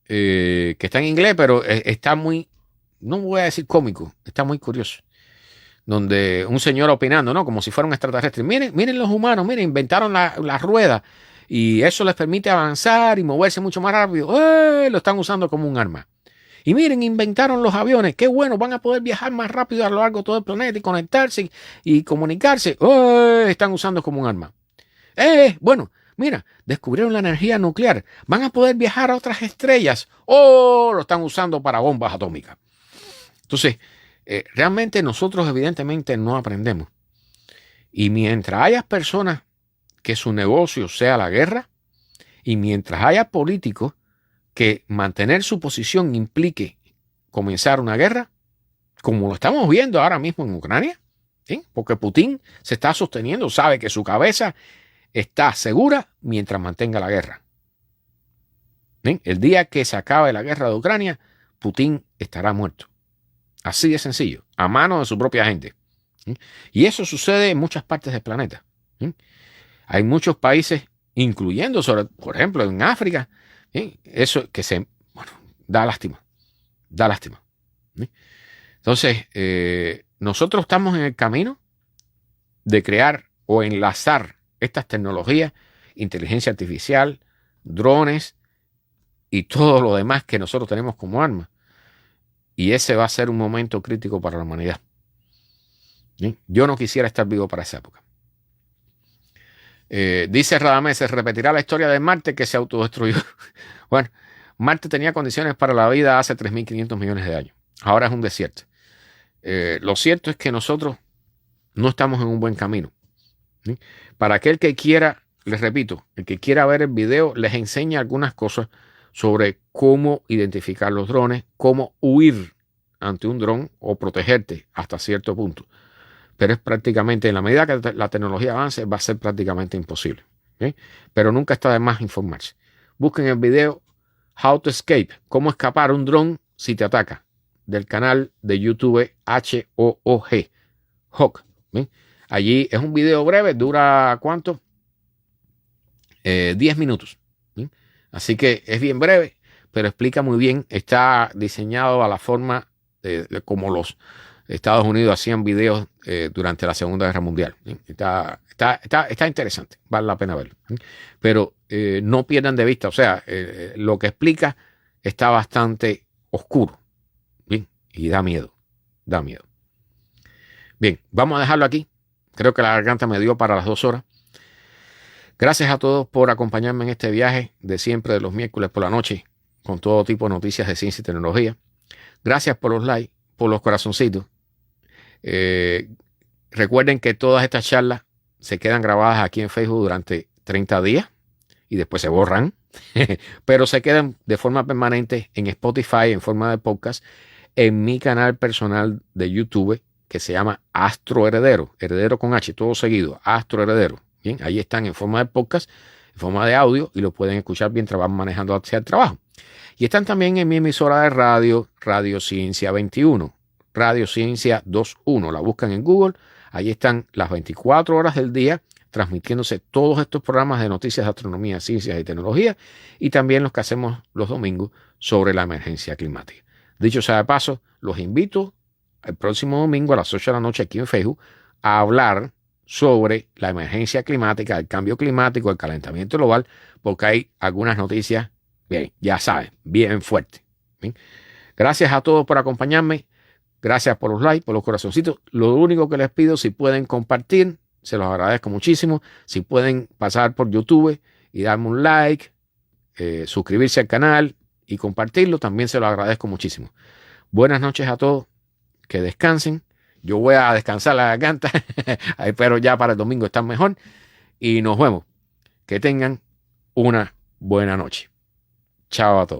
que está en inglés, pero está muy, no voy a decir cómico, está muy curioso. Donde un señor opinando, ¿no? Como si fuera un extraterrestre. Miren los humanos, miren, inventaron la rueda y eso les permite avanzar y moverse mucho más rápido. Lo están usando como un arma. Y miren, inventaron los aviones. Qué bueno, van a poder viajar más rápido a lo largo de todo el planeta y conectarse y comunicarse. Están usando como un arma. Bueno, mira, descubrieron la energía nuclear. Van a poder viajar a otras estrellas. Lo están usando para bombas atómicas. Entonces, realmente nosotros evidentemente no aprendemos. Y mientras haya personas que su negocio sea la guerra, y mientras haya políticos que mantener su posición implique comenzar una guerra, como lo estamos viendo ahora mismo en Ucrania, ¿sí? Porque Putin se está sosteniendo, sabe que su cabeza está segura mientras mantenga la guerra. ¿Sí? El día que se acabe la guerra de Ucrania, Putin estará muerto. Así de sencillo, a mano de su propia gente. ¿sí? Y eso sucede en muchas partes del planeta. ¿Sí? Hay muchos países, incluyendo, por ejemplo, en África, ¿sí? Eso que bueno, da lástima, da lástima. ¿Sí? Entonces, nosotros estamos en el camino de crear o enlazar estas tecnologías, inteligencia artificial, drones y todo lo demás que nosotros tenemos como arma. Y ese va a ser un momento crítico para la humanidad. ¿Sí? Yo no quisiera estar vivo para esa época. Dice Radamés, se repetirá la historia de Marte que se autodestruyó. Bueno, Marte tenía condiciones para la vida hace 3.500 millones de años. Ahora es un desierto. Lo cierto es que nosotros no estamos en un buen camino. ¿Sí? Para aquel que quiera, les repito, el que quiera ver el video, les enseña algunas cosas sobre cómo identificar los drones, cómo huir ante un dron o protegerte hasta cierto punto. Pero es prácticamente, en la medida que la tecnología avance, va a ser prácticamente imposible. ¿Sí? Pero nunca está de más informarse. Busquen el video How to Escape, cómo escapar un dron si te ataca, del canal de YouTube HOOG. Hawk. ¿Sí? Allí es un video breve, dura ¿cuánto? 10 minutos. ¿Sí? Así que es bien breve, pero explica muy bien. Está diseñado a la forma como los Estados Unidos hacían videos durante la Segunda Guerra Mundial. ¿Sí? Está interesante, vale la pena verlo. ¿Sí? Pero no pierdan de vista, o sea, lo que explica está bastante oscuro. ¿Sí? Y da miedo, da miedo. Bien, vamos a dejarlo aquí. Creo que la garganta me dio para las 2 horas. Gracias a todos por acompañarme en este viaje de siempre de los miércoles por la noche con todo tipo de noticias de ciencia y tecnología. Gracias por los likes, por los corazoncitos. Recuerden que todas estas charlas se quedan grabadas aquí en Facebook durante 30 días y después se borran, pero se quedan de forma permanente en Spotify en forma de podcast, en mi canal personal de YouTube que se llama Astro Heredero, Heredero con H, todo seguido, Astro Heredero. Bien, ahí están en forma de podcast, en forma de audio y lo pueden escuchar mientras van manejando hacia el trabajo. Y están también en mi emisora de radio, Radio Ciencia 21, Radio Ciencia 21. La buscan en Google, ahí están las 24 horas del día transmitiéndose todos estos programas de noticias de astronomía, ciencias y tecnología y también los que hacemos los domingos sobre la emergencia climática. Dicho sea de paso, los invito el próximo domingo a las 8 de la noche aquí en Facebook a hablar sobre la emergencia climática, el cambio climático, el calentamiento global, porque hay algunas noticias, bien, ya saben, bien fuertes. ¿Bien? Gracias a todos por acompañarme. Gracias por los likes, por los corazoncitos. Lo único que les pido, si pueden compartir, se los agradezco muchísimo. Si pueden pasar por YouTube y darme un like, suscribirse al canal y compartirlo, también se lo agradezco muchísimo. Buenas noches a todos. Que descansen. Yo voy a descansar la garganta. Espero ya para el domingo estar mejor. Y nos vemos. Que tengan una buena noche. Chao a todos.